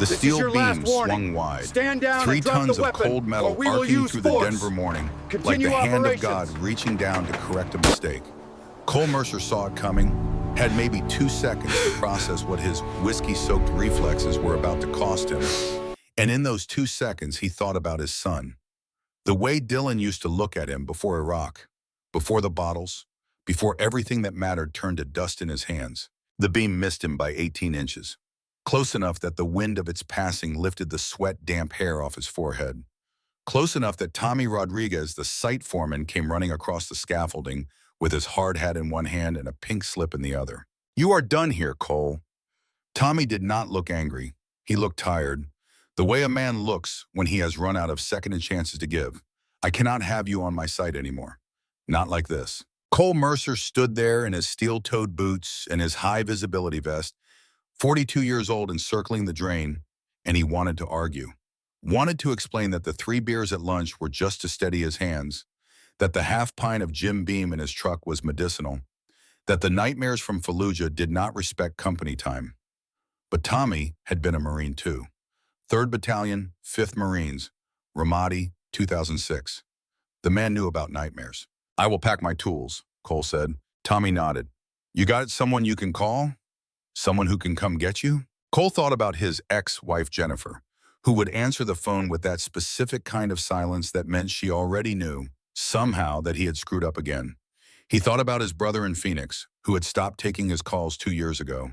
The This is steel your last beam warning. swung wide. Stand down 3 and drop tons the of weapon, cold or metal we will arcing use through the force. Denver morning like Continue the hand of operations. God reaching down to correct a mistake. Cole Mercer saw it coming, had maybe 2 seconds to process what his whiskey-soaked reflexes were about to cost him. And in those 2 seconds, he thought about his son. The way Dylan used to look at him before Iraq, before the bottles, before everything that mattered turned to dust in his hands. The beam missed him by 18 inches, close enough that the wind of its passing lifted the sweat-damp hair off his forehead. Close enough that Tommy Rodriguez, the site foreman, came running across the scaffolding with his hard hat in one hand and a pink slip in the other. "You are done here, Cole." Tommy did not look angry. He looked tired, the way a man looks when he has run out of second chances to give. "I cannot have you on my site anymore. Not like this." Cole Mercer stood there in his steel-toed boots and his high-visibility vest, 42 years old and circling the drain, and he wanted to argue. Wanted to explain that the 3 beers at lunch were just to steady his hands, that the half pint of Jim Beam in his truck was medicinal, that the nightmares from Fallujah did not respect company time. But Tommy had been a Marine too. 3rd Battalion, 5th Marines, Ramadi, 2006. The man knew about nightmares. "I will pack my tools," Cole said. Tommy nodded. "You got someone you can call? Someone who can come get you?" Cole thought about his ex-wife Jennifer, who would answer the phone with that specific kind of silence that meant she already knew, somehow, that he had screwed up again. He thought about his brother in Phoenix, who had stopped taking his calls 2 years ago.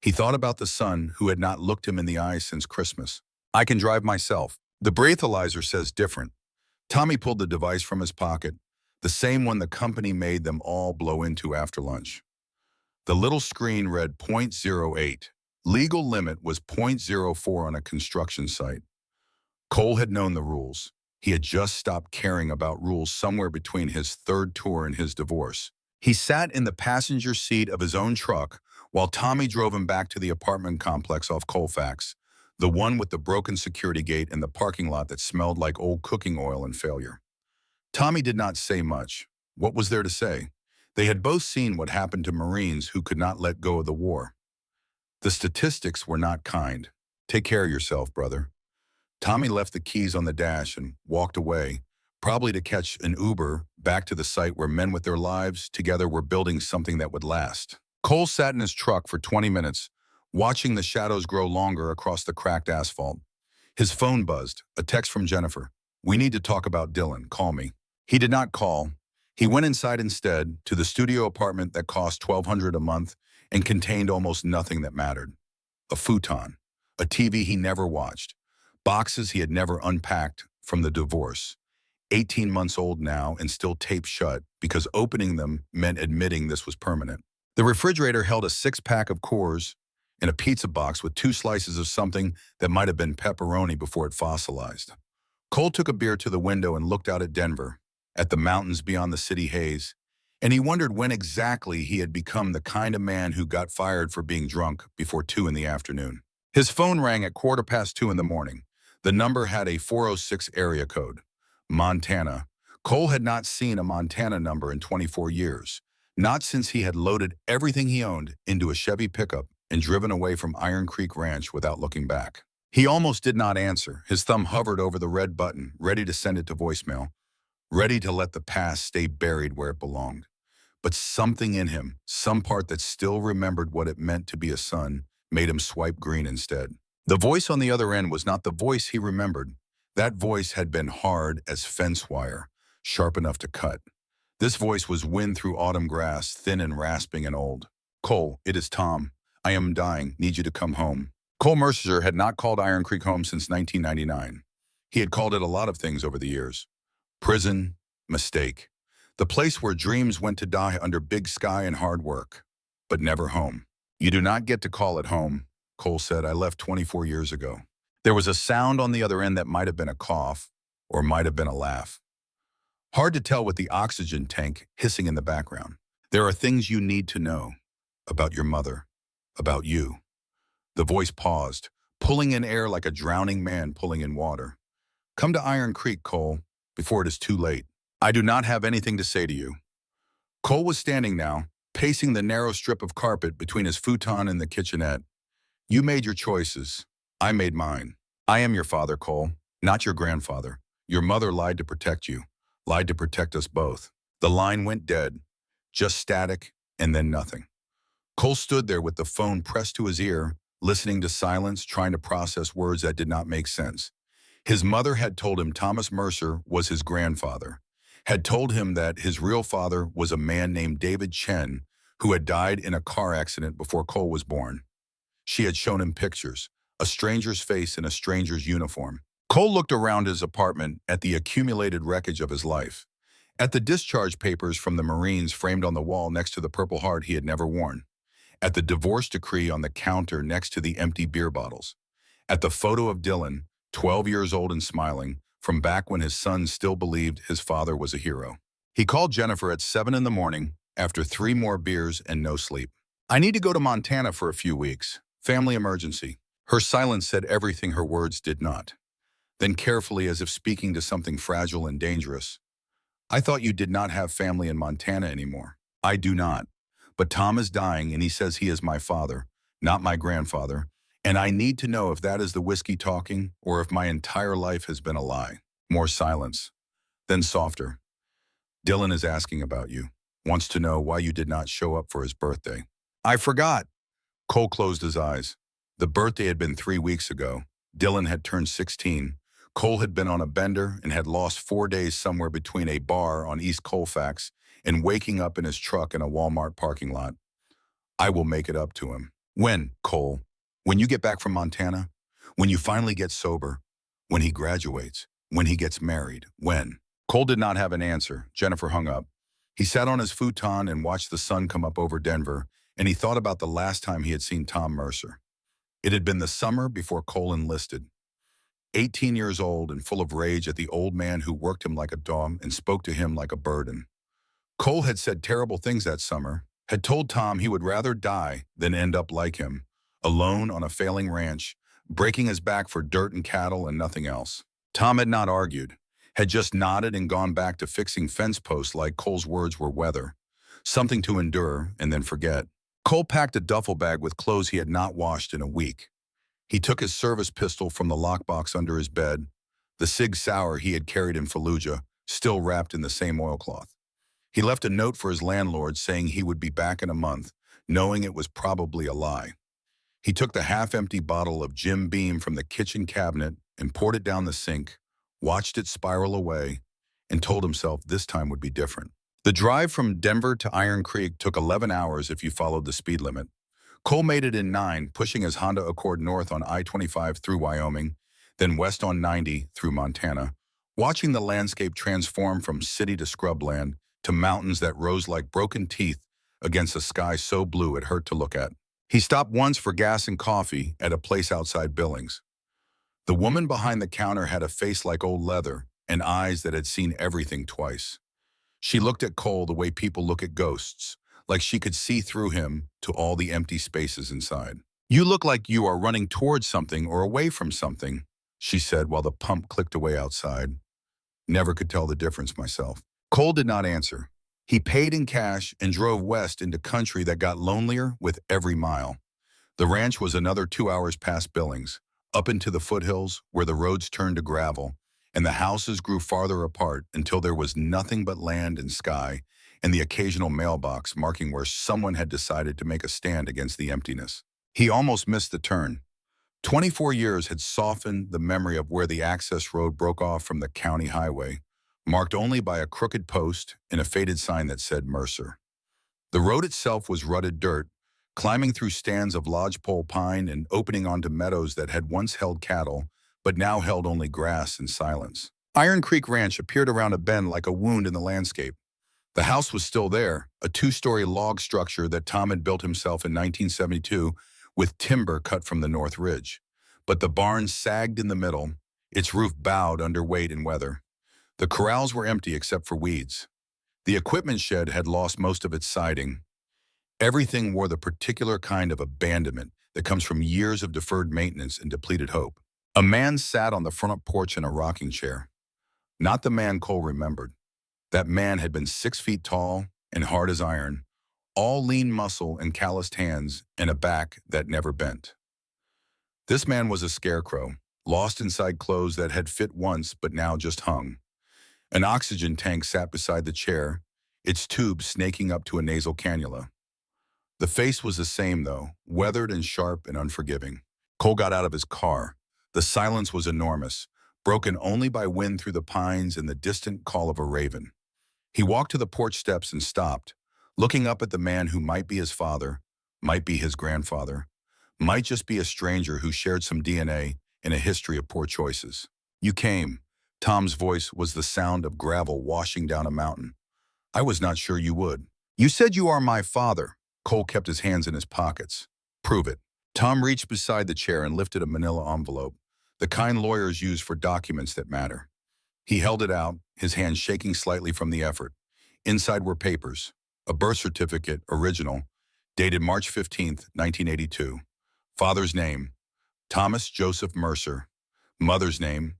He thought about the son who had not looked him in the eye since Christmas. "I can drive myself. The breathalyzer says different." Tommy pulled the device from his pocket, the same one the company made them all blow into after lunch. The little screen read .08. Legal limit was .04 on a construction site. Cole had known the rules. He had just stopped caring about rules somewhere between his 3rd tour and his divorce. He sat in the passenger seat of his own truck while Tommy drove him back to the apartment complex off Colfax, the one with the broken security gate and the parking lot that smelled like old cooking oil and failure. Tommy did not say much. What was there to say? They had both seen what happened to Marines who could not let go of the war. The statistics were not kind. "Take care of yourself, brother." Tommy left the keys on the dash and walked away, probably to catch an Uber back to the site where men with their lives together were building something that would last. Cole sat in his truck for 20 minutes, watching the shadows grow longer across the cracked asphalt. His phone buzzed, a text from Jennifer. "We need to talk about Dylan. Call me." He did not call. He went inside instead to the studio apartment that cost $1,200 a month and contained almost nothing that mattered. A futon, a TV he never watched, boxes he had never unpacked from the divorce, 18 months old now and still taped shut because opening them meant admitting this was permanent. The refrigerator held a 6-pack of Coors and a pizza box with 2 slices of something that might have been pepperoni before it fossilized. Cole took a beer to the window and looked out at Denver, at the mountains beyond the city haze, and he wondered when exactly he had become the kind of man who got fired for being drunk before 2 in the afternoon. His phone rang at 2:15 in the morning. The number had a 406 area code. Montana. Cole had not seen a Montana number in 24 years, not since he had loaded everything he owned into a Chevy pickup and driven away from Iron Creek Ranch without looking back. He almost did not answer. His thumb hovered over the red button, ready to send it to voicemail, ready to let the past stay buried where it belonged. But something in him, some part that still remembered what it meant to be a son, made him swipe green instead. The voice on the other end was not the voice he remembered. That voice had been hard as fence wire, sharp enough to cut. This voice was wind through autumn grass, thin and rasping and old. "Cole, it is Tom. I am dying. Need you to come home." Cole Mercer had not called Iron Creek home since 1999. He had called it a lot of things over the years. Prison, mistake. The place where dreams went to die under big sky and hard work, but never home. "You do not get to call it home," Cole said. "I left 24 years ago." There was a sound on the other end that might have been a cough or might have been a laugh. Hard to tell with the oxygen tank hissing in the background. "There are things you need to know about your mother, about you." The voice paused, pulling in air like a drowning man pulling in water. "Come to Iron Creek, Cole, before it is too late. I do not have anything to say to you." Cole was standing now, pacing the narrow strip of carpet between his futon and the kitchenette. "You made your choices. I made mine. I am your father, Cole, not your grandfather. Your mother lied to protect you, lied to protect us both. The line went dead, just static, and then nothing. Cole stood there with the phone pressed to his ear, listening to silence, trying to process words that did not make sense. His mother had told him Thomas Mercer was his grandfather, had told him that his real father was a man named David Chen, who had died in a car accident before Cole was born. She had shown him pictures, a stranger's face in a stranger's uniform. Cole looked around his apartment at the accumulated wreckage of his life, at the discharge papers from the Marines framed on the wall next to the Purple Heart he had never worn, at the divorce decree on the counter next to the empty beer bottles, at the photo of Dylan, 12 years old and smiling, from back when his son still believed his father was a hero. He called Jennifer at 7 in the morning, after 3 more beers and no sleep. I need to go to Montana for a few weeks. Family emergency. Her silence said everything her words did not. Then carefully, as if speaking to something fragile and dangerous, I thought you did not have family in Montana anymore. I do not. But Tom is dying and he says he is my father, not my grandfather, and I need to know if that is the whiskey talking or if my entire life has been a lie. More silence. Then softer. Dylan is asking about you. Wants to know why you did not show up for his birthday. I forgot. Cole closed his eyes. The birthday had been 3 weeks ago. Dylan had turned 16. Cole had been on a bender and had lost 4 days somewhere between a bar on East Colfax and waking up in his truck in a Walmart parking lot. I will make it up to him. When, Cole? When you get back from Montana? When you finally get sober? When he graduates? When he gets married? When? Cole did not have an answer. Jennifer hung up. He sat on his futon and watched the sun come up over Denver, and he thought about the last time he had seen Tom Mercer. It had been the summer before Cole enlisted. 18 years old and full of rage at the old man who worked him like a dog and spoke to him like a burden. Cole had said terrible things that summer, had told Tom he would rather die than end up like him, alone on a failing ranch, breaking his back for dirt and cattle and nothing else. Tom had not argued, had just nodded and gone back to fixing fence posts like Cole's words were weather, something to endure and then forget. Cole packed a duffel bag with clothes he had not washed in a week. He took his service pistol from the lockbox under his bed, the Sig Sauer he had carried in Fallujah, still wrapped in the same oilcloth. He left a note for his landlord saying he would be back in a month, knowing it was probably a lie. He took the half-empty bottle of Jim Beam from the kitchen cabinet and poured it down the sink, watched it spiral away, and told himself this time would be different. The drive from Denver to Iron Creek took 11 hours if you followed the speed limit. Cole made it in 9, pushing his Honda Accord north on I-25 through Wyoming, then west on 90 through Montana, watching the landscape transform from city to scrubland to mountains that rose like broken teeth against a sky so blue it hurt to look at. He stopped once for gas and coffee at a place outside Billings. The woman behind the counter had a face like old leather and eyes that had seen everything twice. She looked at Cole the way people look at ghosts, like she could see through him to all the empty spaces inside. You look like you are running towards something or away from something, she said while the pump clicked away outside. Never could tell the difference myself. Cole did not answer. He paid in cash and drove west into country that got lonelier with every mile. The ranch was another 2 hours past Billings, up into the foothills where the roads turned to gravel, and the houses grew farther apart until there was nothing but land and sky, and the occasional mailbox marking where someone had decided to make a stand against the emptiness. He almost missed the turn. 24 years had softened the memory of where the access road broke off from the county highway, marked only by a crooked post and a faded sign that said Mercer. The road itself was rutted dirt, climbing through stands of lodgepole pine and opening onto meadows that had once held cattle, but now held only grass and silence. Iron Creek Ranch appeared around a bend like a wound in the landscape. The house was still there, a 2-story log structure that Tom had built himself in 1972 with timber cut from the North Ridge. But the barn sagged in the middle, its roof bowed under weight and weather. The corrals were empty except for weeds. The equipment shed had lost most of its siding. Everything wore the particular kind of abandonment that comes from years of deferred maintenance and depleted hope. A man sat on the front porch in a rocking chair. Not the man Cole remembered. That man had been 6 feet tall and hard as iron, all lean muscle and calloused hands and a back that never bent. This man was a scarecrow, lost inside clothes that had fit once but now just hung. An oxygen tank sat beside the chair, its tube snaking up to a nasal cannula. The face was the same, though, weathered and sharp and unforgiving. Cole got out of his car. The silence was enormous, broken only by wind through the pines and the distant call of a raven. He walked to the porch steps and stopped, looking up at the man who might be his father, might be his grandfather, might just be a stranger who shared some DNA in a history of poor choices. "You came." Tom's voice was the sound of gravel washing down a mountain. "I was not sure you would." "You said you are my father." Cole kept his hands in his pockets. "Prove it." Tom reached beside the chair and lifted a manila envelope, the kind lawyers use for documents that matter. He held it out, his hand shaking slightly from the effort. Inside were papers, a birth certificate, original, dated March 15th, 1982. Father's name, Thomas Joseph Mercer. Mother's name,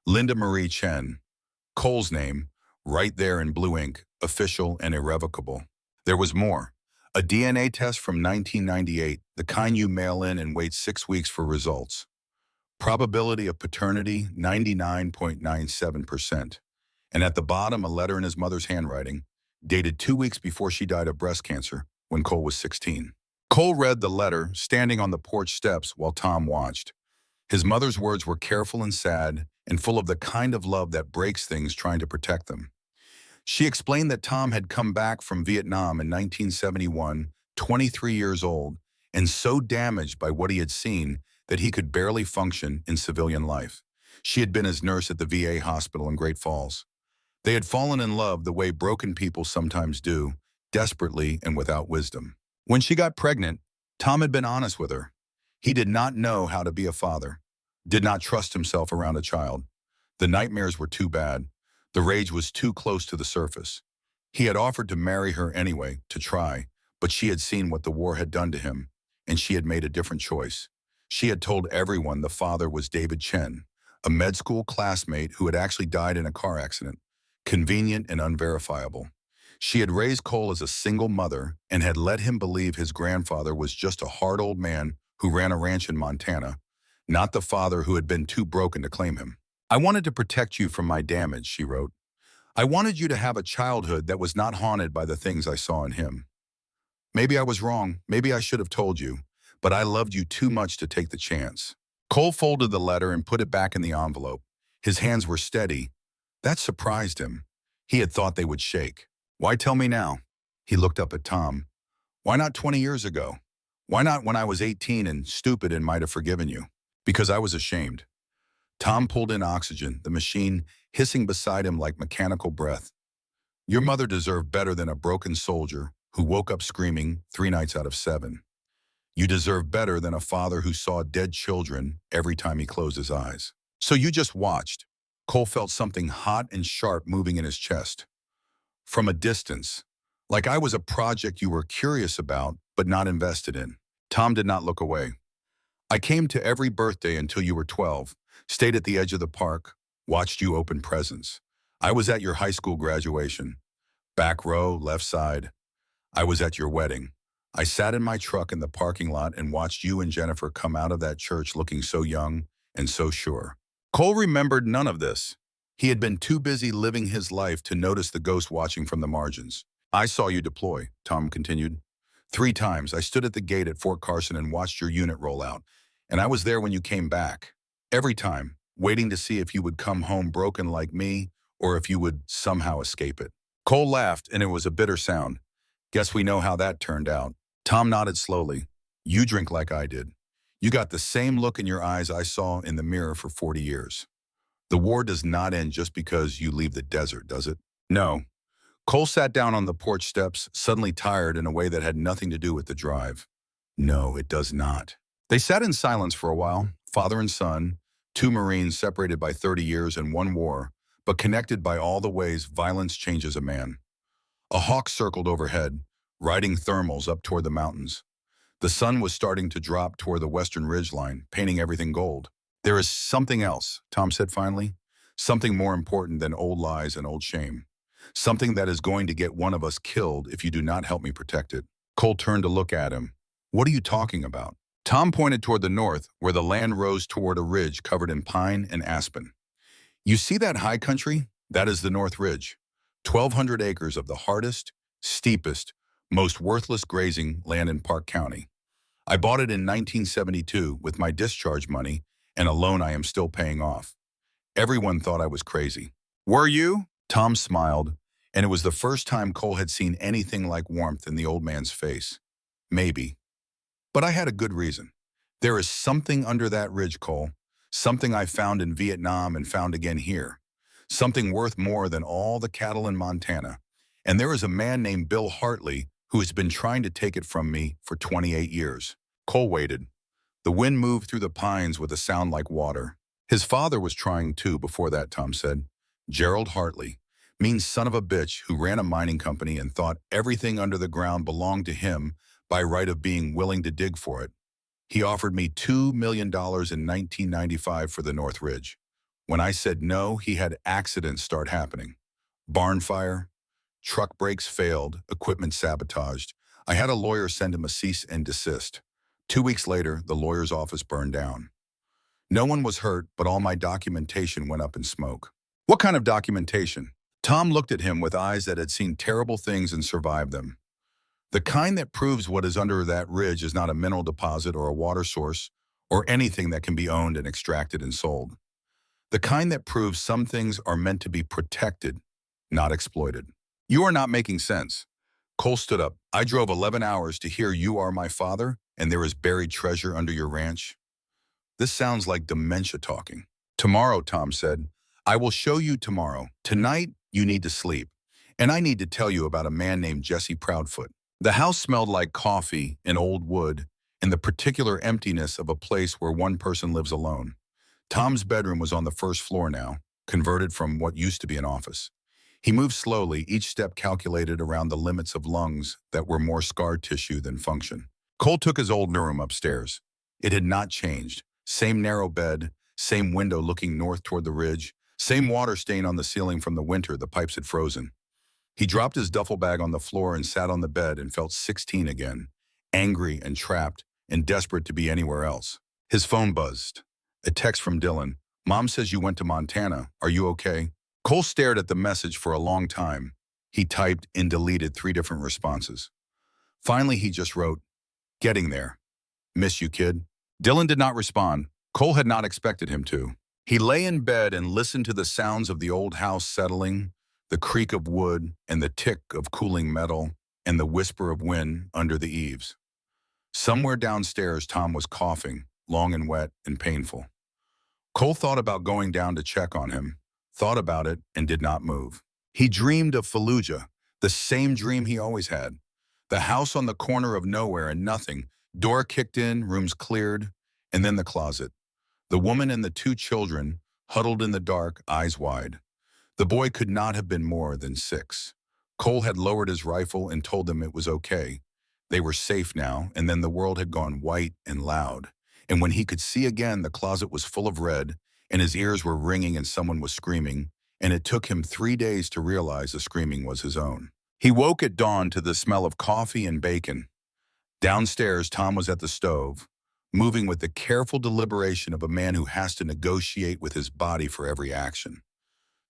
Linda Marie Chen. Cole's name, right there in blue ink, official and irrevocable. There was more. A DNA test from 1998, the kind you mail in and wait 6 weeks for results. Probability of paternity, 99.97%. And at the bottom, a letter in his mother's handwriting, dated 2 weeks before she died of breast cancer, when Cole was 16. Cole read the letter, standing on the porch steps while Tom watched. His mother's words were careful and sad, and full of the kind of love that breaks things trying to protect them. She explained that Tom had come back from Vietnam in 1971, 23 years old, and so damaged by what he had seen that he could barely function in civilian life. She had been his nurse at the VA hospital in Great Falls. They had fallen in love the way broken people sometimes do, desperately and without wisdom. When she got pregnant, Tom had been honest with her. He did not know how to be a father, did not trust himself around a child. The nightmares were too bad. The rage was too close to the surface. He had offered to marry her anyway, to try, but she had seen what the war had done to him, and she had made a different choice. She had told everyone the father was David Chen, a med school classmate who had actually died in a car accident, convenient and unverifiable. She had raised Cole as a single mother and had let him believe his grandfather was just a hard old man who ran a ranch in Montana, not the father who had been too broken to claim him. "I wanted to protect you from my damage," she wrote. "I wanted you to have a childhood that was not haunted by the things I saw in him. Maybe I was wrong, maybe I should have told you, but I loved you too much to take the chance." Cole folded the letter and put it back in the envelope. His hands were steady. That surprised him. He had thought they would shake. "Why tell me now?" He looked up at Tom. "Why not 20 years ago? Why not when I was 18 and stupid and might have forgiven you?" "Because I was ashamed." Tom pulled in oxygen, the machine hissing beside him like mechanical breath. "Your mother deserved better than a broken soldier who woke up screaming 3 nights out of 7. You deserve better than a father who saw dead children every time he closed his eyes. So you just watched." Cole felt something hot and sharp moving in his chest. "From a distance, like I was a project you were curious about but not invested in." Tom did not look away. "I came to every birthday until you were 12, stayed at the edge of the park, watched you open presents. I was at your high school graduation. Back row, left side. I was at your wedding. I sat in my truck in the parking lot and watched you and Jennifer come out of that church looking so young and so sure." Cole remembered none of this. He had been too busy living his life to notice the ghost watching from the margins. "I saw you deploy," Tom continued. 3 times I stood at the gate at Fort Carson and watched your unit roll out, and I was there when you came back. Every time, waiting to see if you would come home broken like me or if you would somehow escape it." Cole laughed, and it was a bitter sound. "Guess we know how that turned out." Tom nodded slowly. "You drink like I did. You got the same look in your eyes I saw in the mirror for 40 years. The war does not end just because you leave the desert, does it?" "No." Cole sat down on the porch steps, suddenly tired in a way that had nothing to do with the drive. "No, it does not." They sat in silence for a while, father and son, 2 Marines separated by 30 years and 1 war, but connected by all the ways violence changes a man. A hawk circled overhead, riding thermals up toward the mountains. The sun was starting to drop toward the western ridgeline, painting everything gold. "There is something else," Tom said finally. "Something more important than old lies and old shame. Something that is going to get one of us killed if you do not help me protect it." Cole turned to look at him. "What are you talking about?" Tom pointed toward the north, where the land rose toward a ridge covered in pine and aspen. You see that high country? That is the North Ridge. 1,200 acres of the hardest, steepest, most worthless grazing land in Park County. I bought it in 1972 with my discharge money and a loan I am still paying off. Everyone thought I was crazy. Were you? Tom smiled, and it was the first time Cole had seen anything like warmth in the old man's face. Maybe. But I had a good reason. There is something under that ridge, Cole. Something I found in Vietnam and found again here. Something worth more than all the cattle in Montana. And there is a man named Bill Hartley who has been trying to take it from me for 28 years. Cole waited. The wind moved through the pines with a sound like water. His father was trying too before that, Tom said. Gerald Hartley, mean son of a bitch who ran a mining company and thought everything under the ground belonged to him by right of being willing to dig for it. He offered me $2 million in 1995 for the North Ridge. When I said no, he had accidents start happening. Barn fire, truck brakes failed, equipment sabotaged. I had a lawyer send him a cease and desist. 2 weeks later, the lawyer's office burned down. No one was hurt, but all my documentation went up in smoke. What kind of documentation? Tom looked at him with eyes that had seen terrible things and survived them. The kind that proves what is under that ridge is not a mineral deposit or a water source or anything that can be owned and extracted and sold. The kind that proves some things are meant to be protected, not exploited. You are not making sense. Cole stood up. I drove 11 hours to hear you are my father and there is buried treasure under your ranch. This sounds like dementia talking. Tomorrow, Tom said. I will show you tomorrow. Tonight, you need to sleep. And I need to tell you about a man named Jesse Proudfoot. The house smelled like coffee and old wood and the particular emptiness of a place where one person lives alone. Tom's bedroom was on the first floor now, converted from what used to be an office. He moved slowly, each step calculated around the limits of lungs that were more scar tissue than function. Cole took his old room upstairs. It had not changed. Same narrow bed, same window looking north toward the ridge, same water stain on the ceiling from the winter the pipes had frozen. He dropped his duffel bag on the floor and sat on the bed and felt 16 again, angry and trapped and desperate to be anywhere else. His phone buzzed. A text from Dylan. Mom says you went to Montana. Are you okay? Cole stared at the message for a long time. He typed and deleted 3 different responses. Finally, he just wrote, getting there. Miss you, kid. Dylan did not respond. Cole had not expected him to. He lay in bed and listened to the sounds of the old house settling, the creak of wood and the tick of cooling metal and the whisper of wind under the eaves. Somewhere downstairs, Tom was coughing, long and wet and painful. Cole thought about going down to check on him, thought about it and did not move. He dreamed of Fallujah, the same dream he always had. The house on the corner of nowhere and nothing, door kicked in, rooms cleared, and then the closet. The woman and the 2 children, huddled in the dark, eyes wide. The boy could not have been more than 6. Cole had lowered his rifle and told them it was okay. They were safe now, and then the world had gone white and loud. And when he could see again, the closet was full of red, and his ears were ringing and someone was screaming, and it took him 3 days to realize the screaming was his own. He woke at dawn to the smell of coffee and bacon. Downstairs, Tom was at the stove, moving with the careful deliberation of a man who has to negotiate with his body for every action.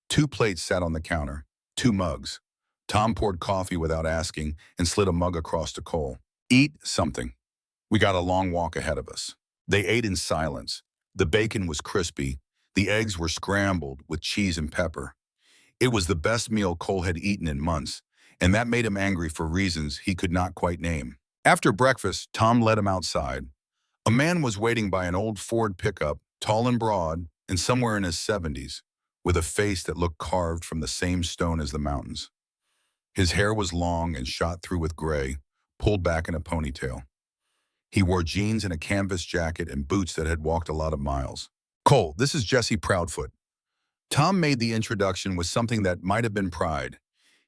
2 plates sat on the counter, 2 mugs. Tom poured coffee without asking and slid a mug across to Cole. Eat something. We got a long walk ahead of us. They ate in silence. The bacon was crispy. The eggs were scrambled with cheese and pepper. It was the best meal Cole had eaten in months, and that made him angry for reasons he could not quite name. After breakfast, Tom led him outside. A man was waiting by an old Ford pickup, tall and broad, and somewhere in his 70s, with a face that looked carved from the same stone as the mountains. His hair was long and shot through with gray, pulled back in a ponytail. He wore jeans and a canvas jacket and boots that had walked a lot of miles. Cole, this is Jesse Proudfoot. Tom made the introduction with something that might have been pride.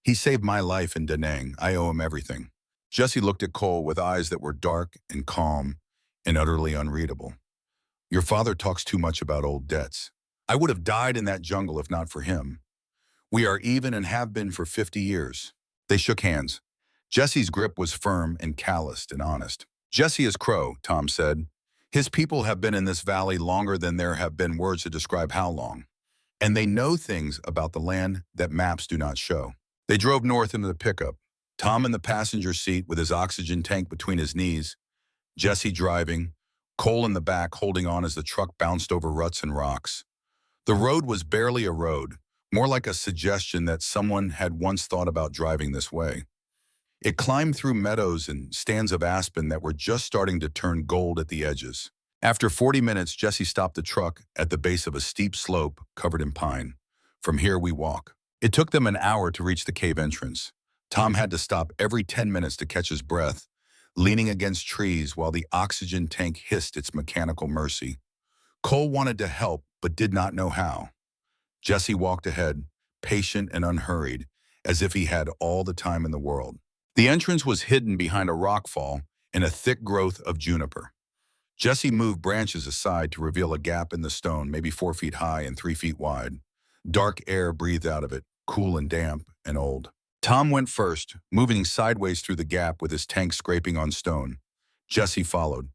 He saved my life in Da Nang. I owe him everything. Jesse looked at Cole with eyes that were dark and calm and utterly unreadable. Your father talks too much about old debts. I would have died in that jungle if not for him. We are even and have been for 50 years. They shook hands. Jesse's grip was firm and calloused and honest. Jesse is Crow, Tom said. His people have been in this valley longer than there have been words to describe how long. And they know things about the land that maps do not show. They drove north into the pickup, Tom in the passenger seat with his oxygen tank between his knees, Jesse driving, Cole in the back holding on as the truck bounced over ruts and rocks. The road was barely a road, more like a suggestion that someone had once thought about driving this way. It climbed through meadows and stands of aspen that were just starting to turn gold at the edges. After 40 minutes, Jesse stopped the truck at the base of a steep slope covered in pine. From here we walk. It took them an hour to reach the cave entrance. Tom had to stop every 10 minutes to catch his breath, leaning against trees while the oxygen tank hissed its mechanical mercy. Cole wanted to help, but did not know how. Jesse walked ahead, patient and unhurried, as if he had all the time in the world. The entrance was hidden behind a rockfall in a thick growth of juniper. Jesse moved branches aside to reveal a gap in the stone, maybe 4 feet high and 3 feet wide. Dark air breathed out of it, cool and damp and old. Tom went first, moving sideways through the gap with his tank scraping on stone. Jesse followed.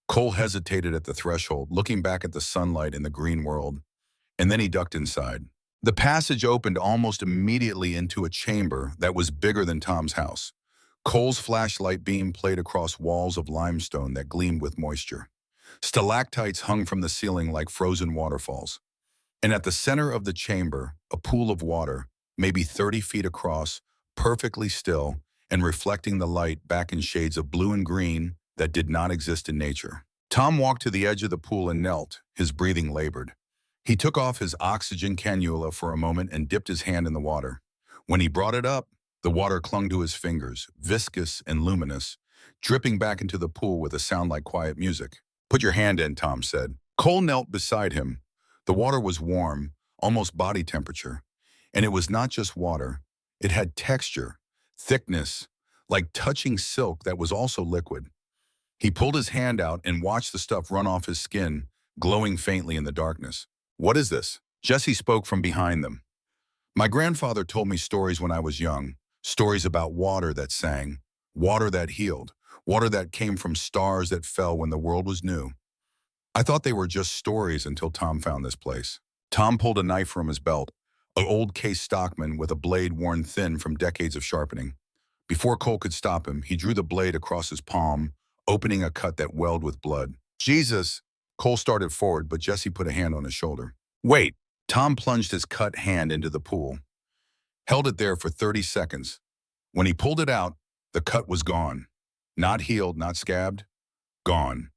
Cole hesitated at the threshold, looking back at the sunlight in the green world, and then he ducked inside. The passage opened almost immediately into a chamber that was bigger than Tom's house. Cole's flashlight beam played across walls of limestone that gleamed with moisture. Stalactites hung from the ceiling like frozen waterfalls. And at the center of the chamber, a pool of water, maybe 30 feet across, perfectly still, and reflecting the light back in shades of blue and green that did not exist in nature. Tom walked to the edge of the pool and knelt, his breathing labored. He took off his oxygen cannula for a moment and dipped his hand in the water. When he brought it up, the water clung to his fingers, viscous and luminous, dripping back into the pool with a sound like quiet music. "Put your hand in," Tom said. Cole knelt beside him. The water was warm, almost body temperature. And it was not just water. It had texture, thickness, like touching silk that was also liquid. He pulled his hand out and watched the stuff run off his skin, glowing faintly in the darkness. "What is this?" Jesse spoke from behind them. "My grandfather told me stories when I was young, stories about water that sang, water that healed, water that came from stars that fell when the world was new. I thought they were just stories until Tom found this place." Tom pulled a knife from his belt, an old case Stockman with a blade worn thin from decades of sharpening. Before Cole could stop him, he drew the blade across his palm, opening a cut that welled with blood. "Jesus!" Cole started forward, but Jesse put a hand on his shoulder. "Wait!" Tom plunged his cut hand into the pool, held it there for 30 seconds. When he pulled it out, the cut was gone. Not healed, not scabbed. Gone.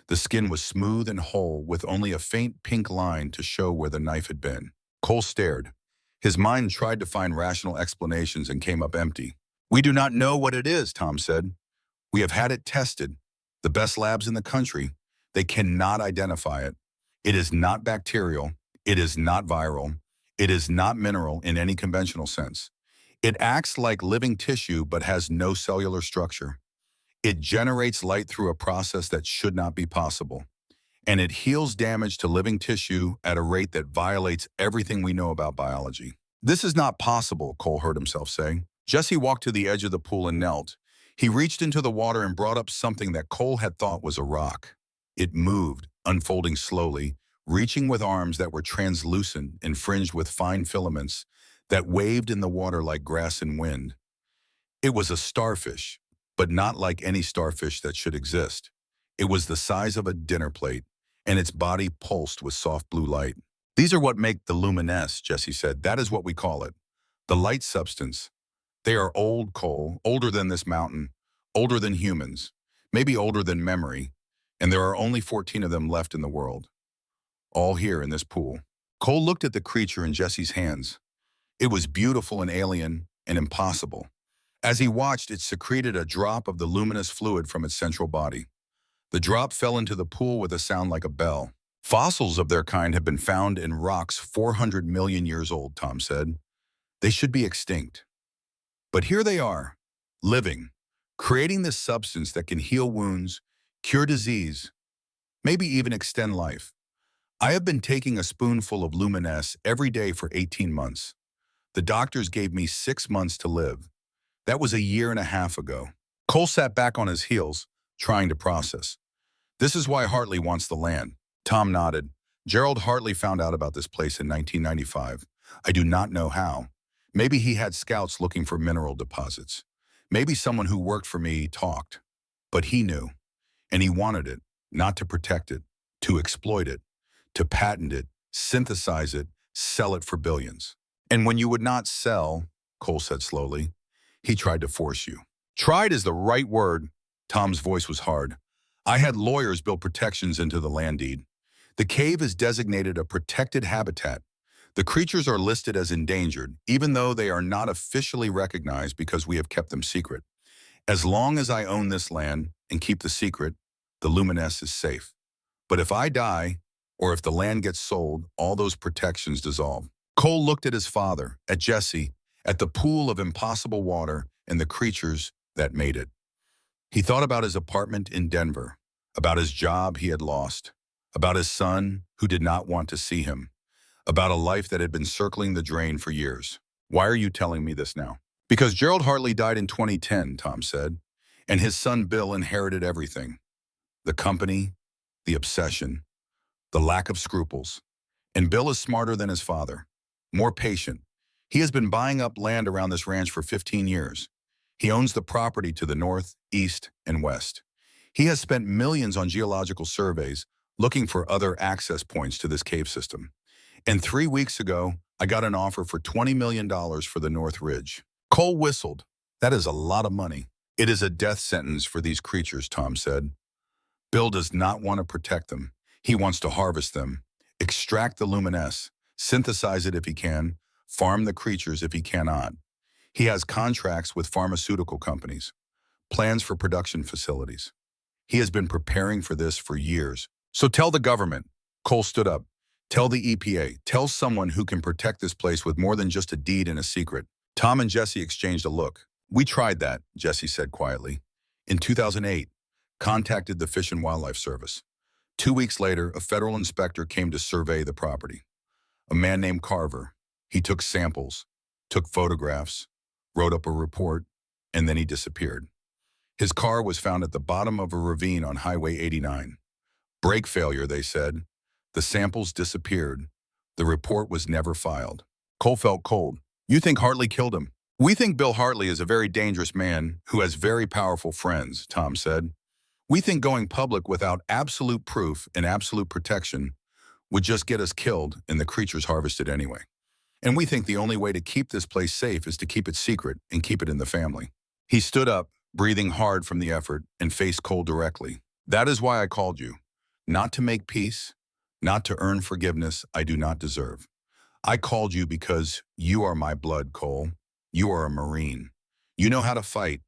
The skin was smooth and whole, with only a faint pink line to show where the knife had been. Cole stared. His mind tried to find rational explanations and came up empty. "We do not know what it is," Tom said. "We have had it tested. The best labs in the country. They cannot identify it. It is not bacterial. It is not viral. It is not mineral in any conventional sense. It acts like living tissue but has no cellular structure. It generates light through a process that should not be possible. And it heals damage to living tissue at a rate that violates everything we know about biology." "This is not possible," Cole heard himself say. Jesse walked to the edge of the pool and knelt. He reached into the water and brought up something that Cole had thought was a rock. It moved, unfolding slowly, reaching with arms that were translucent and fringed with fine filaments that waved in the water like grass in wind. It was a starfish, but not like any starfish that should exist. It was the size of a dinner plate, and its body pulsed with soft blue light. "These are what make the luminesce," Jesse said. "That is what we call it. The light substance. They are old, Cole, older than this mountain, older than humans, maybe older than memory, and there are only 14 of them left in the world. All here in this pool." Cole looked at the creature in Jesse's hands. It was beautiful and alien and impossible. As he watched, it secreted a drop of the luminous fluid from its central body. The drop fell into the pool with a sound like a bell. "Fossils of their kind have been found in rocks 400 million years old," Tom said. "They should be extinct. But here they are, living, creating this substance that can heal wounds, cure disease, maybe even extend life. I have been taking a spoonful of luminesce every day for 18 months. The doctors gave me 6 months to live. That was a year and a half ago." Cole sat back on his heels, trying to process. This is why Hartley wants the land. Tom nodded. Gerald Hartley found out about this place in 1995. I do not know how. Maybe he had scouts looking for mineral deposits. Maybe someone who worked for me talked. But he knew, and he wanted it, not to protect it, to exploit it, to patent it, synthesize it, sell it for billions. And when you would not sell, Cole said slowly, he tried to force you. Tried is the right word. Tom's voice was hard. I had lawyers build protections into the land deed. The cave is designated a protected habitat. The creatures are listed as endangered, even though they are not officially recognized because we have kept them secret. As long as I own this land and keep the secret, the luminescence is safe. But if I die, or if the land gets sold, all those protections dissolve. Cole looked at his father, at Jesse, at the pool of impossible water and the creatures that made it. He thought about his apartment in Denver, about his job he had lost, about his son who did not want to see him, about a life that had been circling the drain for years. Why are you telling me this now? Because Gerald Hartley died in 2010, Tom said, and his son Bill inherited everything. The company, the obsession, the lack of scruples. And Bill is smarter than his father, more patient. He has been buying up land around this ranch for 15 years. He owns the property to the north, east, and west. He has spent millions on geological surveys looking for other access points to this cave system. And 3 weeks ago, I got an offer for $20 million for the North Ridge. Cole whistled. That is a lot of money. It is a death sentence for these creatures, Tom said. Bill does not want to protect them. He wants to harvest them, extract the luminescence, synthesize it if he can, farm the creatures if he cannot. He has contracts with pharmaceutical companies, plans for production facilities. He has been preparing for this for years. So tell the government. Cole stood up. Tell the EPA. Tell someone who can protect this place with more than just a deed and a secret. Tom and Jesse exchanged a look. We tried that, Jesse said quietly. In 2008, contacted the Fish and Wildlife Service. 2 weeks later, a federal inspector came to survey the property. A man named Carver. He took samples, took photographs, wrote up a report, and then he disappeared. His car was found at the bottom of a ravine on Highway 89. Brake failure, they said. The samples disappeared. The report was never filed. Cole felt cold. You think Hartley killed him? We think Bill Hartley is a very dangerous man who has very powerful friends, Tom said. We think going public without absolute proof and absolute protection would just get us killed and the creatures harvested anyway. And we think the only way to keep this place safe is to keep it secret and keep it in the family. He stood up, breathing hard from the effort, and faced Cole directly. That is why I called you. Not to make peace, not to earn forgiveness I do not deserve. I called you because you are my blood, Cole. You are a Marine. You know how to fight.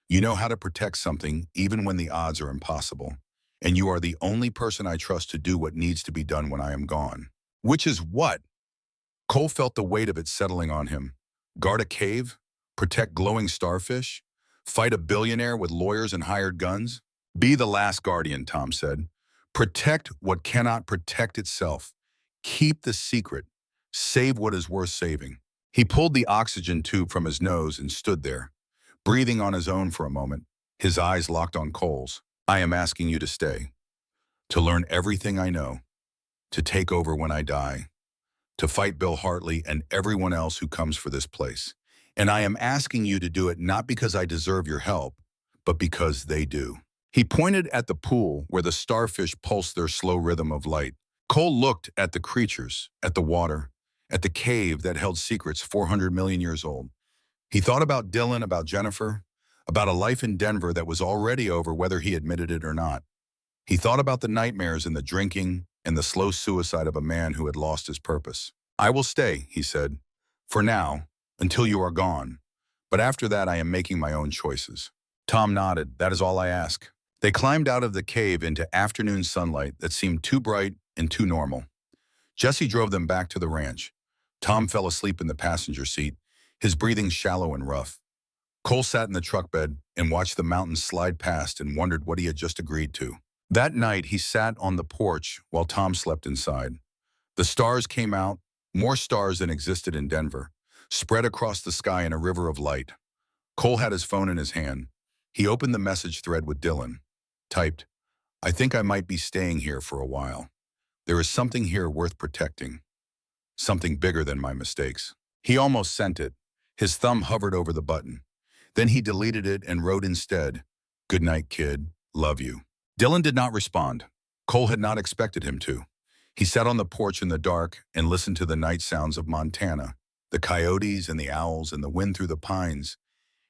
You know how to protect something even when the odds are impossible. And you are the only person I trust to do what needs to be done when I am gone. Which is what? Cole felt the weight of it settling on him. Guard a cave? Protect glowing starfish? Fight a billionaire with lawyers and hired guns? Be the last guardian, Tom said. Protect what cannot protect itself. Keep the secret. Save what is worth saving. He pulled the oxygen tube from his nose and stood there, breathing on his own for a moment, his eyes locked on Cole's. I am asking you to stay, to learn everything I know, to take over when I die, to fight Bill Hartley and everyone else who comes for this place. And I am asking you to do it not because I deserve your help, but because they do. He pointed at the pool where the starfish pulsed their slow rhythm of light. Cole looked at the creatures, at the water, at the cave that held secrets 400 million years old. He thought about Dylan, about Jennifer, about a life in Denver that was already over whether he admitted it or not. He thought about the nightmares and the drinking and the slow suicide of a man who had lost his purpose. I will stay, he said, for now, until you are gone. But after that, I am making my own choices. Tom nodded. That is all I ask. They climbed out of the cave into afternoon sunlight that seemed too bright and too normal. Jesse drove them back to the ranch. Tom fell asleep in the passenger seat, his breathing shallow and rough. Cole sat in the truck bed and watched the mountains slide past and wondered what he had just agreed to. That night, he sat on the porch while Tom slept inside. The stars came out, more stars than existed in Denver, spread across the sky in a river of light. Cole had his phone in his hand. He opened the message thread with Dylan. Typed, I think I might be staying here for a while. There is something here worth protecting, something bigger than my mistakes. He almost sent it. His thumb hovered over the button. Then he deleted it and wrote instead, "Good night, kid. Love you." Dylan did not respond. Cole had not expected him to. He sat on the porch in the dark and listened to the night sounds of Montana, the coyotes and the owls and the wind through the pines,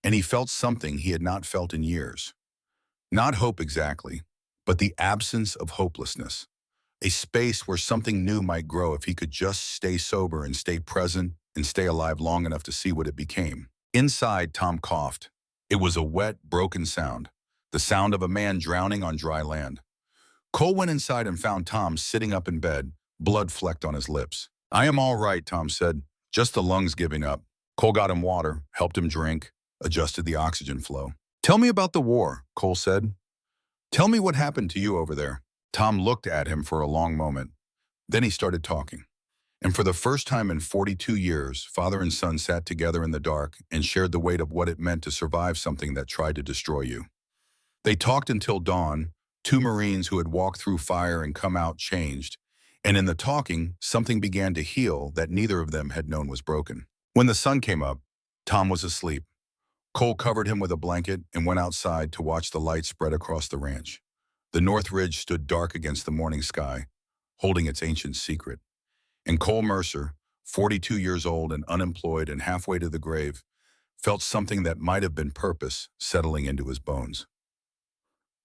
and he felt something he had not felt in years. Not hope exactly, but the absence of hopelessness. A space where something new might grow if he could just stay sober and stay present and stay alive long enough to see what it became. Inside, Tom coughed. It was a wet, broken sound, the sound of a man drowning on dry land. Cole went inside and found Tom sitting up in bed, blood flecked on his lips. "I am all right," Tom said, "just the lungs giving up." Cole got him water, helped him drink, adjusted the oxygen flow. "Tell me about the war," Cole said. "Tell me what happened to you over there." Tom looked at him for a long moment. Then he started talking. And for the first time in 42 years, father and son sat together in the dark and shared the weight of what it meant to survive something that tried to destroy you. They talked until dawn, two Marines who had walked through fire and come out changed. And in the talking, something began to heal that neither of them had known was broken. When the sun came up, Tom was asleep. Cole covered him with a blanket and went outside to watch the light spread across the ranch. The North Ridge stood dark against the morning sky, holding its ancient secret. And Cole Mercer, 42 years old and unemployed and halfway to the grave, felt something that might have been purpose settling into his bones.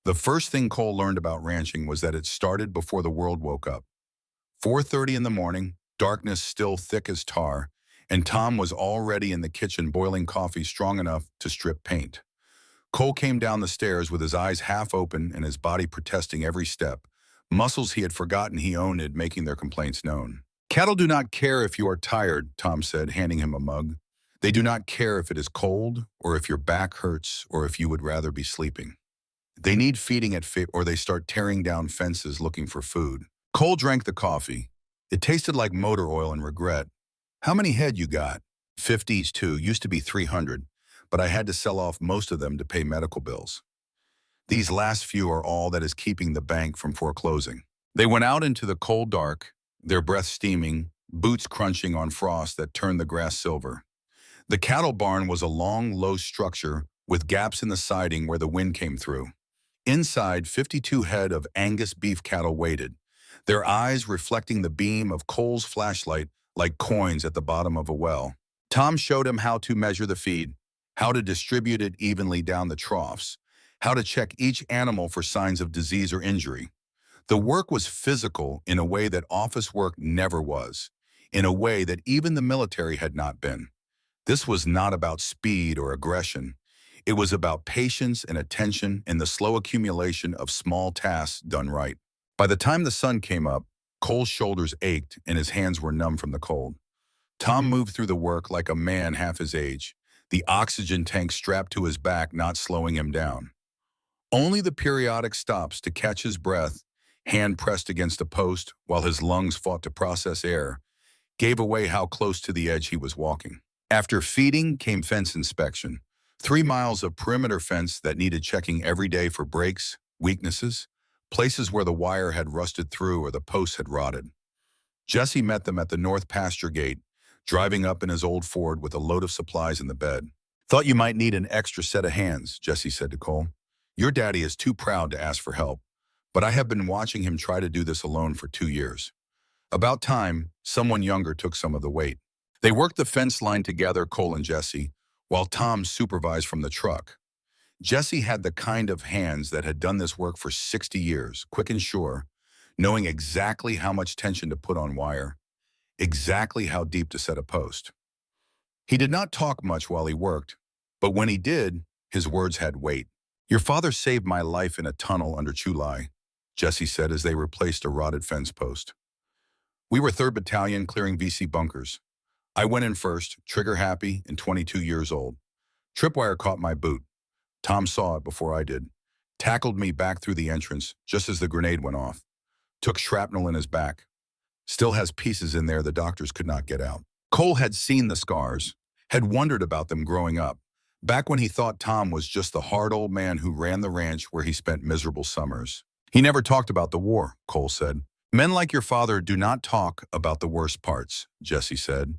The first thing Cole learned about ranching was that it started before the world woke up. 4:30 in the morning, darkness still thick as tar, and Tom was already in the kitchen boiling coffee strong enough to strip paint. Cole came down the stairs with his eyes half open and his body protesting every step, muscles he had forgotten he owned making their complaints known. "Cattle do not care if you are tired," Tom said, handing him a mug. "They do not care if it is cold, or if your back hurts, or if you would rather be sleeping. They need feeding at or they start tearing down fences looking for food." Cole drank the coffee. It tasted like motor oil and regret. "How many head you got?" "50s too, used to be 300, but I had to sell off most of them to pay medical bills. These last few are all that is keeping the bank from foreclosing." They went out into the cold dark, their breath steaming, boots crunching on frost that turned the grass silver. The cattle barn was a long, low structure with gaps in the siding where the wind came through. Inside, 52 head of Angus beef cattle waited, their eyes reflecting the beam of Cole's flashlight like coins at the bottom of a well. Tom showed him how to measure the feed, how to distribute it evenly down the troughs, how to check each animal for signs of disease or injury. The work was physical in a way that office work never was, in a way that even the military had not been. This was not about speed or aggression. It was about patience and attention and the slow accumulation of small tasks done right. By the time the sun came up, Cole's shoulders ached and his hands were numb from the cold. Tom moved through the work like a man half his age, the oxygen tank strapped to his back not slowing him down. Only the periodic stops to catch his breath, hand pressed against a post while his lungs fought to process air, gave away how close to the edge he was walking. After feeding came fence inspection. 3 miles of perimeter fence that needed checking every day for breaks, weaknesses, places where the wire had rusted through or the posts had rotted. Jesse met them at the north pasture gate, driving up in his old Ford with a load of supplies in the bed. "Thought you might need an extra set of hands," Jesse said to Cole. "Your daddy is too proud to ask for help, but I have been watching him try to do this alone for 2 years. About time, someone younger took some of the weight." They worked the fence line together, Cole and Jesse, while Tom supervised from the truck. Jesse had the kind of hands that had done this work for 60 years, quick and sure, knowing exactly how much tension to put on wire, exactly how deep to set a post. He did not talk much while he worked, but when he did, his words had weight. "Your father saved my life in a tunnel under Chulai," Jesse said as they replaced a rotted fence post. "We were 3rd Battalion clearing VC bunkers. I went in first, trigger happy and 22 years old. Tripwire caught my boot. Tom saw it before I did. Tackled me back through the entrance just as the grenade went off. Took shrapnel in his back. Still has pieces in there the doctors could not get out." Cole had seen the scars, had wondered about them growing up, back when he thought Tom was just the hard old man who ran the ranch where he spent miserable summers. He never talked about the war, Cole said. Men like your father do not talk about the worst parts, Jesse said.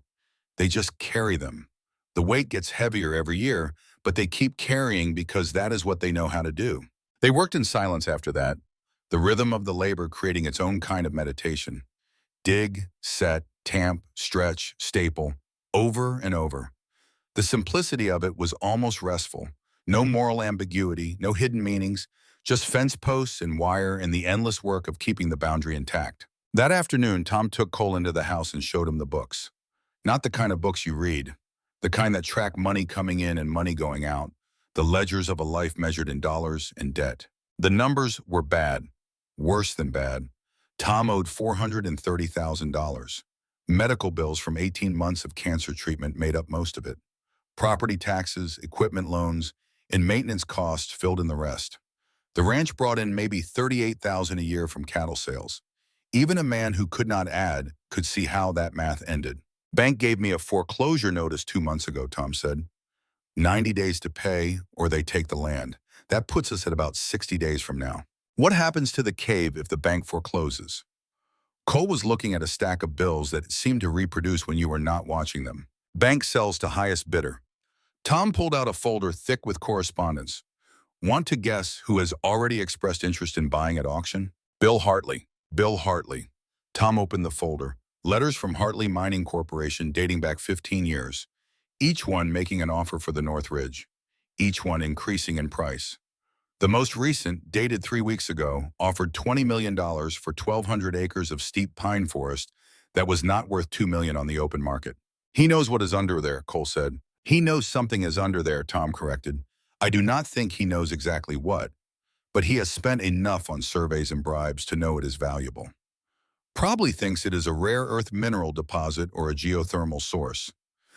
They just carry them. The weight gets heavier every year, but they keep carrying because that is what they know how to do. They worked in silence after that, the rhythm of the labor creating its own kind of meditation. Dig, set, tamp, stretch, staple, over and over. The simplicity of it was almost restful. No moral ambiguity, no hidden meanings, just fence posts and wire and the endless work of keeping the boundary intact. That afternoon, Tom took Cole into the house and showed him the books. Not the kind of books you read, the kind that track money coming in and money going out, the ledgers of a life measured in dollars and debt. The numbers were bad, worse than bad. Tom owed $430,000. Medical bills from 18 months of cancer treatment made up most of it. Property taxes, equipment loans, and maintenance costs filled in the rest. The ranch brought in maybe $38,000 a year from cattle sales. Even a man who could not add could see how that math ended. Bank gave me a foreclosure notice 2 months ago, Tom said. 90 days to pay or they take the land. That puts us at about 60 days from now. What happens to the cave if the bank forecloses? Cole was looking at a stack of bills that seemed to reproduce when you were not watching them. Bank sells to highest bidder. Tom pulled out a folder thick with correspondence. Want to guess who has already expressed interest in buying at auction? Bill Hartley. Bill Hartley. Tom opened the folder. Letters from Hartley Mining Corporation dating back 15 years. Each one making an offer for the North Ridge. Each one increasing in price. The most recent, dated 3 weeks ago, offered $20 million for 1,200 acres of steep pine forest that was not worth $2 million on the open market. He knows what is under there, Cole said. He knows something is under there, Tom corrected. I do not think he knows exactly what, but he has spent enough on surveys and bribes to know it is valuable. Probably thinks it is a rare earth mineral deposit or a geothermal source,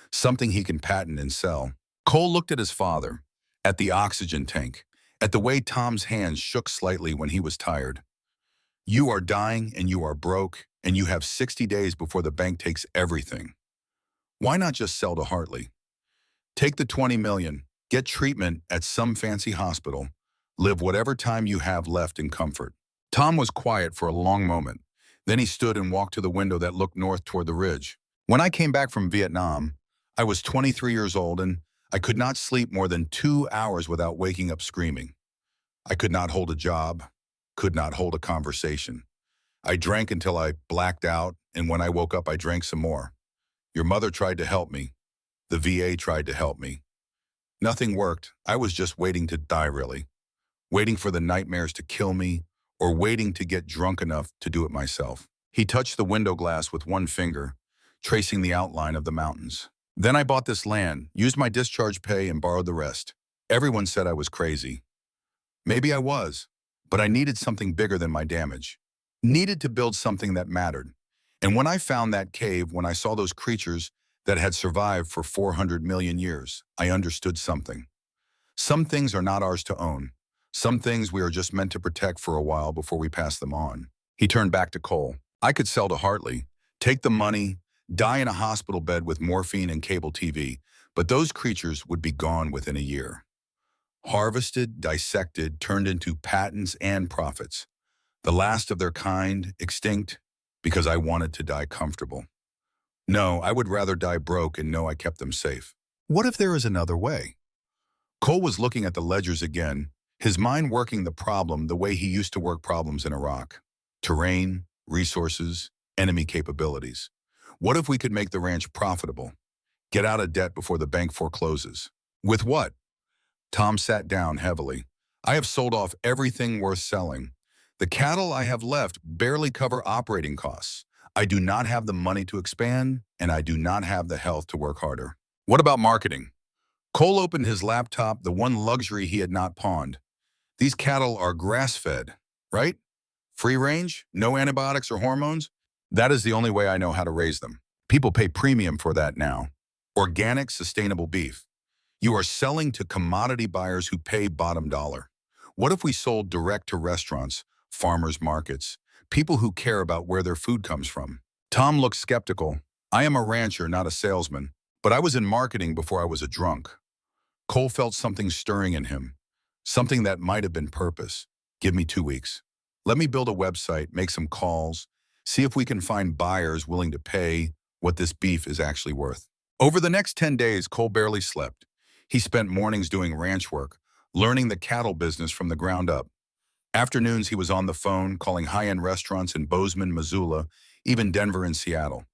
something he can patent and sell. Cole looked at his father, at the oxygen tank, at the way Tom's hands shook slightly when he was tired. You are dying and you are broke and you have 60 days before the bank takes everything. Why not just sell to Hartley? Take the $20 million, get treatment at some fancy hospital, live whatever time you have left in comfort. Tom was quiet for a long moment. Then he stood and walked to the window that looked north toward the ridge. When I came back from Vietnam, I was 23 years old and I could not sleep more than 2 hours without waking up screaming. I could not hold a job, could not hold a conversation. I drank until I blacked out, and when I woke up, I drank some more. Your mother tried to help me. The VA tried to help me. Nothing worked. I was just waiting to die, really. Waiting for the nightmares to kill me, or waiting to get drunk enough to do it myself. He touched the window glass with one finger, tracing the outline of the mountains. Then I bought this land, used my discharge pay, and borrowed the rest. Everyone said I was crazy. Maybe I was, but I needed something bigger than my damage. Needed to build something that mattered. And when I found that cave, when I saw those creatures that had survived for 400 million years, I understood something. Some things are not ours to own. Some things we are just meant to protect for a while before we pass them on. He turned back to Cole. I could sell to Hartley, take the money, die in a hospital bed with morphine and cable TV, but those creatures would be gone within a year. Harvested, dissected, turned into patents and profits. The last of their kind, extinct, because I wanted to die comfortable. No, I would rather die broke and know I kept them safe. What if there is another way? Cole was looking at the ledgers again, his mind working the problem the way he used to work problems in Iraq. Terrain, resources, enemy capabilities. What if we could make the ranch profitable? Get out of debt before the bank forecloses. With what? Tom sat down heavily. I have sold off everything worth selling. The cattle I have left barely cover operating costs. I do not have the money to expand, and I do not have the health to work harder. What about marketing? Cole opened his laptop, the one luxury he had not pawned. These cattle are grass-fed, right? Free range, no antibiotics or hormones? That is the only way I know how to raise them. People pay premium for that now. Organic, sustainable beef. You are selling to commodity buyers who pay bottom dollar. What if we sold direct to restaurants, farmers markets, people who care about where their food comes from? Tom looked skeptical. I am a rancher, not a salesman, but I was in marketing before I was a drunk. Cole felt something stirring in him, something that might have been purpose. Give me 2 weeks. Let me build a website, make some calls, see if we can find buyers willing to pay what this beef is actually worth. Over the next 10 days, Cole barely slept. He spent mornings doing ranch work, learning the cattle business from the ground up. Afternoons, he was on the phone, calling high-end restaurants in Bozeman, Missoula, even Denver and Seattle.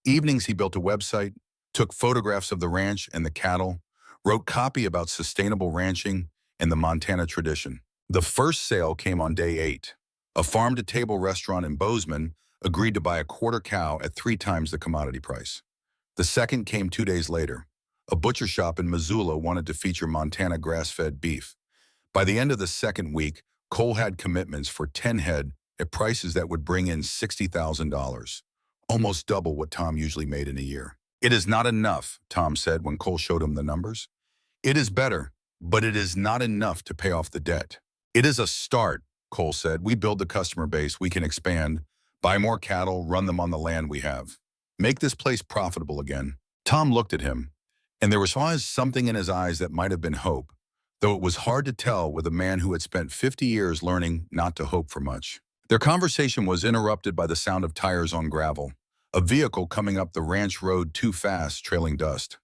Evenings, he built a website, took photographs of the ranch and the cattle, wrote copy about sustainable ranching and the Montana tradition. The first sale came on day 8. A farm-to-table restaurant in Bozeman agreed to buy a quarter cow at 3 times the commodity price. The second came 2 days later. A butcher shop in Missoula wanted to feature Montana grass-fed beef. By the end of the second week, Cole had commitments for 10 head at prices that would bring in $60,000, almost double what Tom usually made in a year. "It is not enough," Tom said when Cole showed him the numbers. "It is better, but it is not enough to pay off the debt." "It is a start," Cole said. "We build the customer base, we can expand, buy more cattle, run them on the land we have. Make this place profitable again." Tom looked at him, and there was always something in his eyes that might have been hope, though it was hard to tell with a man who had spent 50 years learning not to hope for much. Their conversation was interrupted by the sound of tires on gravel, a vehicle coming up the ranch road too fast, trailing dust.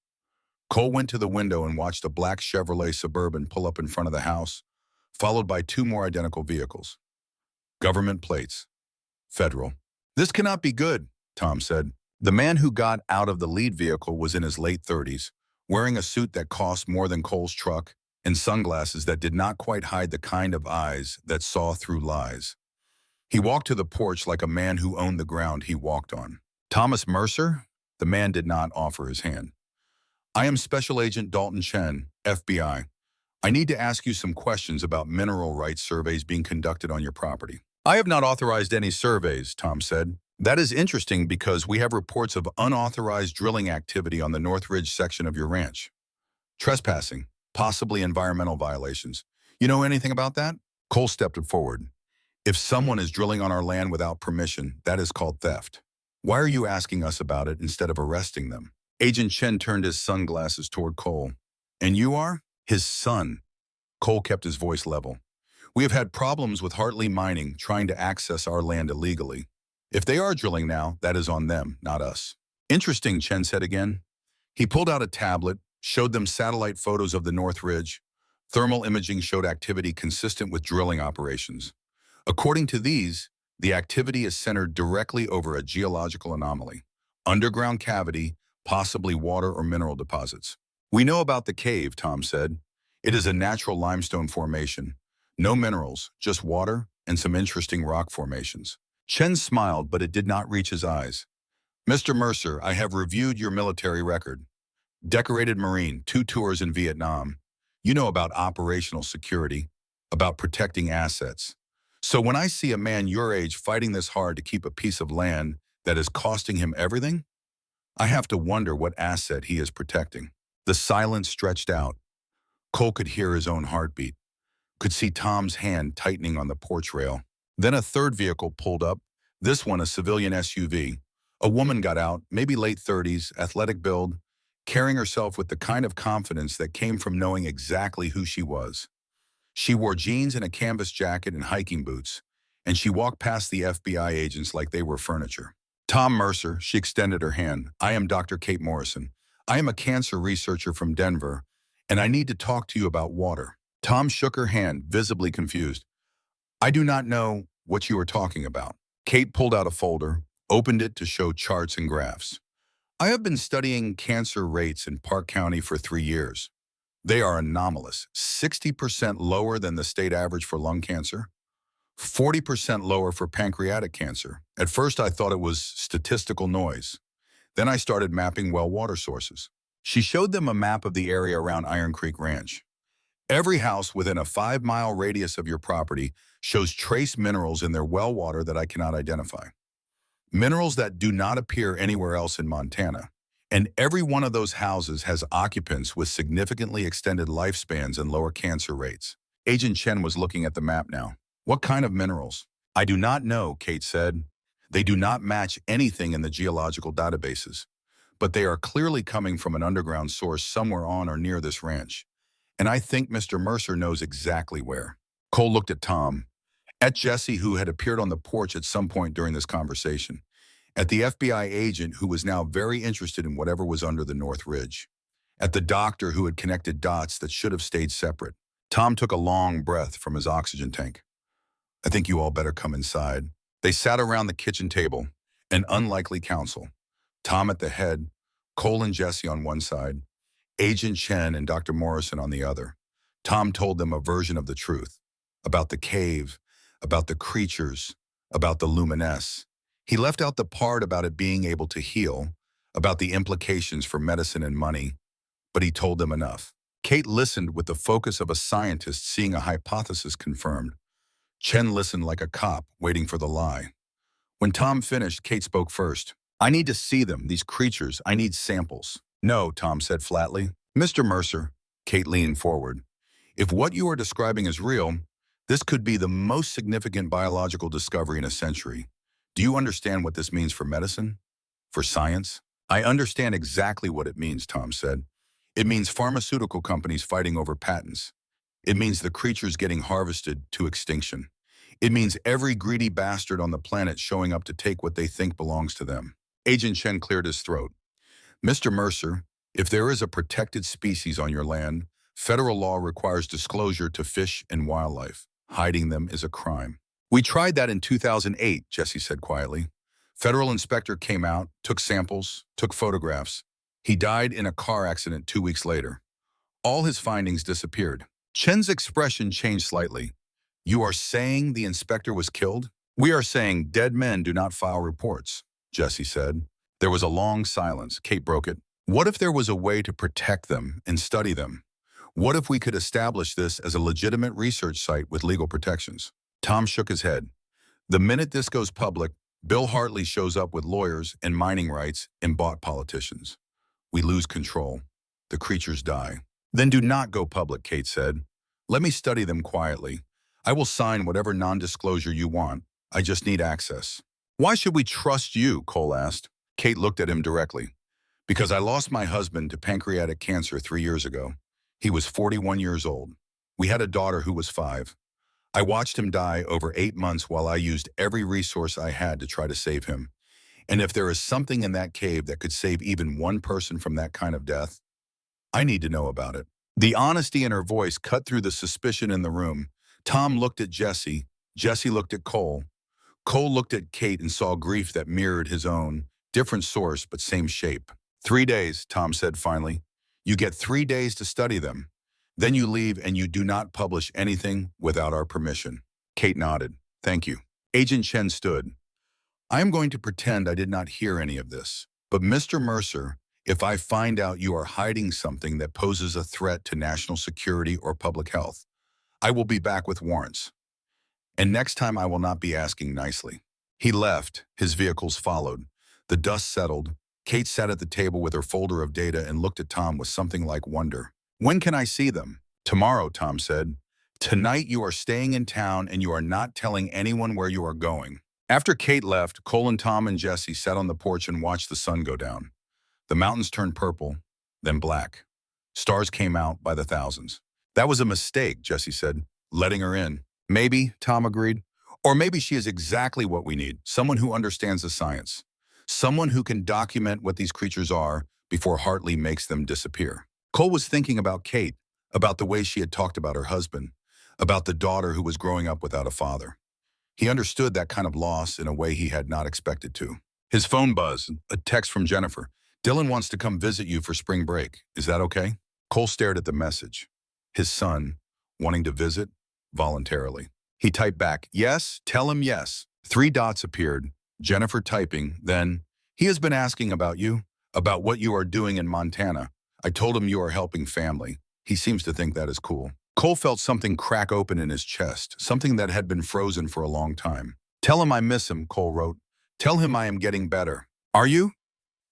Cole went to the window and watched a black Chevrolet Suburban pull up in front of the house, followed by 2 more identical vehicles. Government plates. Federal. "This cannot be good," Tom said. The man who got out of the lead vehicle was in his late 30s, wearing a suit that cost more than Cole's truck and sunglasses that did not quite hide the kind of eyes that saw through lies. He walked to the porch like a man who owned the ground he walked on. "Thomas Mercer?" The man did not offer his hand. "I am Special Agent Dalton Chen, FBI. I need to ask you some questions about mineral rights surveys being conducted on your property." "I have not authorized any surveys," Tom said. "That is interesting because we have reports of unauthorized drilling activity on the North Ridge section of your ranch. Trespassing, possibly environmental violations. You know anything about that?" Cole stepped forward. "If someone is drilling on our land without permission, that is called theft. Why are you asking us about it instead of arresting them?" Agent Chen turned his sunglasses toward Cole. "And you are?" "His son." Cole kept his voice level. "We have had problems with Heartland Mining trying to access our land illegally. If they are drilling now, that is on them, not us." "Interesting," Chen said again. He pulled out a tablet, showed them satellite photos of the North Ridge. Thermal imaging showed activity consistent with drilling operations. According to these, the activity is centered directly over a geological anomaly, underground cavity, possibly water or mineral deposits. "We know about the cave," Tom said. "It is a natural limestone formation. No minerals, just water and some interesting rock formations." Chen smiled, but it did not reach his eyes. "Mr. Mercer, I have reviewed your military record. Decorated Marine, 2 tours in Vietnam. You know about operational security, about protecting assets. So when I see a man your age fighting this hard to keep a piece of land that is costing him everything, I have to wonder what asset he is protecting." The silence stretched out. Cole could hear his own heartbeat, could see Tom's hand tightening on the porch rail. Then a third vehicle pulled up, this one a civilian SUV. A woman got out, maybe late 30s, athletic build, carrying herself with the kind of confidence that came from knowing exactly who she was. She wore jeans and a canvas jacket and hiking boots, and she walked past the FBI agents like they were furniture. "Tom Mercer," she extended her hand. "I am Dr. Kate Morrison. I am a cancer researcher from Denver, and I need to talk to you about water." Tom shook her hand, visibly confused. "I do not know what you are talking about." Kate pulled out a folder, opened it to show charts and graphs. "I have been studying cancer rates in Park County for 3 years. They are anomalous, 60% lower than the state average for lung cancer, 40% lower for pancreatic cancer. At first I thought it was statistical noise. Then I started mapping well water sources." She showed them a map of the area around Iron Creek Ranch. "Every house within a 5-mile radius of your property shows trace minerals in their well water that I cannot identify. Minerals that do not appear anywhere else in Montana. And every one of those houses has occupants with significantly extended lifespans and lower cancer rates." Agent Chen was looking at the map now. "What kind of minerals?" "I do not know," Kate said. "They do not match anything in the geological databases, but they are clearly coming from an underground source somewhere on or near this ranch. And I think Mr. Mercer knows exactly where." Cole looked at Tom. At Jesse, who had appeared on the porch at some point during this conversation. At the FBI agent, who was now very interested in whatever was under the North Ridge. At the doctor, who had connected dots that should have stayed separate. Tom took a long breath from his oxygen tank. I think you all better come inside. They sat around the kitchen table, an unlikely council. Tom at the head, Cole and Jesse on one side, Agent Chen and Dr. Morrison on the other. Tom told them a version of the truth, about the cave, about the creatures, about the luminesce. He left out the part about it being able to heal, about the implications for medicine and money, but he told them enough. Kate listened with the focus of a scientist seeing a hypothesis confirmed. Chen listened like a cop waiting for the lie. When Tom finished, Kate spoke first. I need to see them, these creatures. I need samples. No, Tom said flatly. Mr. Mercer, Kate leaned forward. If what you are describing is real, this could be the most significant biological discovery in a century. Do you understand what this means for medicine? For science? I understand exactly what it means, Tom said. It means pharmaceutical companies fighting over patents. It means the creatures getting harvested to extinction. It means every greedy bastard on the planet showing up to take what they think belongs to them. Agent Chen cleared his throat. Mr. Mercer, if there is a protected species on your land, federal law requires disclosure to fish and wildlife. Hiding them is a crime. We tried that in 2008, Jesse said quietly. Federal inspector came out, took samples, took photographs. He died in a car accident 2 weeks later. All his findings disappeared. Chen's expression changed slightly. You are saying the inspector was killed? We are saying dead men do not file reports, Jesse said. There was a long silence. Kate broke it. What if there was a way to protect them and study them? What if we could establish this as a legitimate research site with legal protections? Tom shook his head. The minute this goes public, Bill Hartley shows up with lawyers and mining rights and bought politicians. We lose control. The creatures die. Then do not go public, Kate said. Let me study them quietly. I will sign whatever non-disclosure you want. I just need access. Why should we trust you? Cole asked. Kate looked at him directly. Because I lost my husband to pancreatic cancer 3 years ago. He was 41 years old. We had a daughter who was 5. I watched him die over 8 months while I used every resource I had to try to save him. And if there is something in that cave that could save even one person from that kind of death, I need to know about it. The honesty in her voice cut through the suspicion in the room. Tom looked at Jesse. Jesse looked at Cole. Cole looked at Kate and saw grief that mirrored his own. Different source, but same shape. 3 days, Tom said finally. You get 3 days to study them. Then you leave and you do not publish anything without our permission. Kate nodded. Thank you. Agent Chen stood. I am going to pretend I did not hear any of this. But Mr. Mercer, if I find out you are hiding something that poses a threat to national security or public health, I will be back with warrants. And next time I will not be asking nicely. He left. His vehicles followed. The dust settled. Kate sat at the table with her folder of data and looked at Tom with something like wonder. When can I see them? Tomorrow, Tom said. Tonight you are staying in town and you are not telling anyone where you are going. After Kate left, Cole and Tom and Jesse sat on the porch and watched the sun go down. The mountains turned purple, then black. Stars came out by the thousands. That was a mistake, Jesse said, letting her in. Maybe, Tom agreed. Or maybe she is exactly what we need, someone who understands the science. Someone who can document what these creatures are before Hartley makes them disappear. Cole was thinking about Kate, about the way she had talked about her husband, about the daughter who was growing up without a father. He understood that kind of loss in a way he had not expected to. His phone buzzed, a text from Jennifer. Dylan wants to come visit you for spring break. Is that okay? Cole stared at the message. His son, wanting to visit, voluntarily. He typed back, yes, tell him yes. 3 dots appeared, Jennifer typing, then, he has been asking about you, about what you are doing in Montana. I told him you are helping family. He seems to think that is cool. Cole felt something crack open in his chest, something that had been frozen for a long time. Tell him I miss him, Cole wrote. Tell him I am getting better. Are you?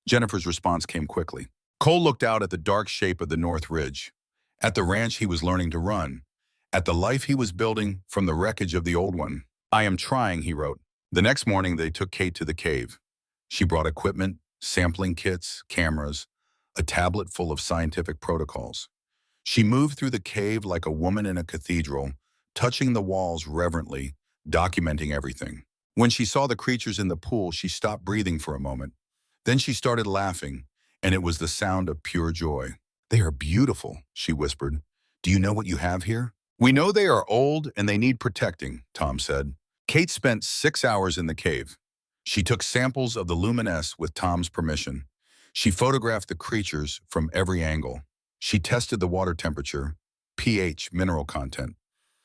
Jennifer's response came quickly. Cole looked out at the dark shape of the North Ridge, at the ranch he was learning to run, at the life he was building from the wreckage of the old one. I am trying, he wrote. The next morning, they took Kate to the cave. She brought equipment, sampling kits, cameras, a tablet full of scientific protocols. She moved through the cave like a woman in a cathedral, touching the walls reverently, documenting everything. When she saw the creatures in the pool, she stopped breathing for a moment. Then she started laughing, and it was the sound of pure joy. "They are beautiful," she whispered. "Do you know what you have here?" "We know they are old and they need protecting," Tom said. Kate spent 6 hours in the cave. She took samples of the luminesce with Tom's permission. She photographed the creatures from every angle. She tested the water temperature, pH, mineral content.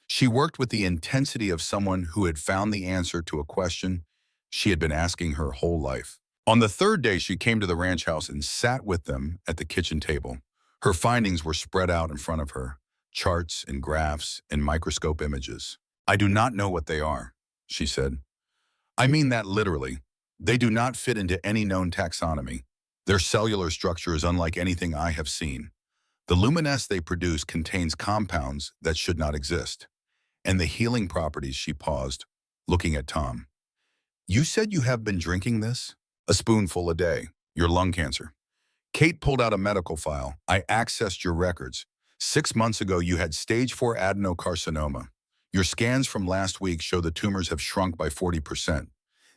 She worked with the intensity of someone who had found the answer to a question she had been asking her whole life. On the third day, she came to the ranch house and sat with them at the kitchen table. Her findings were spread out in front of her, charts and graphs and microscope images. "I do not know what they are," she said. "I mean that literally. They do not fit into any known taxonomy. Their cellular structure is unlike anything I have seen. The luminesce they produce contains compounds that should not exist. And the healing properties," she paused, looking at Tom. "You said you have been drinking this? A spoonful a day. Your lung cancer." Kate pulled out a medical file. "I accessed your records. 6 months ago, you had stage 4 adenocarcinoma. Your scans from last week show the tumors have shrunk by 40%.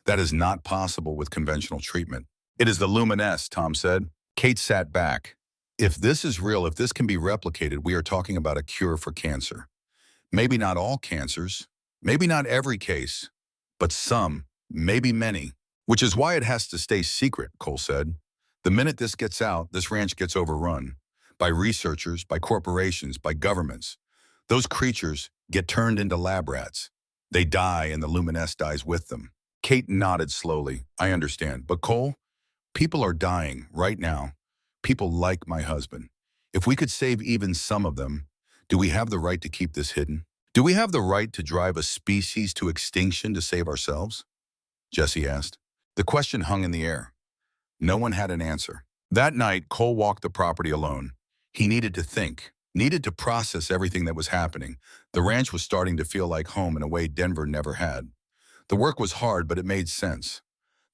That is not possible with conventional treatment." "It is the luminesce," Tom said. Kate sat back. "If this is real, if this can be replicated, we are talking about a cure for cancer. Maybe not all cancers, maybe not every case, but some, maybe many. Which is why it has to stay secret," Cole said. "The minute this gets out, this ranch gets overrun. By researchers, by corporations, by governments. Those creatures get turned into lab rats. They die and the luminesce dies with them." Kate nodded slowly. "I understand. But Cole, people are dying right now. People like my husband. If we could save even some of them, do we have the right to keep this hidden? Do we have the right to drive a species to extinction to save ourselves?" Jesse asked. The question hung in the air. No one had an answer. That night, Cole walked the property alone. He needed to think, needed to process everything that was happening. The ranch was starting to feel like home in a way Denver never had. The work was hard, but it made sense.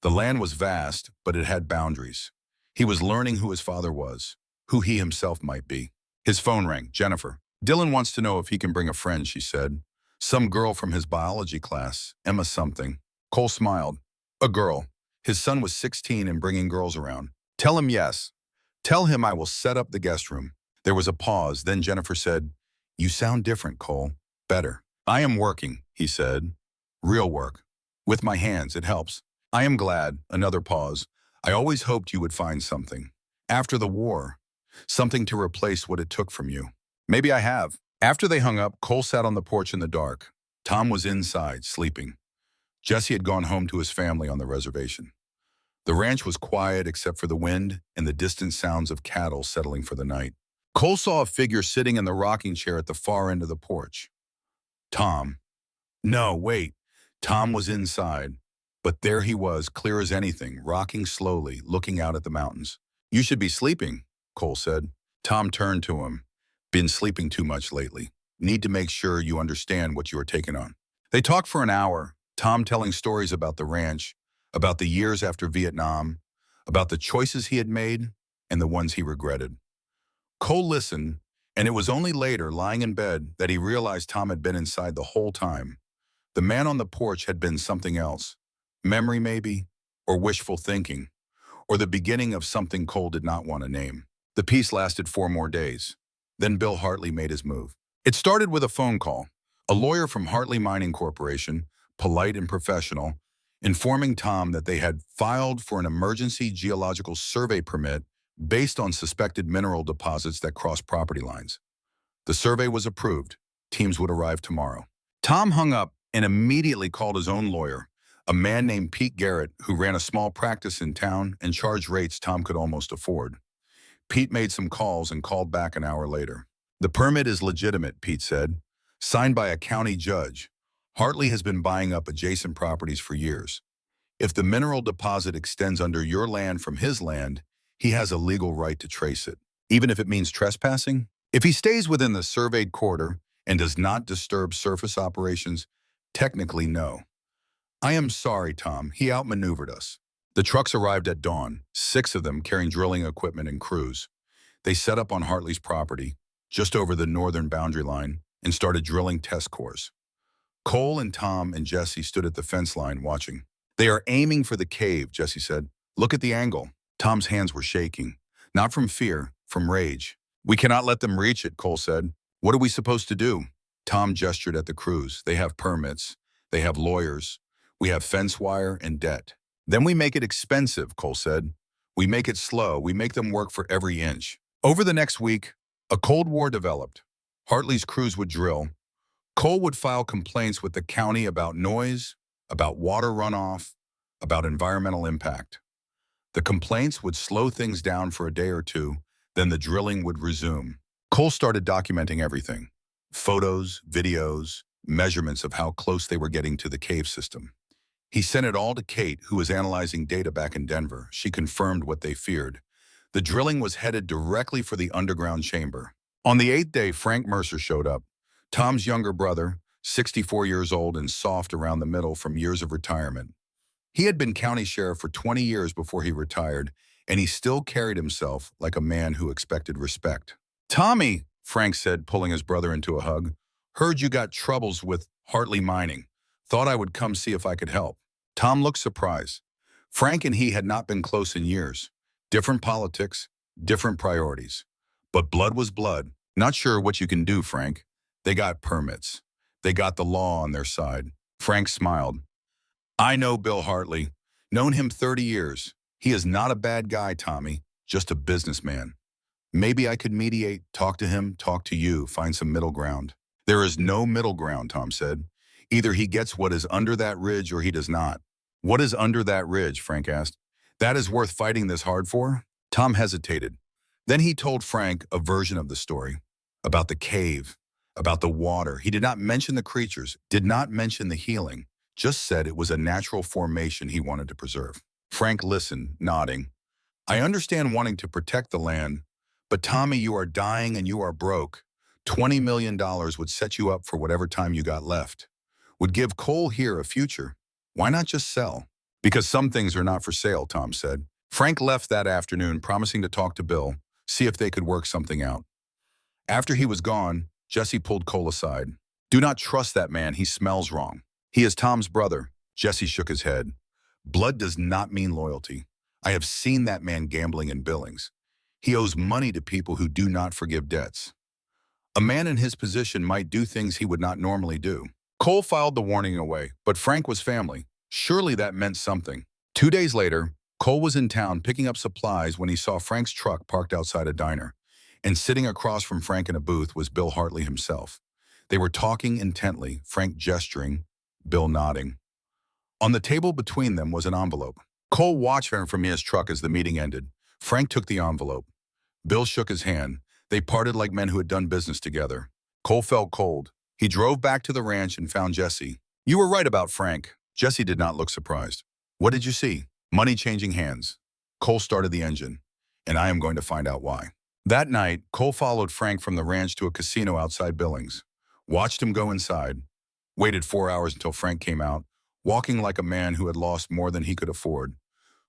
The land was vast, but it had boundaries. He was learning who his father was, who he himself might be. His phone rang. "Jennifer. Dylan wants to know if he can bring a friend," she said. "Some girl from his biology class, Emma something." Cole smiled. "A girl. His son was 16 and bringing girls around. Tell him yes. Tell him I will set up the guest room." There was a pause. Then Jennifer said, "You sound different, Cole. Better." "I am working," he said. "Real work. With my hands, it helps." "I am glad." Another pause. "I always hoped you would find something. After the war. Something to replace what it took from you." "Maybe I have." After they hung up, Cole sat on the porch in the dark. Tom was inside, sleeping. Jesse had gone home to his family on the reservation. The ranch was quiet except for the wind and the distant sounds of cattle settling for the night. Cole saw a figure sitting in the rocking chair at the far end of the porch. Tom. No, wait. Tom was inside. But there he was, clear as anything, rocking slowly, looking out at the mountains. "You should be sleeping," Cole said. Tom turned to him. "Been sleeping too much lately. Need to make sure you understand what you are taking on." They talked for an hour, Tom telling stories about the ranch, about the years after Vietnam, about the choices he had made and the ones he regretted. Cole listened, and it was only later, lying in bed, that he realized Tom had been inside the whole time. The man on the porch had been something else. Memory, maybe, or wishful thinking, or the beginning of something Cole did not want to name. The peace lasted 4 more days. Then Bill Hartley made his move. It started with a phone call. A lawyer from Hartley Mining Corporation, polite and professional, informing Tom that they had filed for an emergency geological survey permit based on suspected mineral deposits that cross property lines. The survey was approved. Teams would arrive tomorrow. Tom hung up and immediately called his own lawyer, a man named Pete Garrett, who ran a small practice in town and charged rates Tom could almost afford. Pete made some calls and called back an hour later. "The permit is legitimate," Pete said. "Signed by a county judge. Hartley has been buying up adjacent properties for years. If the mineral deposit extends under your land from his land, he has a legal right to trace it, even if it means trespassing. If he stays within the surveyed quarter and does not disturb surface operations, technically no." "I am sorry, Tom. He outmaneuvered us." The trucks arrived at dawn, 6 of them carrying drilling equipment and crews. They set up on Hartley's property, just over the northern boundary line, and started drilling test cores. Cole and Tom and Jesse stood at the fence line watching. They are aiming for the cave, Jesse said. Look at the angle. Tom's hands were shaking. Not from fear, from rage. We cannot let them reach it, Cole said. What are we supposed to do? Tom gestured at the crews. They have permits. They have lawyers. We have fence wire and debt. Then we make it expensive, Cole said. We make it slow. We make them work for every inch. Over the next week, a Cold War developed. Hartley's crews would drill. Cole would file complaints with the county about noise, about water runoff, about environmental impact. The complaints would slow things down for a day or two, then the drilling would resume. Cole started documenting everything. Photos, videos, measurements of how close they were getting to the cave system. He sent it all to Kate, who was analyzing data back in Denver. She confirmed what they feared. The drilling was headed directly for the underground chamber. On the 8th day, Frank Mercer showed up. Tom's younger brother, 64 years old and soft around the middle from years of retirement. He had been county sheriff for 20 years before he retired, and he still carried himself like a man who expected respect. Tommy, Frank said, pulling his brother into a hug, heard you got troubles with Hartley Mining. Thought I would come see if I could help. Tom looked surprised. Frank and he had not been close in years. Different politics, different priorities. But blood was blood. Not sure what you can do, Frank. They got permits. They got the law on their side. Frank smiled. I know Bill Hartley. Known him 30 years. He is not a bad guy, Tommy. Just a businessman. Maybe I could mediate, talk to him, talk to you, find some middle ground. There is no middle ground, Tom said. Either he gets what is under that ridge or he does not. What is under that ridge, Frank asked. That is worth fighting this hard for? Tom hesitated. Then he told Frank a version of the story. About the cave, about the water. He did not mention the creatures, did not mention the healing, just said it was a natural formation he wanted to preserve. Frank listened, nodding. I understand wanting to protect the land, but Tommy, you are dying and you are broke. $20 million would set you up for whatever time you got left. Would give Cole here a future. Why not just sell? Because some things are not for sale, Tom said. Frank left that afternoon promising to talk to Bill, see if they could work something out. After he was gone, Jesse pulled Cole aside. Do not trust that man, he smells wrong. He is Tom's brother. Jesse shook his head. Blood does not mean loyalty. I have seen that man gambling in Billings. He owes money to people who do not forgive debts. A man in his position might do things he would not normally do. Cole filed the warning away, but Frank was family. Surely that meant something. 2 days later, Cole was in town picking up supplies when he saw Frank's truck parked outside a diner. And sitting across from Frank in a booth was Bill Hartley himself. They were talking intently, Frank gesturing, Bill nodding. On the table between them was an envelope. Cole watched from his truck as the meeting ended. Frank took the envelope. Bill shook his hand. They parted like men who had done business together. Cole felt cold. He drove back to the ranch and found Jesse. You were right about Frank. Jesse did not look surprised. What did you see? Money changing hands. Cole started the engine, and I am going to find out why. That night, Cole followed Frank from the ranch to a casino outside Billings, watched him go inside, waited 4 hours until Frank came out, walking like a man who had lost more than he could afford.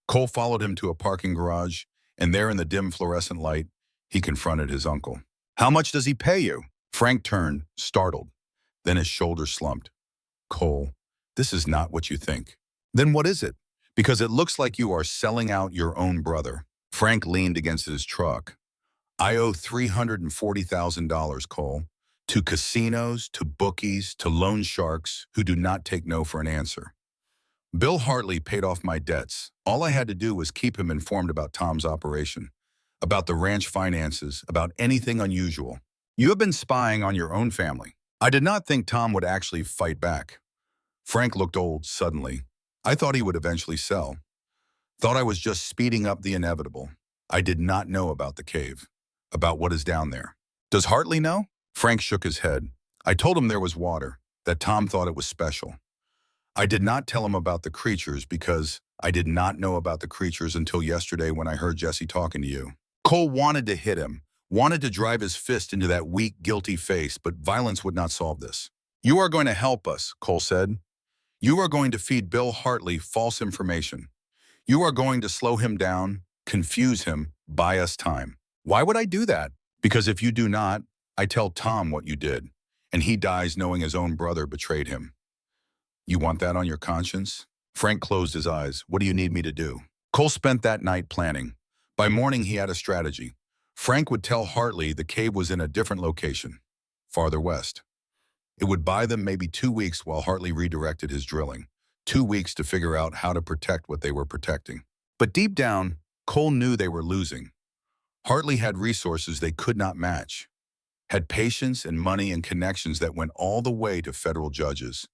Cole followed him to a parking garage, and there in the dim fluorescent light, he confronted his uncle. How much does he pay you? Frank turned, startled. Then his shoulders slumped. Cole, this is not what you think. Then what is it? Because it looks like you are selling out your own brother. Frank leaned against his truck. I owe $340,000, Cole, to casinos, to bookies, to loan sharks who do not take no for an answer. Bill Hartley paid off my debts. All I had to do was keep him informed about Tom's operation, about the ranch finances, about anything unusual. You have been spying on your own family. I did not think Tom would actually fight back. Frank looked old suddenly. I thought he would eventually sell. Thought I was just speeding up the inevitable. I did not know about the cave, about what is down there. Does Hartley know? Frank shook his head. I told him there was water, that Tom thought it was special. I did not tell him about the creatures because I did not know about the creatures until yesterday when I heard Jesse talking to you. Cole wanted to hit him, wanted to drive his fist into that weak, guilty face, but violence would not solve this. You are going to help us, Cole said. You are going to feed Bill Hartley false information. You are going to slow him down, confuse him, buy us time. Why would I do that? Because if you do not, I tell Tom what you did, and he dies knowing his own brother betrayed him. You want that on your conscience? Frank closed his eyes. What do you need me to do? Cole spent that night planning. By morning, he had a strategy. Frank would tell Hartley the cave was in a different location, farther west. It would buy them maybe 2 weeks while Hartley redirected his drilling. 2 weeks to figure out how to protect what they were protecting. But deep down, Cole knew they were losing. Hartley had resources they could not match, had patience and money and connections that went all the way to federal judges.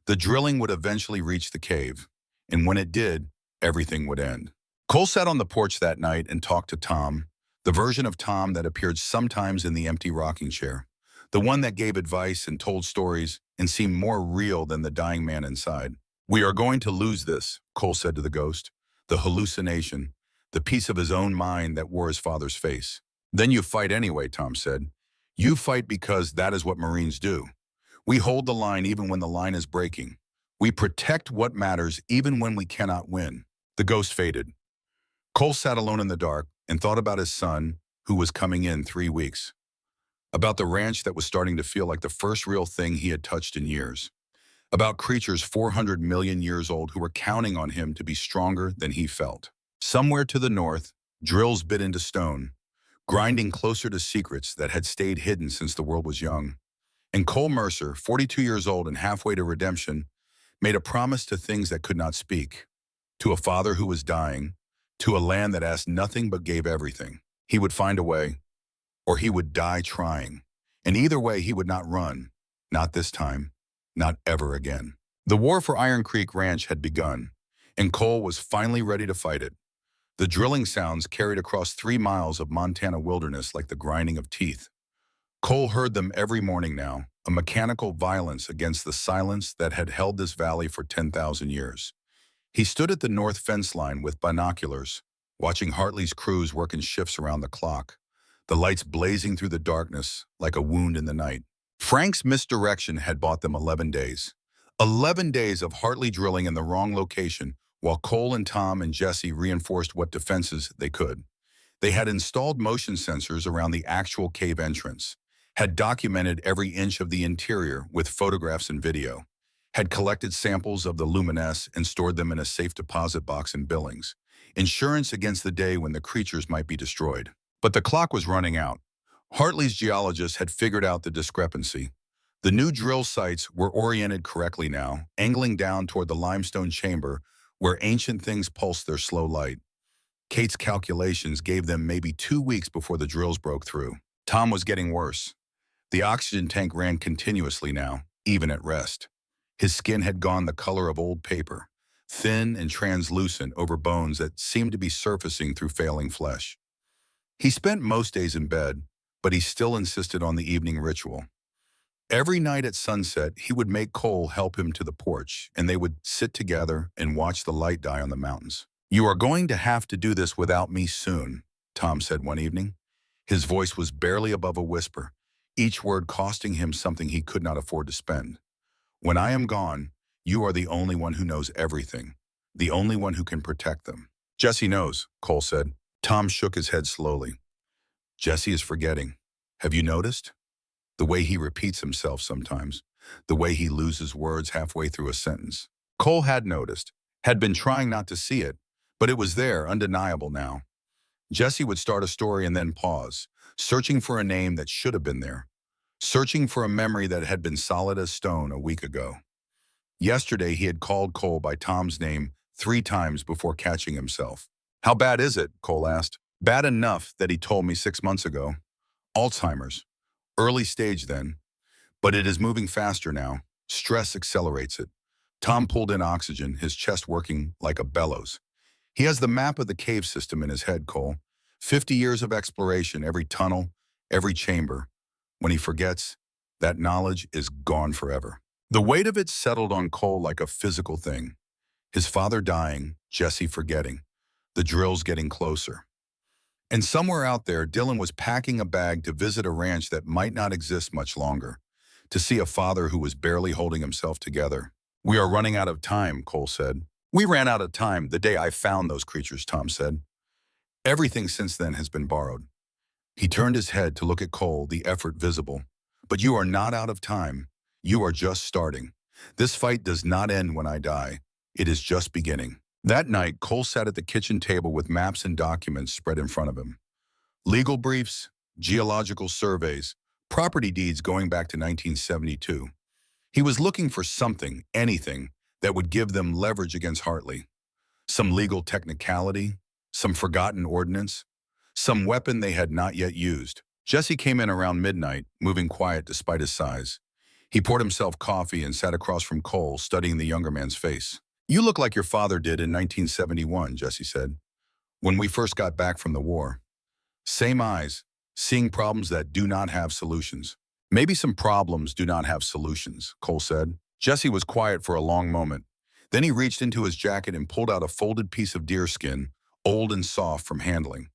The drilling would eventually reach the cave, and when it did, everything would end. Cole sat on the porch that night and talked to Tom, the version of Tom that appeared sometimes in the empty rocking chair, the one that gave advice and told stories and seemed more real than the dying man inside. We are going to lose this, Cole said to the ghost, the hallucination, the piece of his own mind that wore his father's face. Then you fight anyway, Tom said. You fight because that is what Marines do. We hold the line even when the line is breaking. We protect what matters even when we cannot win. The ghost faded. Cole sat alone in the dark and thought about his son, who was coming in 3 weeks. About the ranch that was starting to feel like the first real thing he had touched in years. About creatures 400 million years old who were counting on him to be stronger than he felt. Somewhere to the north, drills bit into stone, grinding closer to secrets that had stayed hidden since the world was young. And Cole Mercer, 42 years old and halfway to redemption, made a promise to things that could not speak, to a father who was dying, to a land that asked nothing but gave everything. He would find a way, or he would die trying. And either way, he would not run. Not this time. Not ever again. The war for Iron Creek Ranch had begun, and Cole was finally ready to fight it. The drilling sounds carried across 3 miles of Montana wilderness like the grinding of teeth. Cole heard them every morning now, a mechanical violence against the silence that had held this valley for 10,000 years. He stood at the north fence line with binoculars, watching Hartley's crews work in shifts around the clock, the lights blazing through the darkness like a wound in the night. Frank's misdirection had bought them 11 days. 11 days of Hartley drilling in the wrong location, while Cole and Tom and Jesse reinforced what defenses they could. They had installed motion sensors around the actual cave entrance, had documented every inch of the interior with photographs and video, had collected samples of the luminescence and stored them in a safe deposit box in Billings, insurance against the day when the creatures might be destroyed. But the clock was running out. Hartley's geologists had figured out the discrepancy. The new drill sites were oriented correctly now, angling down toward the limestone chamber where ancient things pulsed their slow light. Kate's calculations gave them maybe 2 weeks before the drills broke through. Tom was getting worse. The oxygen tank ran continuously now, even at rest. His skin had gone the color of old paper, thin and translucent over bones that seemed to be surfacing through failing flesh. He spent most days in bed, but he still insisted on the evening ritual. Every night at sunset, he would make Cole help him to the porch, and they would sit together and watch the light die on the mountains. "You are going to have to do this without me soon," Tom said one evening. His voice was barely above a whisper, each word costing him something he could not afford to spend. "When I am gone, you are the only one who knows everything, the only one who can protect them." "Jesse knows," Cole said. Tom shook his head slowly. "Jesse is forgetting. Have you noticed? The way he repeats himself sometimes, the way he loses words halfway through a sentence." Cole had noticed, had been trying not to see it, but it was there, undeniable now. Jesse would start a story and then pause, searching for a name that should have been there, searching for a memory that had been solid as stone a week ago. Yesterday, he had called Cole by Tom's name 3 times before catching himself. "How bad is it?" Cole asked. "Bad enough that he told me 6 months ago. Alzheimer's. Early stage then, but it is moving faster now. Stress accelerates it." Tom pulled in oxygen, his chest working like a bellows. "He has the map of the cave system in his head, Cole. 50 years of exploration, every tunnel, every chamber. When he forgets, that knowledge is gone forever." The weight of it settled on Cole like a physical thing. His father dying, Jesse forgetting, the drills getting closer. And somewhere out there, Dylan was packing a bag to visit a ranch that might not exist much longer, to see a father who was barely holding himself together. "We are running out of time," Cole said. "We ran out of time the day I found those creatures," Tom said. "Everything since then has been borrowed." He turned his head to look at Cole, the effort visible. "But you are not out of time. You are just starting. This fight does not end when I die. It is just beginning. That night, Cole sat at the kitchen table with maps and documents spread in front of him. Legal briefs, geological surveys, property deeds going back to 1972. He was looking for something, anything, that would give them leverage against Hartley. Some legal technicality, some forgotten ordinance, some weapon they had not yet used. Jesse came in around midnight, moving quiet despite his size. He poured himself coffee and sat across from Cole, studying the younger man's face. "You look like your father did in 1971, Jesse said, when we first got back from the war. Same eyes, seeing problems that do not have solutions." "Maybe some problems do not have solutions," Cole said. Jesse was quiet for a long moment. Then he reached into his jacket and pulled out a folded piece of deerskin, old and soft from handling.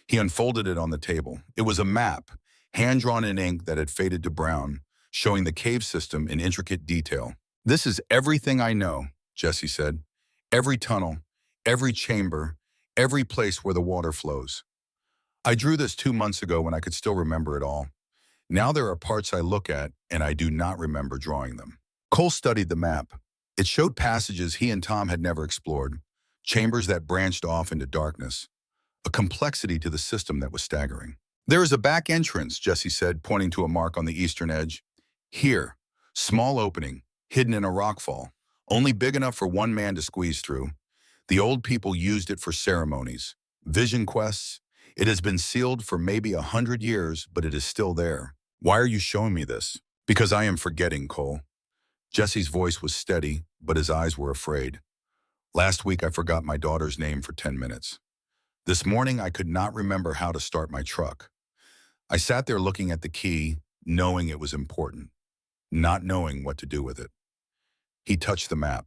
He unfolded it on the table. It was a map, hand-drawn in ink that had faded to brown, showing the cave system in intricate detail. "This is everything I know," Jesse said. "Every tunnel, every chamber, every place where the water flows. I drew this 2 months ago when I could still remember it all. Now there are parts I look at and I do not remember drawing them." Cole studied the map. It showed passages he and Tom had never explored, chambers that branched off into darkness, a complexity to the system that was staggering. "There is a back entrance," Jesse said, pointing to a mark on the eastern edge. "Here, small opening, hidden in a rockfall, only big enough for one man to squeeze through. The old people used it for ceremonies, vision quests. It has been sealed for maybe 100 years, but it is still there." "Why are you showing me this?" "Because I am forgetting, Cole." Jesse's voice was steady, but his eyes were afraid. "Last week I forgot my daughter's name for 10 minutes. This morning I could not remember how to start my truck. I sat there looking at the key, knowing it was important, not knowing what to do with it." He touched the map.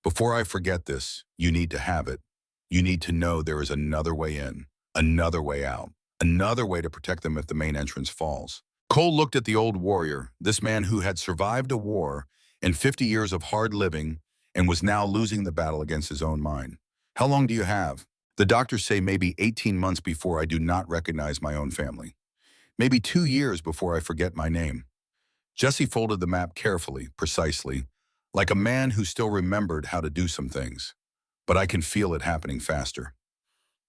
"Before I forget this, you need to have it. You need to know there is another way in, another way out, another way to protect them if the main entrance falls." Cole looked at the old warrior, this man who had survived a war and 50 years of hard living and was now losing the battle against his own mind. "How long do you have?" "The doctors say maybe 18 months before I do not recognize my own family. Maybe 2 years before I forget my name." Jesse folded the map carefully, precisely, like a man who still remembered how to do some things. "But I can feel it happening faster.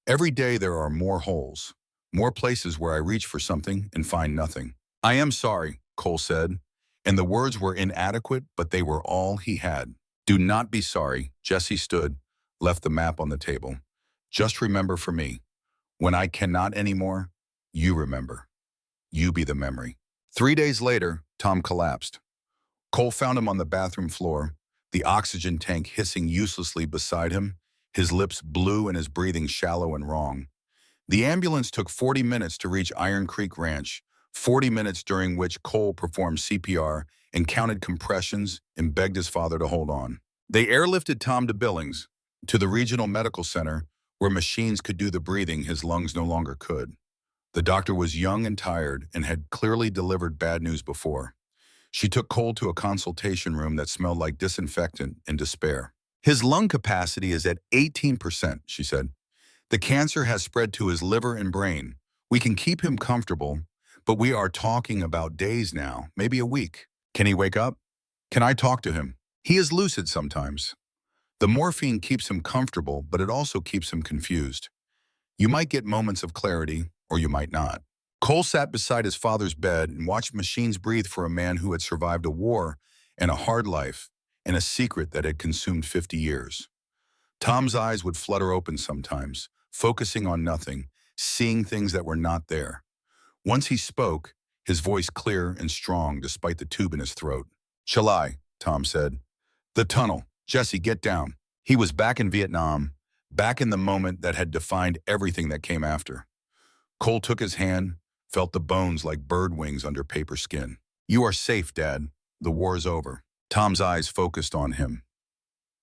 Every day there are more holes, more places where I reach for something and find nothing." "I am sorry," Cole said, and the words were inadequate, but they were all he had. "Do not be sorry." Jesse stood, left the map on the table. "Just remember for me, when I cannot anymore, you remember. You be the memory." 3 days later, Tom collapsed. Cole found him on the bathroom floor, the oxygen tank hissing uselessly beside him, his lips blue and his breathing shallow and wrong. The ambulance took 40 minutes to reach Iron Creek Ranch, 40 minutes during which Cole performed CPR and counted compressions and begged his father to hold on. They airlifted Tom to Billings, to the regional medical center, where machines could do the breathing his lungs no longer could. The doctor was young and tired and had clearly delivered bad news before. She took Cole to a consultation room that smelled like disinfectant and despair. "His lung capacity is at 18%, she said. "The cancer has spread to his liver and brain. We can keep him comfortable, but we are talking about days now, maybe a week. Can he wake up? Can I talk to him? He is lucid sometimes. The morphine keeps him comfortable, but it also keeps him confused. You might get moments of clarity, or you might not." Cole sat beside his father's bed and watched machines breathe for a man who had survived a war and a hard life and a secret that had consumed 50 years. Tom's eyes would flutter open sometimes, focusing on nothing, seeing things that were not there. Once he spoke, his voice clear and strong despite the tube in his throat. "Shall I?" Tom said. "The tunnel. Jesse, get down." He was back in Vietnam, back in the moment that had defined everything that came after. Cole took his hand, felt the bones like bird wings under paper skin. "You are safe, Dad. The war is over." Tom's eyes focused on him,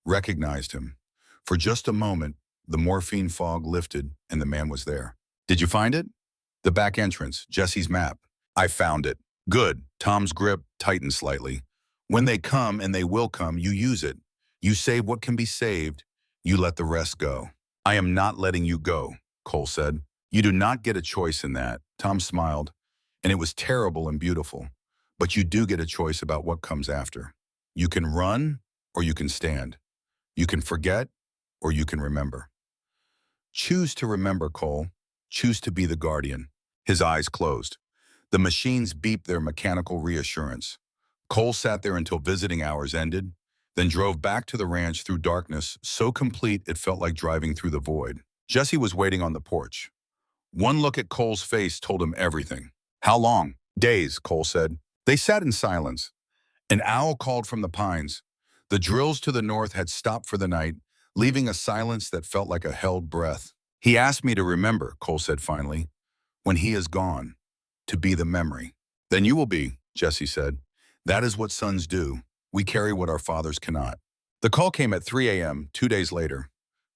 recognized him. For just a moment, the morphine fog lifted and the man was there. "Did you find it?" "The back entrance, Jesse's map." "I found it." "Good." Tom's grip tightened slightly. "When they come, and they will come, you use it. You save what can be saved. You let the rest go." "I am not letting you go," Cole said. "You do not get a choice in that." Tom smiled, and it was terrible and beautiful. "But you do get a choice about what comes after." You can run or you can stand. You can forget or you can remember. Choose to remember, Cole. Choose to be the guardian. His eyes closed. The machines beeped their mechanical reassurance. Cole sat there until visiting hours ended, then drove back to the ranch through darkness so complete it felt like driving through the void. Jesse was waiting on the porch. One look at Cole's face told him everything. How long? Days, Cole said. They sat in silence. An owl called from the pines. The drills to the north had stopped for the night, leaving a silence that felt like a held breath. He asked me to remember, Cole said finally, when he is gone, to be the memory. Then you will be, Jesse said. That is what sons do. We carry what our fathers cannot. The call came at 3 a.m., 2 days later.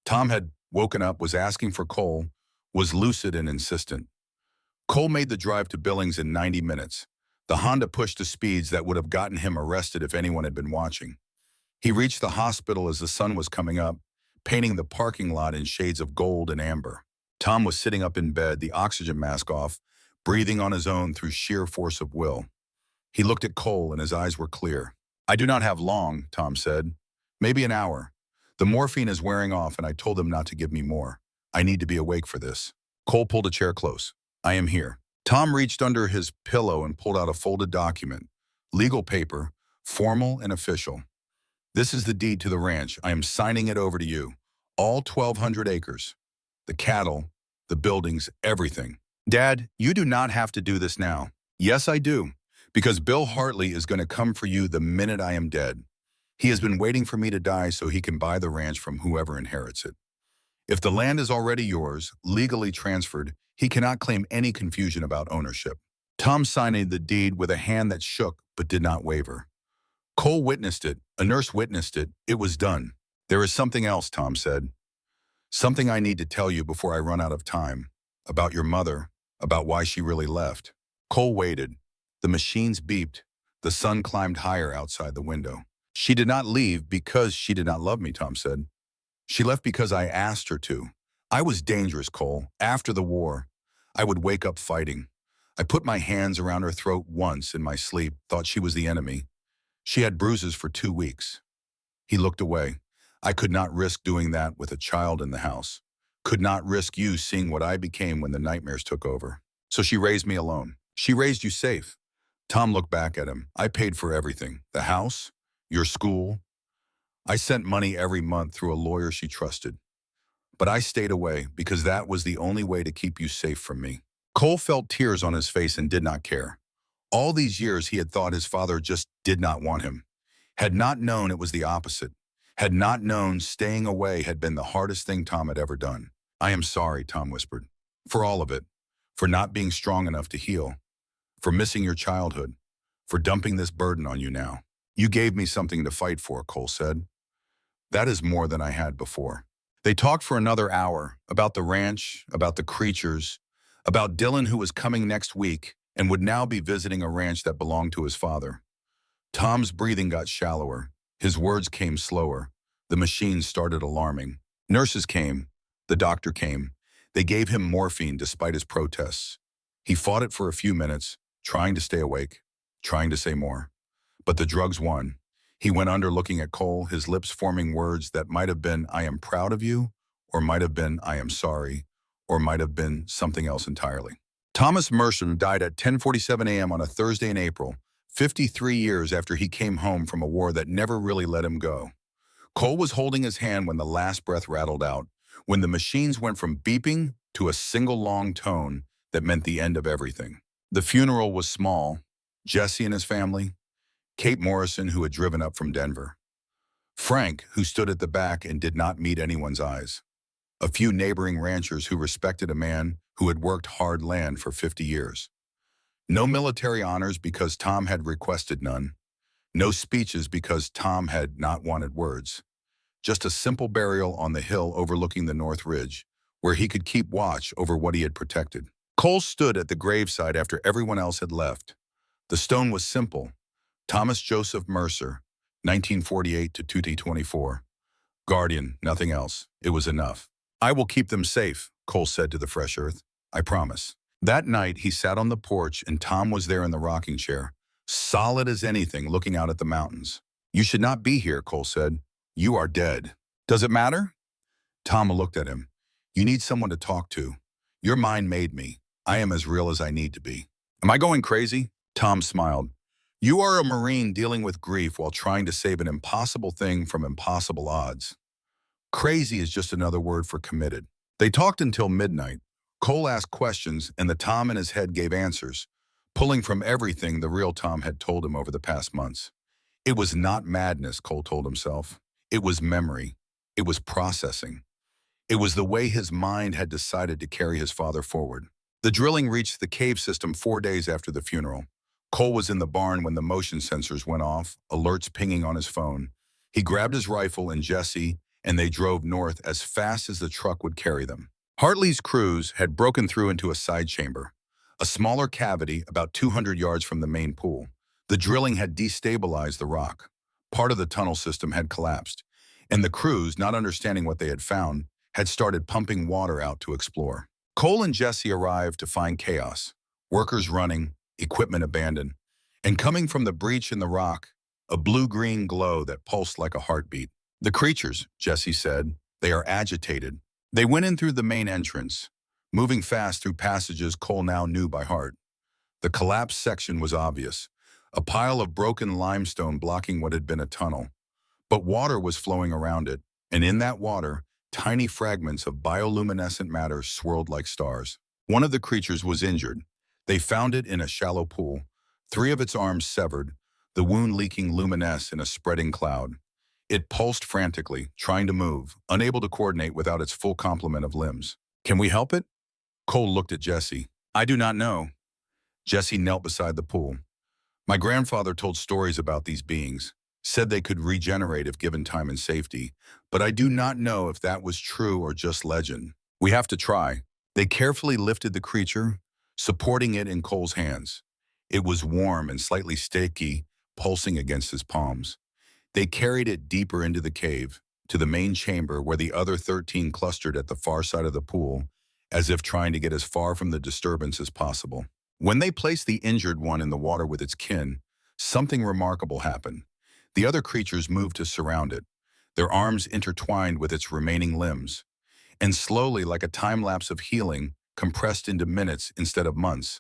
Tom had woken up, was asking for Cole, was lucid and insistent. Cole made the drive to Billings in 90 minutes. The Honda pushed to speeds that would have gotten him arrested if anyone had been watching. He reached the hospital as the sun was coming up, painting the parking lot in shades of gold and amber. Tom was sitting up in bed, the oxygen mask off, breathing on his own through sheer force of will. He looked at Cole and his eyes were clear. I do not have long, Tom said. Maybe an hour. The morphine is wearing off and I told them not to give me more. I need to be awake for this. Cole pulled a chair close. I am here. Tom reached under his pillow and pulled out a folded document. Legal paper, formal and official. This is the deed to the ranch. I am signing it over to you. All 1,200 acres. The cattle, the buildings, everything. Dad, you do not have to do this now. Yes, I do. Because Bill Hartley is going to come for you the minute I am dead. He has been waiting for me to die so he can buy the ranch from whoever inherits it. If the land is already yours, legally transferred, he cannot claim any confusion about ownership. Tom signed the deed with a hand that shook but did not waver. Cole witnessed it. A nurse witnessed it. It was done. There is something else, Tom said. Something I need to tell you before I run out of time. About your mother, about why she really left. Cole waited. The machines beeped. The sun climbed higher outside the window. She did not leave because she did not love me, Tom said. She left because I asked her to. I was dangerous, Cole. After the war, I would wake up fighting. I put my hands around her throat once in my sleep, thought she was the enemy. She had bruises for 2 weeks. He looked away. I could not risk doing that with a child in the house. Could not risk you seeing what I became when the nightmares took over. So she raised me alone. She raised you safe. Tom looked back at him. I paid for everything. The house, your school. I sent money every month through a lawyer she trusted. But I stayed away because that was the only way to keep you safe from me. Cole felt tears on his face and did not care. All these years he had thought his father just did not want him. Had not known it was the opposite. Had not known staying away had been the hardest thing Tom had ever done. I am sorry, Tom whispered. For all of it. For not being strong enough to heal. For missing your childhood. For dumping this burden on you now. You gave me something to fight for, Cole said. That is more than I had before. They talked for another hour about the ranch, about the creatures, about Dylan who was coming next week and would now be visiting a ranch that belonged to his father. Tom's breathing got shallower. His words came slower. The machines started alarming. Nurses came. The doctor came. They gave him morphine despite his protests. He fought it for a few minutes, trying to stay awake, trying to say more. But the drugs won. He went under looking at Cole, his lips forming words that might have been, I am proud of you, or might have been, I am sorry, or might have been something else entirely. Thomas Mercer died at 10:47 a.m. on a Thursday in April, 53 years after he came home from a war that never really let him go. Cole was holding his hand when the last breath rattled out, when the machines went from beeping to a single long tone that meant the end of everything. The funeral was small. Jesse and his family, Kate Morrison, who had driven up from Denver, Frank, who stood at the back and did not meet anyone's eyes, a few neighboring ranchers who respected a man who had worked hard land for 50 years. No military honors because Tom had requested none. No speeches because Tom had not wanted words. Just a simple burial on the hill overlooking the North Ridge, where he could keep watch over what he had protected. Cole stood at the graveside after everyone else had left. The stone was simple. Thomas Joseph Mercer, 1948 to 2024. Guardian, nothing else. It was enough. I will keep them safe, Cole said to the fresh earth. I promise. That night, he sat on the porch and Tom was there in the rocking chair, solid as anything, looking out at the mountains. You should not be here, Cole said. You are dead. Does it matter? Tom looked at him. You need someone to talk to. Your mind made me. I am as real as I need to be. Am I going crazy? Tom smiled. You are a Marine dealing with grief while trying to save an impossible thing from impossible odds. Crazy is just another word for committed. They talked until midnight. Cole asked questions, and the Tom in his head gave answers, pulling from everything the real Tom had told him over the past months. It was not madness, Cole told himself. It was memory. It was processing. It was the way his mind had decided to carry his father forward. The drilling reached the cave system 4 days after the funeral. Cole was in the barn when the motion sensors went off, alerts pinging on his phone. He grabbed his rifle and Jesse, and they drove north as fast as the truck would carry them. Hartley's crews had broken through into a side chamber, a smaller cavity about 200 yards from the main pool. The drilling had destabilized the rock. Part of the tunnel system had collapsed, and the crews, not understanding what they had found, had started pumping water out to explore. Cole and Jesse arrived to find chaos, workers running, equipment abandoned, and coming from the breach in the rock, a blue-green glow that pulsed like a heartbeat. The creatures, Jesse said, they are agitated. They went in through the main entrance, moving fast through passages Cole now knew by heart. The collapsed section was obvious, a pile of broken limestone blocking what had been a tunnel. But water was flowing around it, and in that water, tiny fragments of bioluminescent matter swirled like stars. One of the creatures was injured. They found it in a shallow pool, 3 of its arms severed, the wound leaking luminescence in a spreading cloud. It pulsed frantically, trying to move, unable to coordinate without its full complement of limbs. Can we help it? Cole looked at Jesse. I do not know. Jesse knelt beside the pool. My grandfather told stories about these beings, said they could regenerate if given time and safety, but I do not know if that was true or just legend. We have to try. They carefully lifted the creature, supporting it in Cole's hands. It was warm and slightly sticky, pulsing against his palms. They carried it deeper into the cave, to the main chamber where the other 13 clustered at the far side of the pool, as if trying to get as far from the disturbance as possible. When they placed the injured one in the water with its kin, something remarkable happened. The other creatures moved to surround it, their arms intertwined with its remaining limbs, and slowly, like a time-lapse of healing, compressed into minutes instead of months,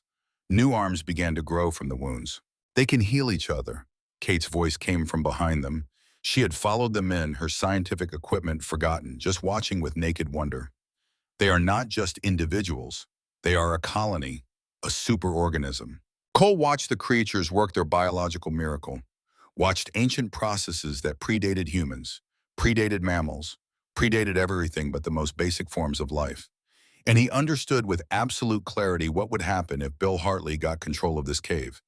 new arms began to grow from the wounds. They can heal each other. Kate's voice came from behind them. She had followed them in, her scientific equipment forgotten, just watching with naked wonder. They are not just individuals. They are a colony, a superorganism. Cole watched the creatures work their biological miracle, watched ancient processes that predated humans, predated mammals, predated everything but the most basic forms of life. And he understood with absolute clarity what would happen if Bill Hartley got control of this cave.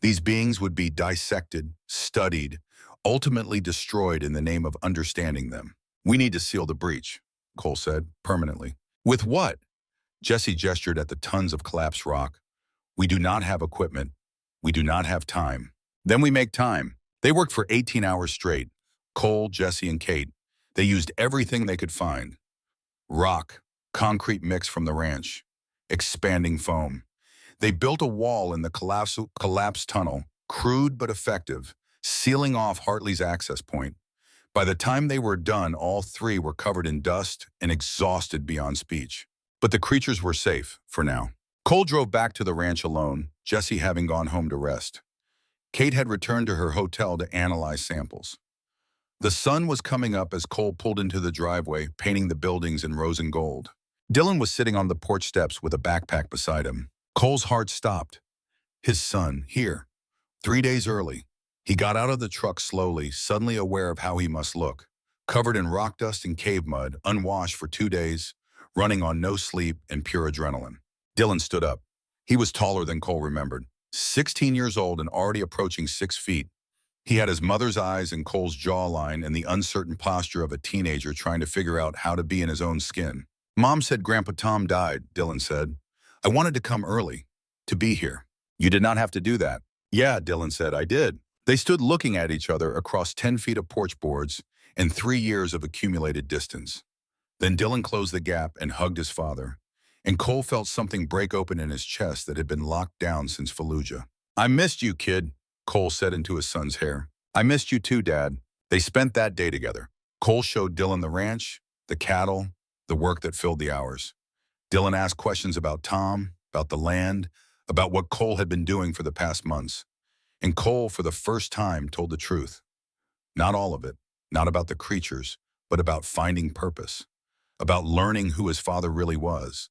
These beings would be dissected, studied, ultimately destroyed in the name of understanding them. We need to seal the breach, Cole said, permanently. With what? Jesse gestured at the tons of collapsed rock. We do not have equipment. We do not have time. Then we make time. They worked for 18 hours straight. Cole, Jesse, and Kate. They used everything they could find. Rock, concrete mix from the ranch, expanding foam. They built a wall in the collapsed tunnel, crude but effective, sealing off Hartley's access point. By the time they were done, all 3 were covered in dust and exhausted beyond speech. But the creatures were safe, for now. Cole drove back to the ranch alone, Jesse having gone home to rest. Kate had returned to her hotel to analyze samples. The sun was coming up as Cole pulled into the driveway, painting the buildings in rose and gold. Dylan was sitting on the porch steps with a backpack beside him. Cole's heart stopped. His son, here, 3 days early. He got out of the truck slowly, suddenly aware of how he must look. Covered in rock dust and cave mud, unwashed for 2 days, running on no sleep and pure adrenaline. Dylan stood up. He was taller than Cole remembered, 16 years old and already approaching 6 feet. He had his mother's eyes and Cole's jawline and the uncertain posture of a teenager trying to figure out how to be in his own skin. Mom said Grandpa Tom died, Dylan said. I wanted to come early, to be here. You did not have to do that. Yeah, Dylan said, I did. They stood looking at each other across 10 feet of porch boards and 3 years of accumulated distance. Then Dylan closed the gap and hugged his father, and Cole felt something break open in his chest that had been locked down since Fallujah. I missed you, kid, Cole said into his son's hair. I missed you too, Dad. They spent that day together. Cole showed Dylan the ranch, the cattle, the work that filled the hours. Dylan asked questions about Tom, about the land, about what Cole had been doing for the past months. And Cole, for the first time, told the truth. Not all of it, not about the creatures, but about finding purpose, about learning who his father really was,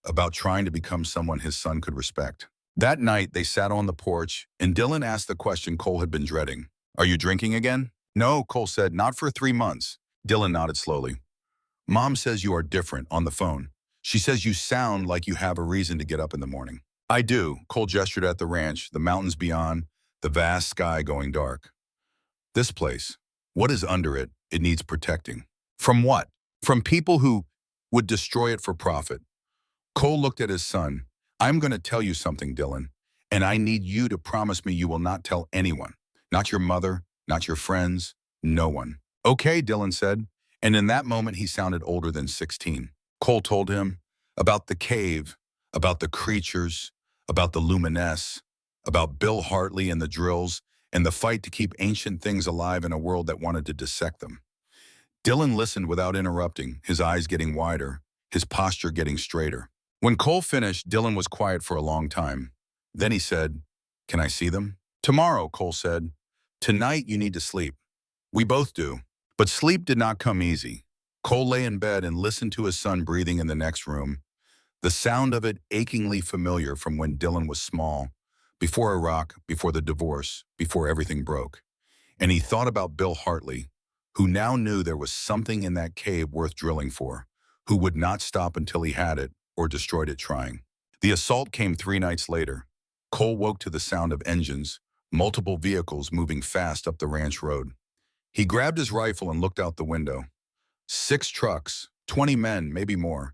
about trying to become someone his son could respect. That night, they sat on the porch, and Dylan asked the question Cole had been dreading. Are you drinking again? No, Cole said, not for 3 months. Dylan nodded slowly. Mom says you are different on the phone. She says you sound like you have a reason to get up in the morning. I do, Cole gestured at the ranch, the mountains beyond, the vast sky going dark. This place, what is under it, it needs protecting. From what? From people who would destroy it for profit. Cole looked at his son. I'm going to tell you something, Dylan, and I need you to promise me you will not tell anyone. Not your mother, not your friends, no one. Okay, Dylan said, and in that moment he sounded older than 16. Cole told him about the cave, about the creatures, about the luminesce, about Bill Hartley and the drills, and the fight to keep ancient things alive in a world that wanted to dissect them. Dylan listened without interrupting, his eyes getting wider, his posture getting straighter. When Cole finished, Dylan was quiet for a long time. Then he said, "Can I see them?" "Tomorrow," Cole said. "Tonight you need to sleep." "We both do." But sleep did not come easy. Cole lay in bed and listened to his son breathing in the next room, the sound of it achingly familiar from when Dylan was small, before Iraq, before the divorce, before everything broke. And he thought about Bill Hartley, who now knew there was something in that cave worth drilling for, who would not stop until he had it or destroyed it trying. The assault came 3 nights later. Cole woke to the sound of engines, multiple vehicles moving fast up the ranch road. He grabbed his rifle and looked out the window. 6 trucks, 20 men, maybe more.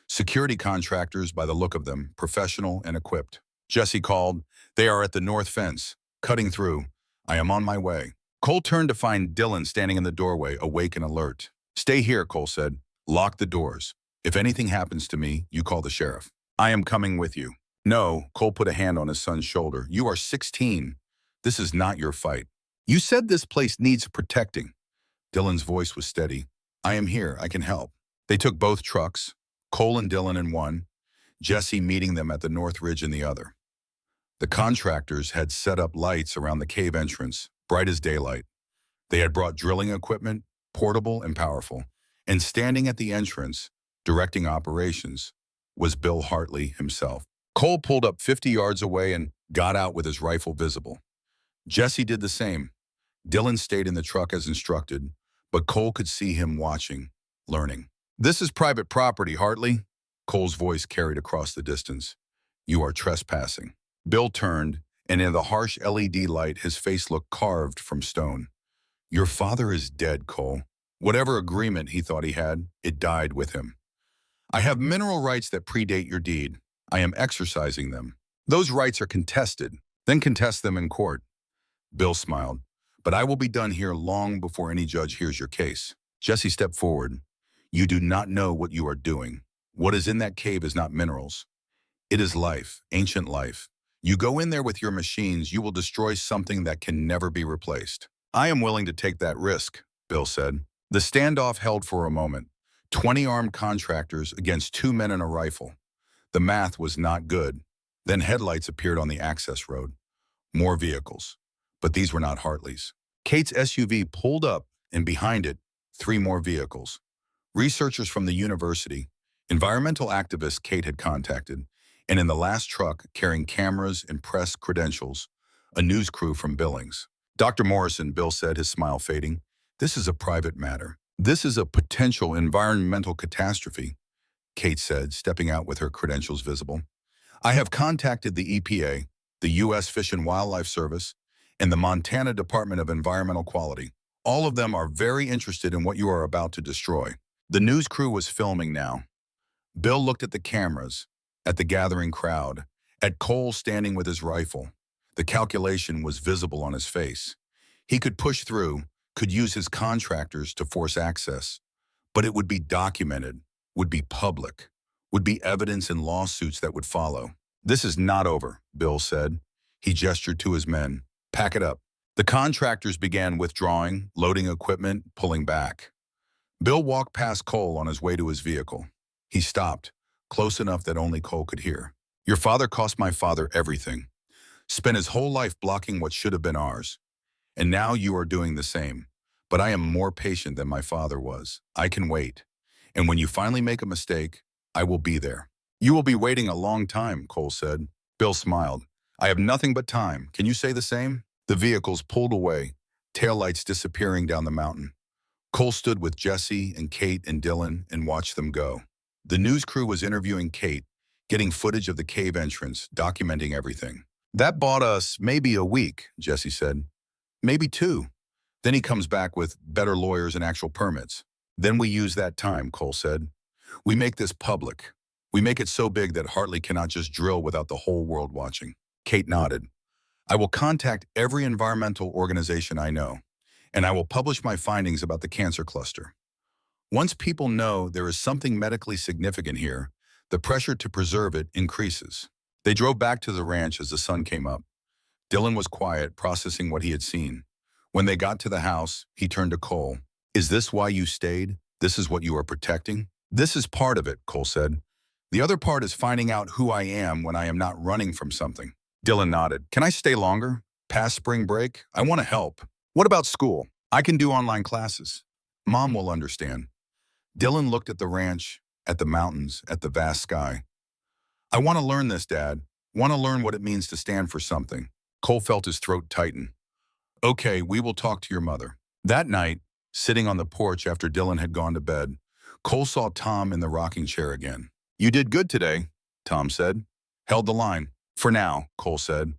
Security contractors, by the look of them, professional and equipped. Jesse called, "They are at the north fence, cutting through. I am on my way." Cole turned to find Dylan standing in the doorway, awake and alert. "Stay here," Cole said. "Lock the doors. If anything happens to me, you call the sheriff. I am coming with you." "No," Cole put a hand on his son's shoulder. "You are 16. This is not your fight. You said this place needs protecting." Dylan's voice was steady. "I am here. I can help." They took both trucks, Cole and Dylan in one, Jesse meeting them at the North Ridge in the other. The contractors had set up lights around the cave entrance, bright as daylight. They had brought drilling equipment, portable and powerful, and standing at the entrance, directing operations, was Bill Hartley himself. Cole pulled up 50 yards away and got out with his rifle visible. Jesse did the same. Dylan stayed in the truck as instructed, but Cole could see him watching, learning. "This is private property, Hartley," Cole's voice carried across the distance. "You are trespassing." Bill turned, and in the harsh LED light, his face looked carved from stone. "Your father is dead, Cole. Whatever agreement he thought he had, it died with him. I have mineral rights that predate your deed. I am exercising them. Those rights are contested, then contest them in court." Bill smiled. "But I will be done here long before any judge hears your case." Jesse stepped forward. "You do not know what you are doing. What is in that cave is not minerals. It is life, ancient life. You go in there with your machines, you will destroy something that can never be replaced." "I am willing to take that risk," Bill said. The standoff held for a moment. 20 armed contractors against 2 men and a rifle. The math was not good. Then headlights appeared on the access road. More vehicles. But these were not Hartley's. Kate's SUV pulled up, and behind it, 3 more vehicles. Researchers from the university, environmental activists Kate had contacted, and in the last truck, carrying cameras and press credentials, a news crew from Billings. "Dr. Morrison," Bill said, his smile fading, "this is a private matter. This is a potential environmental catastrophe," Kate said, stepping out with her credentials visible. "I have contacted the EPA, the U.S. Fish and Wildlife Service, and the Montana Department of Environmental Quality. All of them are very interested in what you are about to destroy." The news crew was filming now. Bill looked at the cameras, at the gathering crowd, at Cole standing with his rifle. The calculation was visible on his face. He could push through, could use his contractors to force access, but it would be documented, would be public, would be evidence in lawsuits that would follow. "This is not over," Bill said. He gestured to his men. "Pack it up. The contractors began withdrawing, loading equipment, pulling back. Bill walked past Cole on his way to his vehicle. He stopped, close enough that only Cole could hear. Your father cost my father everything. Spent his whole life blocking what should have been ours. And now you are doing the same. But I am more patient than my father was. I can wait. And when you finally make a mistake, I will be there. You will be waiting a long time, Cole said. Bill smiled. I have nothing but time. Can you say the same? The vehicles pulled away, taillights disappearing down the mountain. Cole stood with Jesse and Kate and Dylan and watched them go. The news crew was interviewing Kate, getting footage of the cave entrance, documenting everything. That bought us maybe a week, Jesse said. Maybe 2. Then he comes back with better lawyers and actual permits. Then we use that time, Cole said. We make this public. We make it so big that Hartley cannot just drill without the whole world watching. Kate nodded. I will contact every environmental organization I know, and I will publish my findings about the cancer cluster. Once people know there is something medically significant here, the pressure to preserve it increases. They drove back to the ranch as the sun came up. Dylan was quiet, processing what he had seen. When they got to the house, he turned to Cole. Is this why you stayed? This is what you are protecting? This is part of it, Cole said. The other part is finding out who I am when I am not running from something. Dylan nodded. Can I stay longer? Past spring break? I want to help. What about school? I can do online classes. Mom will understand. Dylan looked at the ranch, at the mountains, at the vast sky. I want to learn this, Dad. Want to learn what it means to stand for something. Cole felt his throat tighten. Okay, we will talk to your mother. That night, sitting on the porch after Dylan had gone to bed, Cole saw Tom in the rocking chair again. You did good today, Tom said. Held the line. For now, Cole said.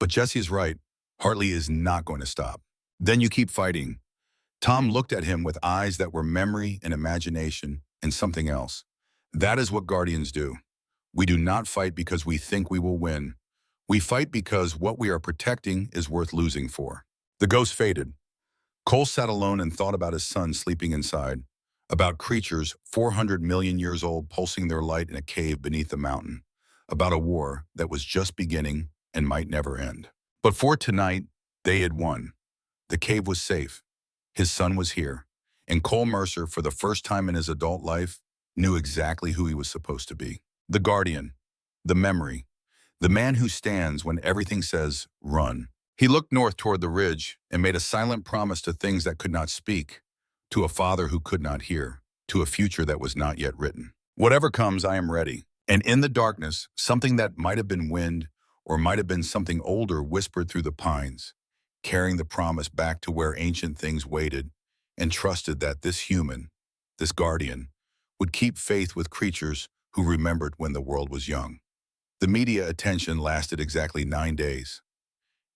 But Jesse's right. Hartley is not going to stop. Then you keep fighting. Tom looked at him with eyes that were memory and imagination and something else. That is what guardians do. We do not fight because we think we will win. We fight because what we are protecting is worth losing for. The ghost faded. Cole sat alone and thought about his son sleeping inside, about creatures 400 million years old pulsing their light in a cave beneath the mountain, about a war that was just beginning and might never end. But for tonight, they had won. The cave was safe. His son was here. And Cole Mercer, for the first time in his adult life, knew exactly who he was supposed to be. The guardian, the memory, the man who stands when everything says, run. He looked north toward the ridge and made a silent promise to things that could not speak, to a father who could not hear, to a future that was not yet written. Whatever comes, I am ready. And in the darkness, something that might have been wind or might have been something older whispered through the pines, carrying the promise back to where ancient things waited and trusted that this human, this guardian, would keep faith with creatures who remembered when the world was young. The media attention lasted exactly 9 days.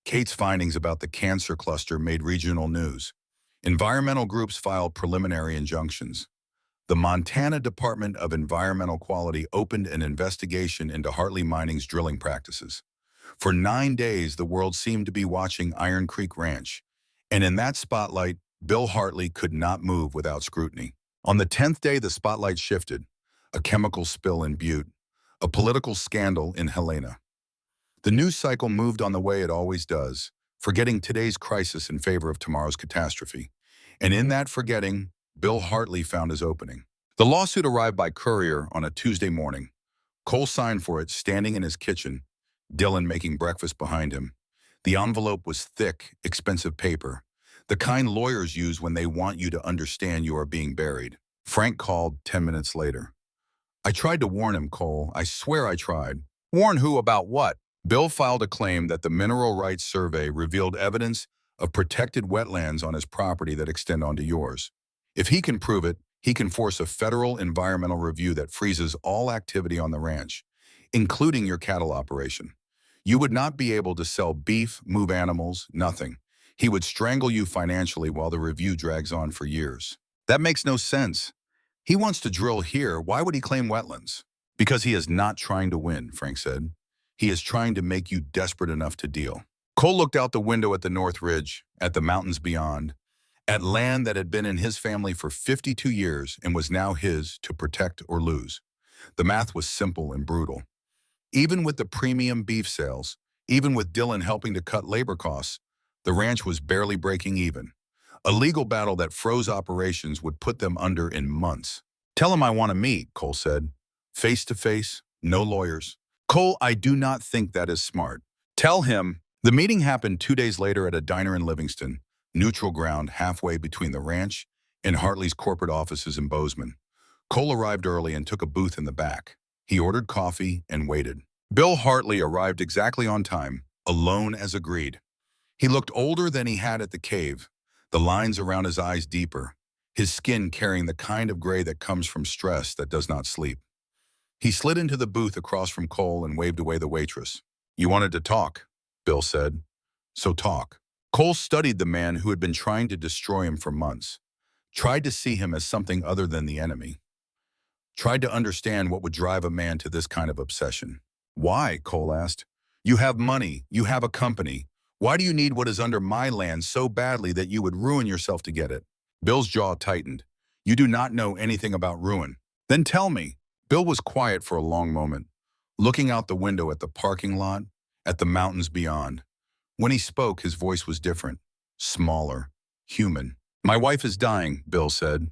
Kate's findings about the cancer cluster made regional news. Environmental groups filed preliminary injunctions. The Montana Department of Environmental Quality opened an investigation into Hartley Mining's drilling practices. For 9 days, the world seemed to be watching Iron Creek Ranch, and in that spotlight, Bill Hartley could not move without scrutiny. On the 10th day, the spotlight shifted. A chemical spill in Butte, a political scandal in Helena. The news cycle moved on the way it always does, forgetting today's crisis in favor of tomorrow's catastrophe. And in that forgetting, Bill Hartley found his opening. The lawsuit arrived by courier on a Tuesday morning. Cole signed for it standing in his kitchen, Dylan making breakfast behind him. The envelope was thick, expensive paper, the kind lawyers use when they want you to understand you are being buried. Frank called 10 minutes later. I tried to warn him, Cole. I swear I tried. Warn who about what? Bill filed a claim that the Mineral Rights Survey revealed evidence of protected wetlands on his property that extend onto yours. If he can prove it, he can force a federal environmental review that freezes all activity on the ranch, including your cattle operation. You would not be able to sell beef, move animals, nothing. He would strangle you financially while the review drags on for years. That makes no sense. He wants to drill here. Why would he claim wetlands? Because he is not trying to win, Frank said. He is trying to make you desperate enough to deal. Cole looked out the window at the North Ridge, at the mountains beyond, at land that had been in his family for 52 years and was now his to protect or lose. The math was simple and brutal. Even with the premium beef sales, even with Dylan helping to cut labor costs, The ranch was barely breaking even. A legal battle that froze operations would put them under in months. Tell him I want to meet, Cole said. Face to face, no lawyers. Cole, I do not think that is smart. Tell him. The meeting happened 2 days later at a diner in Livingston, neutral ground halfway between the ranch and Hartley's corporate offices in Bozeman. Cole arrived early and took a booth in the back. He ordered coffee and waited. Bill Hartley arrived exactly on time, alone as agreed. He looked older than he had at the cave, the lines around his eyes deeper, his skin carrying the kind of gray that comes from stress that does not sleep. He slid into the booth across from Cole and waved away the waitress. You wanted to talk, Bill said. So talk. Cole studied the man who had been trying to destroy him for months, tried to see him as something other than the enemy, tried to understand what would drive a man to this kind of obsession. Why, Cole asked. You have money, you have a company. Why do you need what is under my land so badly that you would ruin yourself to get it? Bill's jaw tightened. You do not know anything about ruin. Then tell me. Bill was quiet for a long moment, looking out the window at the parking lot, at the mountains beyond. When he spoke, his voice was different, smaller, human. My wife is dying, Bill said.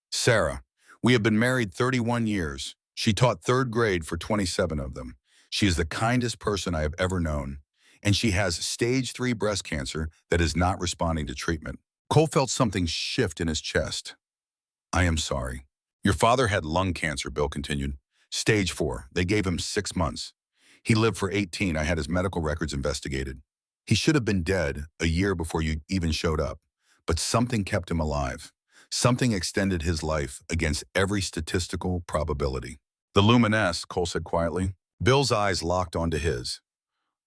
Sarah. We have been married 31 years. She taught third grade for 27 of them. She is the kindest person I have ever known, and she has stage 3 breast cancer that is not responding to treatment. Cole felt something shift in his chest. I am sorry. Your father had lung cancer, Bill continued. Stage 4. They gave him 6 months. He lived for 18. I had his medical records investigated. He should have been dead a year before you even showed up, but something kept him alive. Something extended his life against every statistical probability. The luminesce, Cole said quietly. Bill's eyes locked onto his.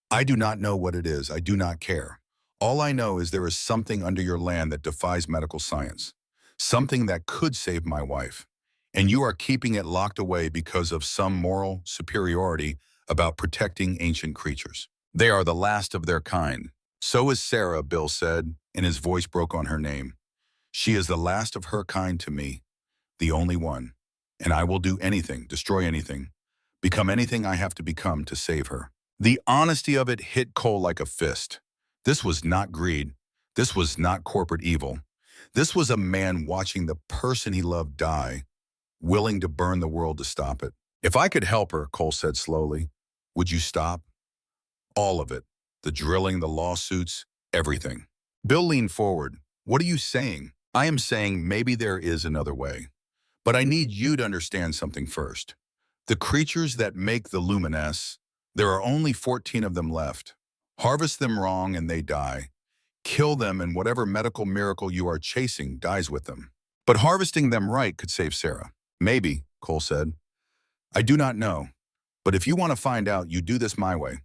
I do not know what it is. I do not care. All I know is there is something under your land that defies medical science. Something that could save my wife. And you are keeping it locked away because of some moral superiority about protecting ancient creatures. They are the last of their kind. So is Sarah, Bill said, and his voice broke on her name. She is the last of her kind to me, the only one. And I will do anything, destroy anything, become anything I have to become to save her. The honesty of it hit Cole like a fist. This was not greed. This was not corporate evil. This was a man watching the person he loved die, willing to burn the world to stop it. If I could help her, Cole said slowly, would you stop? All of it. The drilling, the lawsuits, everything. Bill leaned forward. What are you saying? I am saying maybe there is another way. But I need you to understand something first. The creatures that make the luminesce, there are only 14 of them left. Harvest them wrong and they die. Kill them and whatever medical miracle you are chasing dies with them. But harvesting them right could save Sarah. Maybe, Cole said. I do not know. But if you want to find out, you do this my way.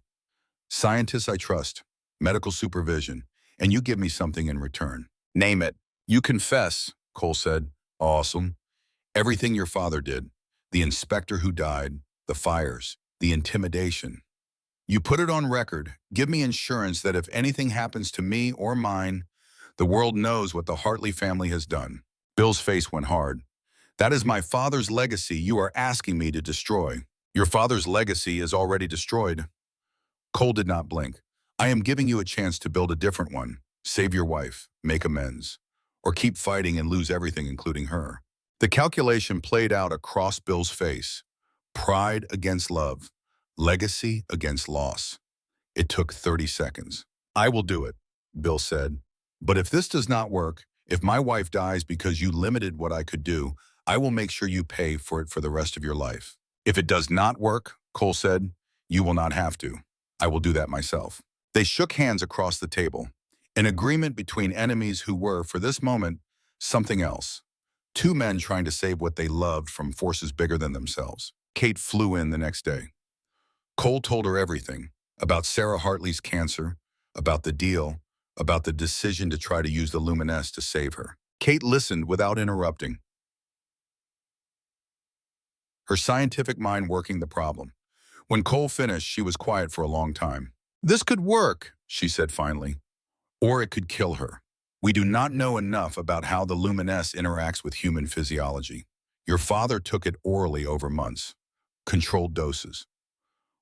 Scientists I trust, medical supervision, and you give me something in return. Name it. You confess, Cole said. Awesome. Everything your father did. The inspector who died, the fires, the intimidation. You put it on record. Give me insurance that if anything happens to me or mine, the world knows what the Hartley family has done. Bill's face went hard. That is my father's legacy you are asking me to destroy. Your father's legacy is already destroyed. Cole did not blink. I am giving you a chance to build a different one. Save your wife, make amends, or keep fighting and lose everything, including her. The calculation played out across Bill's face. Pride against love. Legacy against loss. It took 30 seconds. I will do it, Bill said. But if this does not work, if my wife dies because you limited what I could do, I will make sure you pay for it for the rest of your life. If it does not work, Cole said, you will not have to. I will do that myself. They shook hands across the table. An agreement between enemies who were, for this moment, something else. Two men trying to save what they loved from forces bigger than themselves. Kate flew in the next day. Cole told her everything, about Sarah Hartley's cancer, about the deal, about the decision to try to use the luminesce to save her. Kate listened without interrupting, her scientific mind working the problem. When Cole finished, she was quiet for a long time. This could work, she said finally, or it could kill her. We do not know enough about how the luminesce interacts with human physiology. Your father took it orally over months, controlled doses.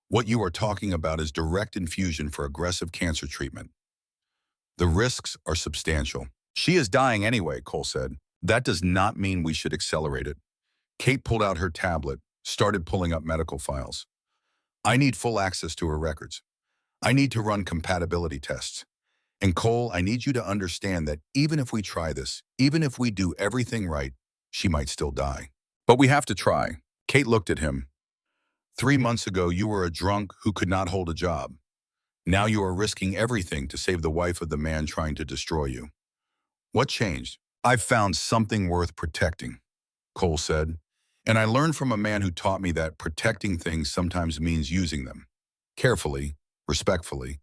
What you are talking about is direct infusion for aggressive cancer treatment. The risks are substantial. She is dying anyway, Cole said. That does not mean we should accelerate it. Kate pulled out her tablet, started pulling up medical files. I need full access to her records. I need to run compatibility tests. And Cole, I need you to understand that even if we try this, even if we do everything right, she might still die. But we have to try. Kate looked at him. 3 months ago, you were a drunk who could not hold a job. Now you are risking everything to save the wife of the man trying to destroy you. What changed? I've found something worth protecting, Cole said. And I learned from a man who taught me that protecting things sometimes means using them. Carefully, respectfully,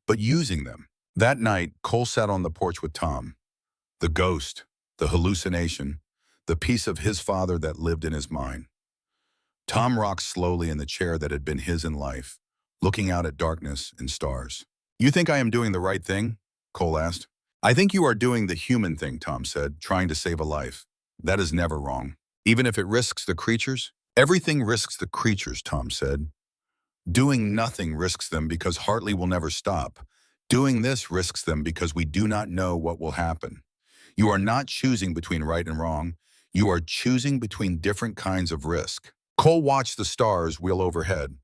but using them. That night, Cole sat on the porch with Tom. The ghost, the hallucination, the piece of his father that lived in his mind. Tom rocked slowly in the chair that had been his in life, looking out at darkness and stars. You think I am doing the right thing? Cole asked. I think you are doing the human thing, Tom said, trying to save a life. That is never wrong. Even if it risks the creatures? Everything risks the creatures, Tom said. Doing nothing risks them because Heartland will never stop. Doing this risks them because we do not know what will happen. You are not choosing between right and wrong. You are choosing between different kinds of risk. Cole watched the stars wheel overhead.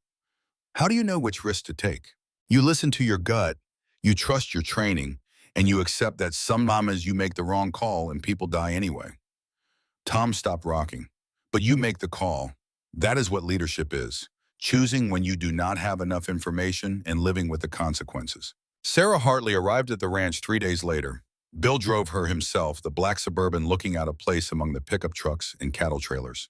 How do you know which risk to take? You listen to your gut, you trust your training, and you accept that sometimes you make the wrong call and people die anyway. Tom stopped rocking. But you make the call. That is what leadership is. Choosing when you do not have enough information and living with the consequences. Sarah Heartland arrived at the ranch 3 days later. Bill drove her himself, the black Suburban looking out of place among the pickup trucks and cattle trailers.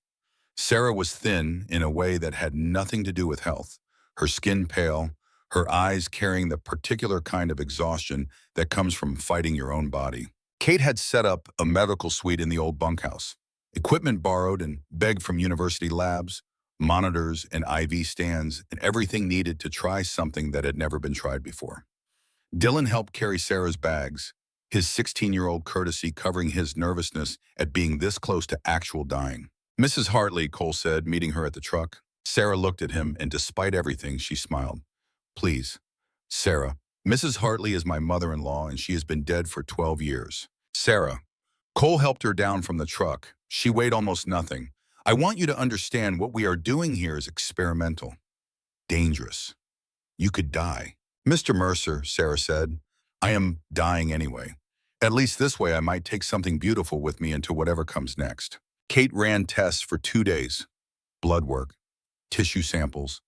Sarah was thin in a way that had nothing to do with health. Her skin pale, her eyes carrying the particular kind of exhaustion that comes from fighting your own body. Kate had set up a medical suite in the old bunkhouse. Equipment borrowed and begged from university labs, monitors and IV stands, and everything needed to try something that had never been tried before. Dylan helped carry Sarah's bags, his 16-year-old courtesy covering his nervousness at being this close to actual dying. Mrs. Heartland, Cole said, meeting her at the truck. Sarah looked at him, and despite everything, she smiled. Please, Sarah, Mrs. Heartland is my mother-in-law, and she has been dead for 12 years. Sarah. Cole helped her down from the truck. She weighed almost nothing. I want you to understand what we are doing here is experimental. Dangerous. You could die. Mr. Mercer, Sarah said, I am dying anyway. At least this way I might take something beautiful with me into whatever comes next. Kate ran tests for 2 days. Blood work, tissue samples,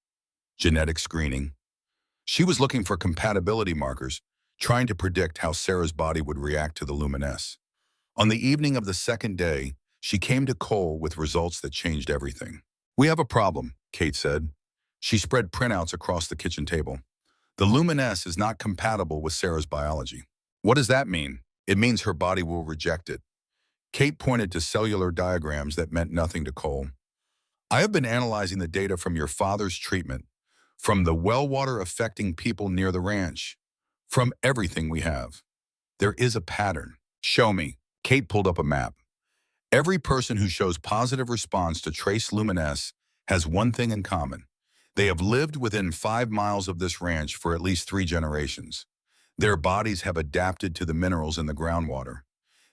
genetic screening. She was looking for compatibility markers, trying to predict how Sarah's body would react to the luminescence. On the evening of the second day, she came to Cole with results that changed everything. We have a problem, Kate said. She spread printouts across the kitchen table. The luminescence is not compatible with Sarah's biology. What does that mean? It means her body will reject it. Kate pointed to cellular diagrams that meant nothing to Cole. I have been analyzing the data from your father's treatment, from the well water affecting people near the ranch, from everything we have. There is a pattern. Show me. Kate pulled up a map. Every person who shows positive response to trace luminescence has one thing in common. They have lived within 5 miles of this ranch for at least 3 generations. Their bodies have adapted to the minerals in the groundwater.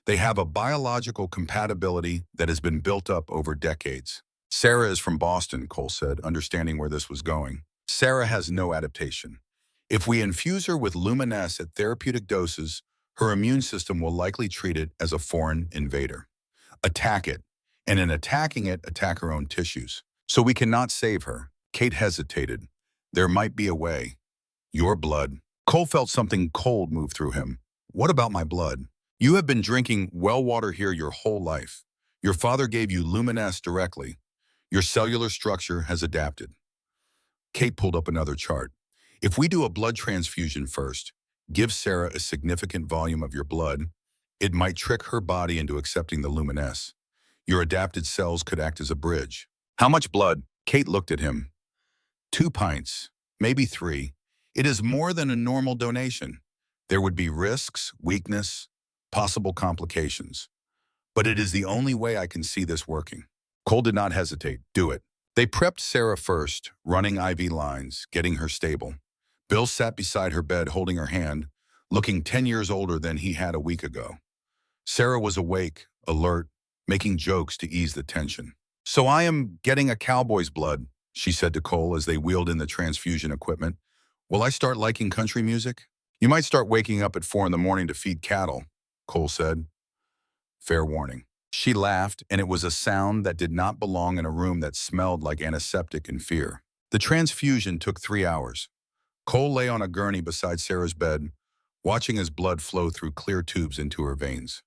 They have a biological compatibility that has been built up over decades. Sarah is from Boston, Cole said, understanding where this was going. Sarah has no adaptation. If we infuse her with luminescence at therapeutic doses, her immune system will likely treat it as a foreign invader. Attack it, and in attacking it, attack her own tissues. So we cannot save her. Kate hesitated. There might be a way. Your blood. Cole felt something cold move through him. What about my blood? You have been drinking well water here your whole life. Your father gave you luminescence directly. Your cellular structure has adapted. Kate pulled up another chart. If we do a blood transfusion first, give Sarah a significant volume of your blood, it might trick her body into accepting the luminescence. Your adapted cells could act as a bridge. How much blood? Kate looked at him. 2 pints, maybe 3. It is more than a normal donation. There would be risks, weakness, possible complications. But it is the only way I can see this working. Cole did not hesitate. Do it. They prepped Sarah first, running IV lines, getting her stable. Bill sat beside her bed holding her hand, looking 10 years older than he had a week ago. Sarah was awake, alert, making jokes to ease the tension. "So I am getting a cowboy's blood," she said to Cole as they wheeled in the transfusion equipment. "Will I start liking country music?" "You might start waking up at 4 in the morning to feed cattle," Cole said. Fair warning. She laughed, and it was a sound that did not belong in a room that smelled like antiseptic and fear. The transfusion took 3 hours. Cole lay on a gurney beside Sarah's bed, watching his blood flow through clear tubes into her veins.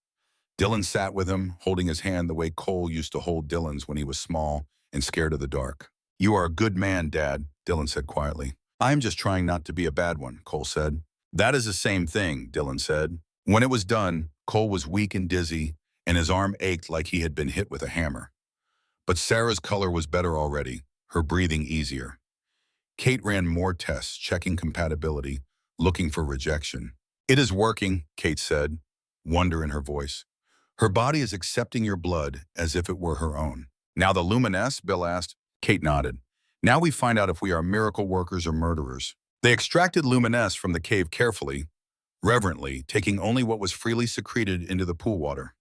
Dylan sat with him, holding his hand the way Cole used to hold Dylan's when he was small and scared of the dark. "You are a good man, Dad," Dylan said quietly. "I am just trying not to be a bad one," Cole said. "That is the same thing," Dylan said. When it was done, Cole was weak and dizzy, and his arm ached like he had been hit with a hammer. But Sarah's color was better already, her breathing easier. Kate ran more tests, checking compatibility, looking for rejection. "It is working," Kate said, wonder in her voice. "Her body is accepting your blood as if it were her own." "Now the luminesce?" Bill asked. Kate nodded. "Now we find out if we are miracle workers or murderers." They extracted luminesce from the cave carefully, reverently, taking only what was freely secreted into the pool water.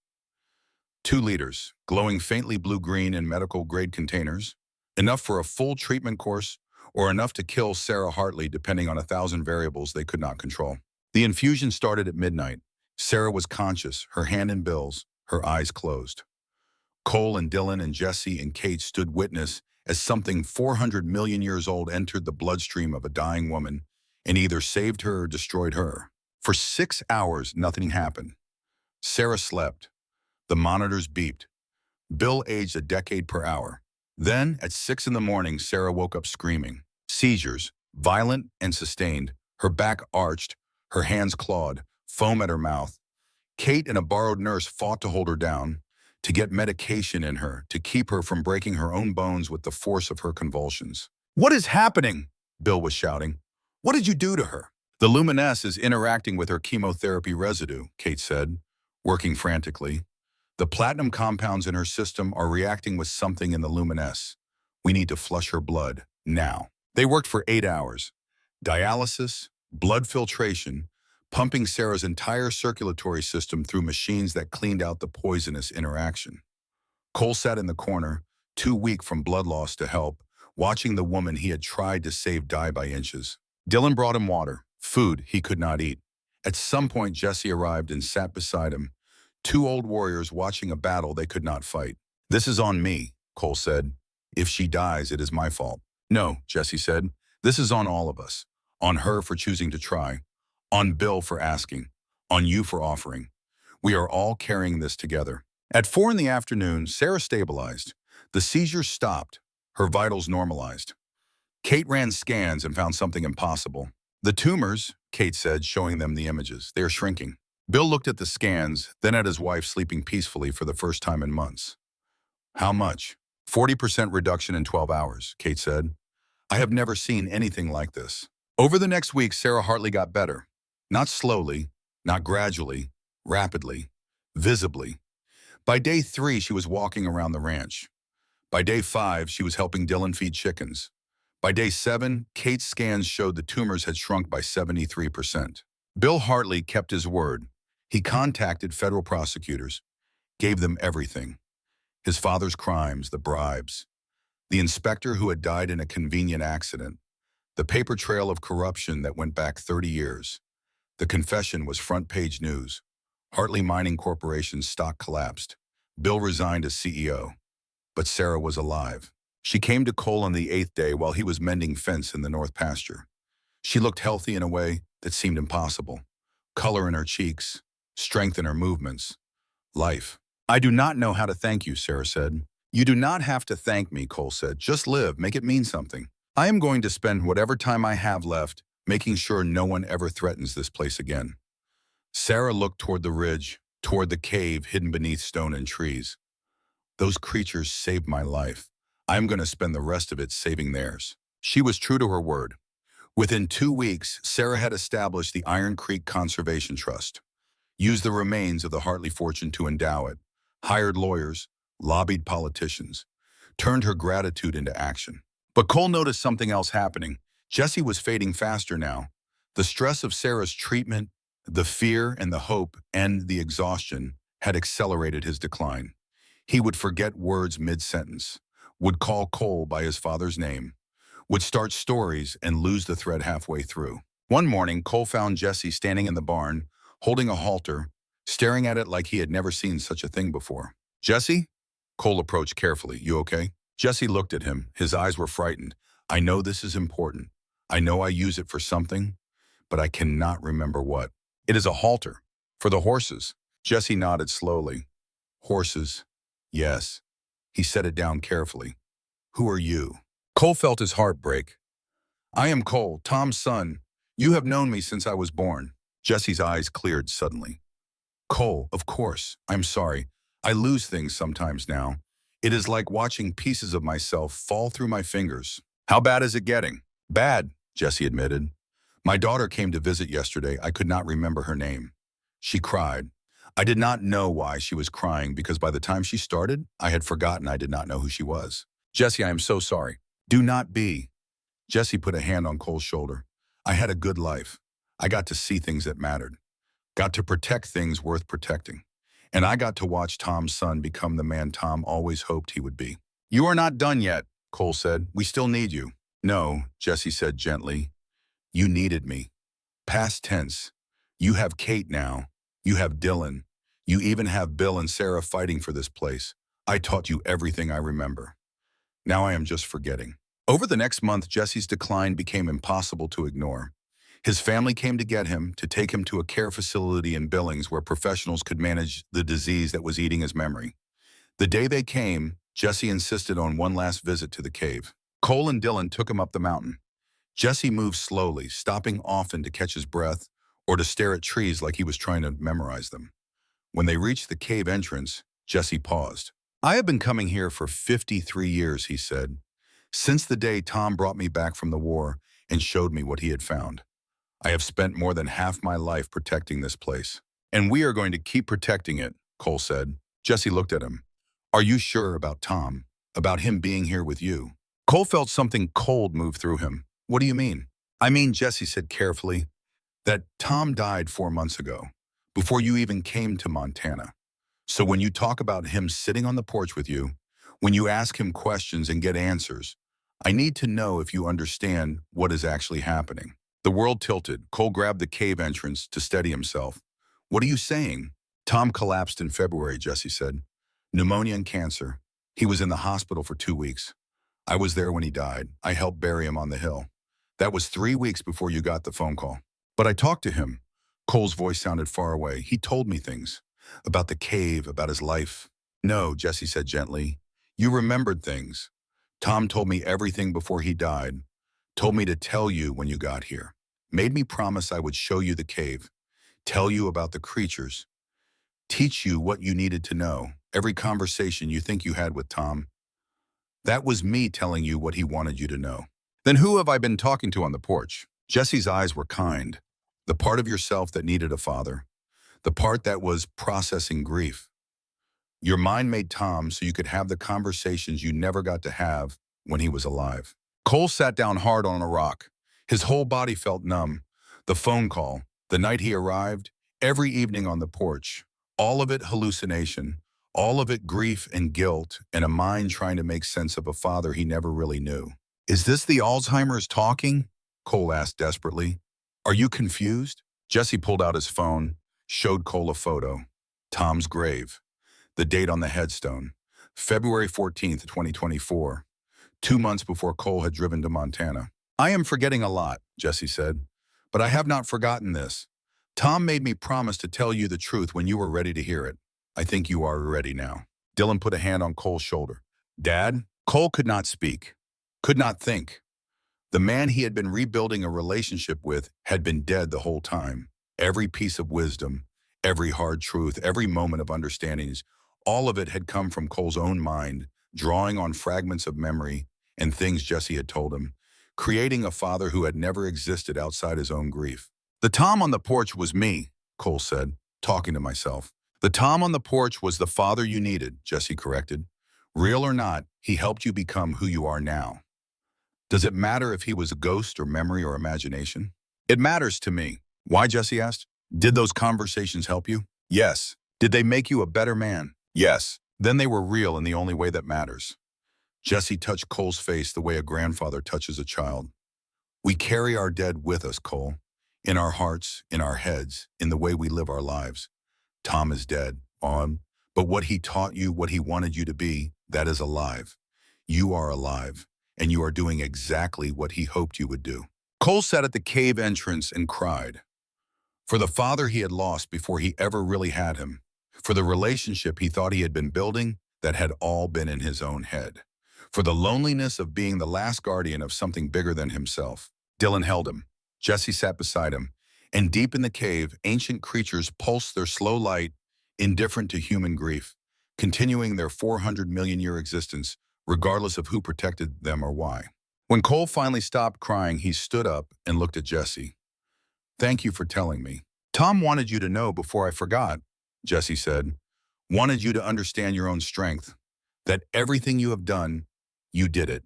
2 liters, glowing faintly blue-green in medical-grade containers, enough for a full treatment course or enough to kill Sarah Hartley depending on 1,000 variables they could not control. The infusion started at midnight. Sarah was conscious, her hand in Bill's, her eyes closed. Cole and Dylan and Jesse and Kate stood witness as something 400 million years old entered the bloodstream of a dying woman and either saved her or destroyed her. For 6 hours, nothing happened. Sarah slept. The monitors beeped. Bill aged a decade per hour. Then, at 6 in the morning, Sarah woke up screaming. Seizures, violent and sustained, her back arched, her hands clawed, foam at her mouth. Kate and a borrowed nurse fought to hold her down, to get medication in her, to keep her from breaking her own bones with the force of her convulsions. "What is happening?" Bill was shouting. "What did you do to her?" "The luminesce is interacting with her chemotherapy residue," Kate said, working frantically. "The platinum compounds in her system are reacting with something in the luminesce. We need to flush her blood, now." They worked for 8 hours. Dialysis, blood filtration, pumping Sarah's entire circulatory system through machines that cleaned out the poisonous interaction. Cole sat in the corner, too weak from blood loss to help, watching the woman he had tried to save die by inches. Dylan brought him water, food he could not eat. At some point, Jesse arrived and sat beside him, 2 old warriors watching a battle they could not fight. "This is on me," Cole said. "If she dies, it is my fault." "No," Jesse said. "This is on all of us. On her for choosing to try. On Bill for asking. On you for offering. We are all carrying this together." At 4 in the afternoon, Sarah stabilized. The seizures stopped. Her vitals normalized. Kate ran scans and found something impossible. "The tumors," Kate said, showing them the images, "they are shrinking." Bill looked at the scans, then at his wife sleeping peacefully for the first time in months. "How much?" 40% reduction in 12 hours, Kate said. "I have never seen anything like this." Over the next week, Sarah Hartley got better. Not slowly, not gradually, rapidly, visibly. By day 3, she was walking around the ranch. By day 5, she was helping Dylan feed chickens. By day 7, Kate's scans showed the tumors had shrunk by 73%. Bill Hartley kept his word. He contacted federal prosecutors, gave them everything. His father's crimes, the bribes, the inspector who had died in a convenient accident, the paper trail of corruption that went back 30 years. The confession was front-page news. Hartley Mining Corporation's stock collapsed. Bill resigned as CEO. But Sarah was alive. She came to Cole on the 8th day while he was mending fence in the north pasture. She looked healthy in a way that seemed impossible. Color in her cheeks, strength in her movements, life. "I do not know how to thank you," Sarah said. "You do not have to thank me," Cole said. "Just live, make it mean something. I am going to spend whatever time I have left making sure no one ever threatens this place again." Sarah looked toward the ridge, toward the cave hidden beneath stone and trees. "Those creatures saved my life. I'm going to spend the rest of it saving theirs." She was true to her word. Within 2 weeks, Sarah had established the Iron Creek Conservation Trust, used the remains of the Hartley fortune to endow it, hired lawyers, lobbied politicians, turned her gratitude into action. But Cole noticed something else happening. Jesse was fading faster now. The stress of Sarah's treatment, The fear and the hope and the exhaustion had accelerated his decline. He would forget words mid-sentence, would call Cole by his father's name, would start stories and lose the thread halfway through. One morning, Cole found Jesse standing in the barn, holding a halter, staring at it like he had never seen such a thing before. "Jesse?" Cole approached carefully. "You okay?" Jesse looked at him. His eyes were frightened. "I know this is important. I know I use it for something, but I cannot remember what." "It is a halter. For the horses." Jesse nodded slowly. "Horses. Yes." He set it down carefully. "Who are you?" Cole felt his heart break. "I am Cole, Tom's son. You have known me since I was born." Jesse's eyes cleared suddenly. "Cole, of course. I'm sorry. I lose things sometimes now. It is like watching pieces of myself fall through my fingers." "How bad is it getting?" "Bad," Jesse admitted. "My daughter came to visit yesterday. I could not remember her name. She cried. I did not know why she was crying because by the time she started, I had forgotten I did not know who she was." "Jesse, I am so sorry." "Do not be." Jesse put a hand on Cole's shoulder. "I had a good life. I got to see things that mattered. Got to protect things worth protecting. And I got to watch Tom's son become the man Tom always hoped he would be." "You are not done yet," Cole said. "We still need you." "No," Jesse said gently. "You needed me. Past tense. You have Kate now. You have Dylan. You even have Bill and Sarah fighting for this place. I taught you everything I remember. Now I am just forgetting." Over the next month, Jesse's decline became impossible to ignore. His family came to get him, to take him to a care facility in Billings where professionals could manage the disease that was eating his memory. The day they came, Jesse insisted on one last visit to the cave. Cole and Dylan took him up the mountain. Jesse moved slowly, stopping often to catch his breath or to stare at trees like he was trying to memorize them. When they reached the cave entrance, Jesse paused. "I have been coming here for 53 years, he said, "since the day Tom brought me back from the war and showed me what he had found. I have spent more than half my life protecting this place. And we are going to keep protecting it," Cole said. Jesse looked at him. "Are you sure about Tom? About him being here with you?" Cole felt something cold move through him. "What do you mean?" "I mean," Jesse said carefully, "that Tom died 4 months ago, before you even came to Montana. So when you talk about him sitting on the porch with you, when you ask him questions and get answers, I need to know if you understand what is actually happening." The world tilted. Cole grabbed the cave entrance to steady himself. "What are you saying?" "Tom collapsed in February," Jesse said. "Pneumonia and cancer. He was in the hospital for 2 weeks. I was there when he died. I helped bury him on the hill. That was 3 weeks before you got the phone call. But I talked to him." Cole's voice sounded far away. "He told me things. About the cave, about his life." "No," Jesse said gently. "You remembered things. Tom told me everything before he died. Told me to tell you when you got here. Made me promise I would show you the cave. Tell you about the creatures. Teach you what you needed to know. Every conversation you think you had with Tom. That was me telling you what he wanted you to know." "Then who have I been talking to on the porch?" Jesse's eyes were kind. "The part of yourself that needed a father. The part that was processing grief. Your mind made Tom so you could have the conversations you never got to have when he was alive." Cole sat down hard on a rock. His whole body felt numb. The phone call, the night he arrived, every evening on the porch, all of it hallucination, all of it grief and guilt, and a mind trying to make sense of a father he never really knew. "Is this the Alzheimer's talking?" Cole asked desperately. "Are you confused?" Jesse pulled out his phone, showed Cole a photo. Tom's grave. The date on the headstone. February 14th, 2024. 2 months before Cole had driven to Montana. "I am forgetting a lot," Jesse said, "but I have not forgotten this. Tom made me promise to tell you the truth when you were ready to hear it. I think you are ready now." Dylan put a hand on Cole's shoulder. "Dad?" Cole could not speak, could not think. The man he had been rebuilding a relationship with had been dead the whole time. Every piece of wisdom, every hard truth, every moment of understandings, all of it had come from Cole's own mind, drawing on fragments of memory and things Jesse had told him, creating a father who had never existed outside his own grief. "The Tom on the porch was me," Cole said, talking to myself. "The Tom on the porch was the father you needed," Jesse corrected. "Real or not, he helped you become who you are now." "Does it matter if he was a ghost or memory or imagination?" "It matters to me." "Why?" Jesse asked. Did those conversations help you? Yes. Did they make you a better man? Yes. Then they were real in the only way that matters. Jesse touched Cole's face the way a grandfather touches a child. We carry our dead with us, Cole. In our hearts, in our heads, in the way we live our lives. Tom is dead, but what he taught you, what he wanted you to be, that is alive. You are alive, and you are doing exactly what he hoped you would do. Cole sat at the cave entrance and cried. For the father he had lost before he ever really had him. For the relationship he thought he had been building that had all been in his own head. For the loneliness of being the last guardian of something bigger than himself. Dylan held him. Jesse sat beside him. And deep in the cave, ancient creatures pulsed their slow light, indifferent to human grief, continuing their 400-million-year existence, regardless of who protected them or why. When Cole finally stopped crying, he stood up and looked at Jesse. Thank you for telling me. Tom wanted you to know before I forgot, Jesse said. Wanted you to understand your own strength. That everything you have done, you did it.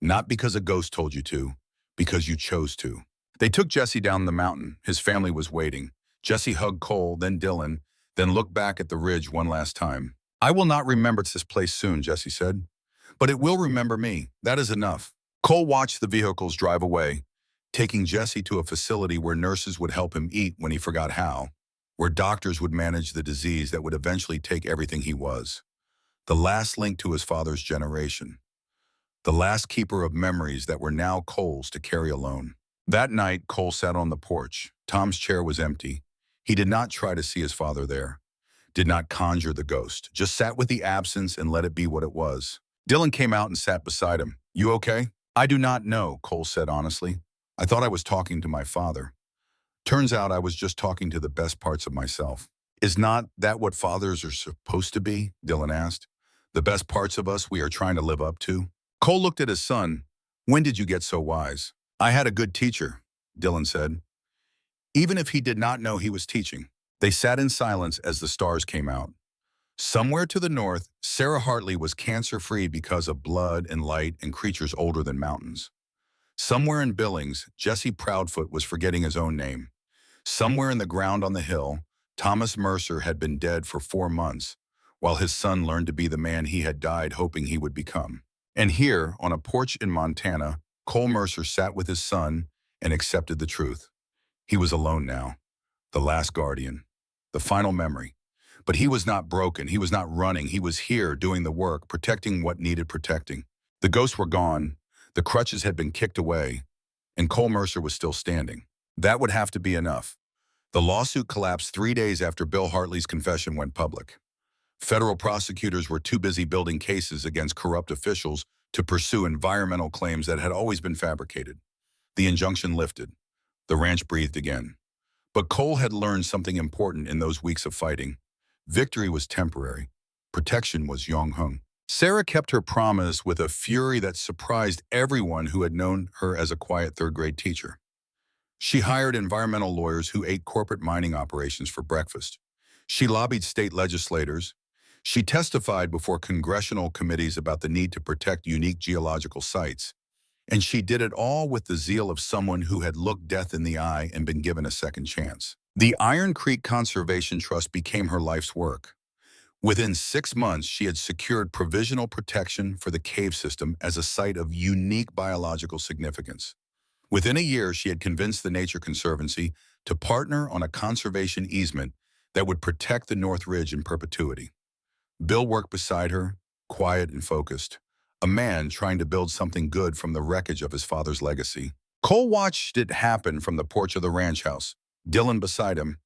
Not because a ghost told you to, because you chose to. They took Jesse down the mountain. His family was waiting. Jesse hugged Cole, then Dylan, then looked back at the ridge one last time. I will not remember this place soon, Jesse said. But it will remember me. That is enough. Cole watched the vehicles drive away, taking Jesse to a facility where nurses would help him eat when he forgot how, where doctors would manage the disease that would eventually take everything he was. The last link to his father's generation. The last keeper of memories that were now Cole's to carry alone. That night, Cole sat on the porch. Tom's chair was empty. He did not try to see his father there. Did not conjure the ghost. Just sat with the absence and let it be what it was. Dylan came out and sat beside him. You okay? I do not know, Cole said honestly. I thought I was talking to my father. Turns out I was just talking to the best parts of myself. Is not that what fathers are supposed to be? Dylan asked. The best parts of us we are trying to live up to? Cole looked at his son. When did you get so wise? I had a good teacher, Dylan said. Even if he did not know he was teaching. They sat in silence as the stars came out. Somewhere to the north, Sarah Hartley was cancer-free because of blood and light and creatures older than mountains. Somewhere in Billings, Jesse Proudfoot was forgetting his own name. Somewhere in the ground on the hill, Thomas Mercer had been dead for 4 months, while his son learned to be the man he had died hoping he would become. And here, on a porch in Montana, Cole Mercer sat with his son and accepted the truth. He was alone now, the last guardian, the final memory. But he was not broken, he was not running, he was here doing the work, protecting what needed protecting. The ghosts were gone, the crutches had been kicked away, and Cole Mercer was still standing. That would have to be enough. The lawsuit collapsed 3 days after Bill Hartley's confession went public. Federal prosecutors were too busy building cases against corrupt officials to pursue environmental claims that had always been fabricated. The injunction lifted. The ranch breathed again. But Cole had learned something important in those weeks of fighting. Victory was temporary. Protection was Yonghung. Sarah kept her promise with a fury that surprised everyone who had known her as a quiet third-grade teacher. She hired environmental lawyers who ate corporate mining operations for breakfast. She lobbied state legislators. She testified before congressional committees about the need to protect unique geological sites. And she did it all with the zeal of someone who had looked death in the eye and been given a second chance. The Iron Creek Conservation Trust became her life's work. Within 6 months, she had secured provisional protection for the cave system as a site of unique biological significance. Within a year, she had convinced the Nature Conservancy to partner on a conservation easement that would protect the North Ridge in perpetuity. Bill worked beside her, quiet and focused, a man trying to build something good from the wreckage of his father's legacy. Cole watched it happen from the porch of the ranch house, Dylan beside him.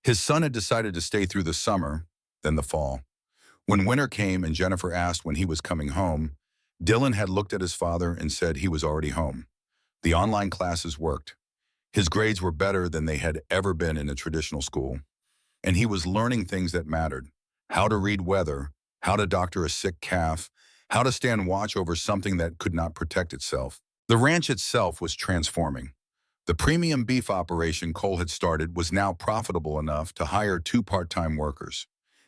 His son had decided to stay through the summer, then the fall. When winter came and Jennifer asked when he was coming home, Dylan had looked at his father and said he was already home. The online classes worked. His grades were better than they had ever been in a traditional school. And he was learning things that mattered. How to read weather, how to doctor a sick calf, how to stand watch over something that could not protect itself. The ranch itself was transforming. The premium beef operation Cole had started was now profitable enough to hire 2 part-time workers.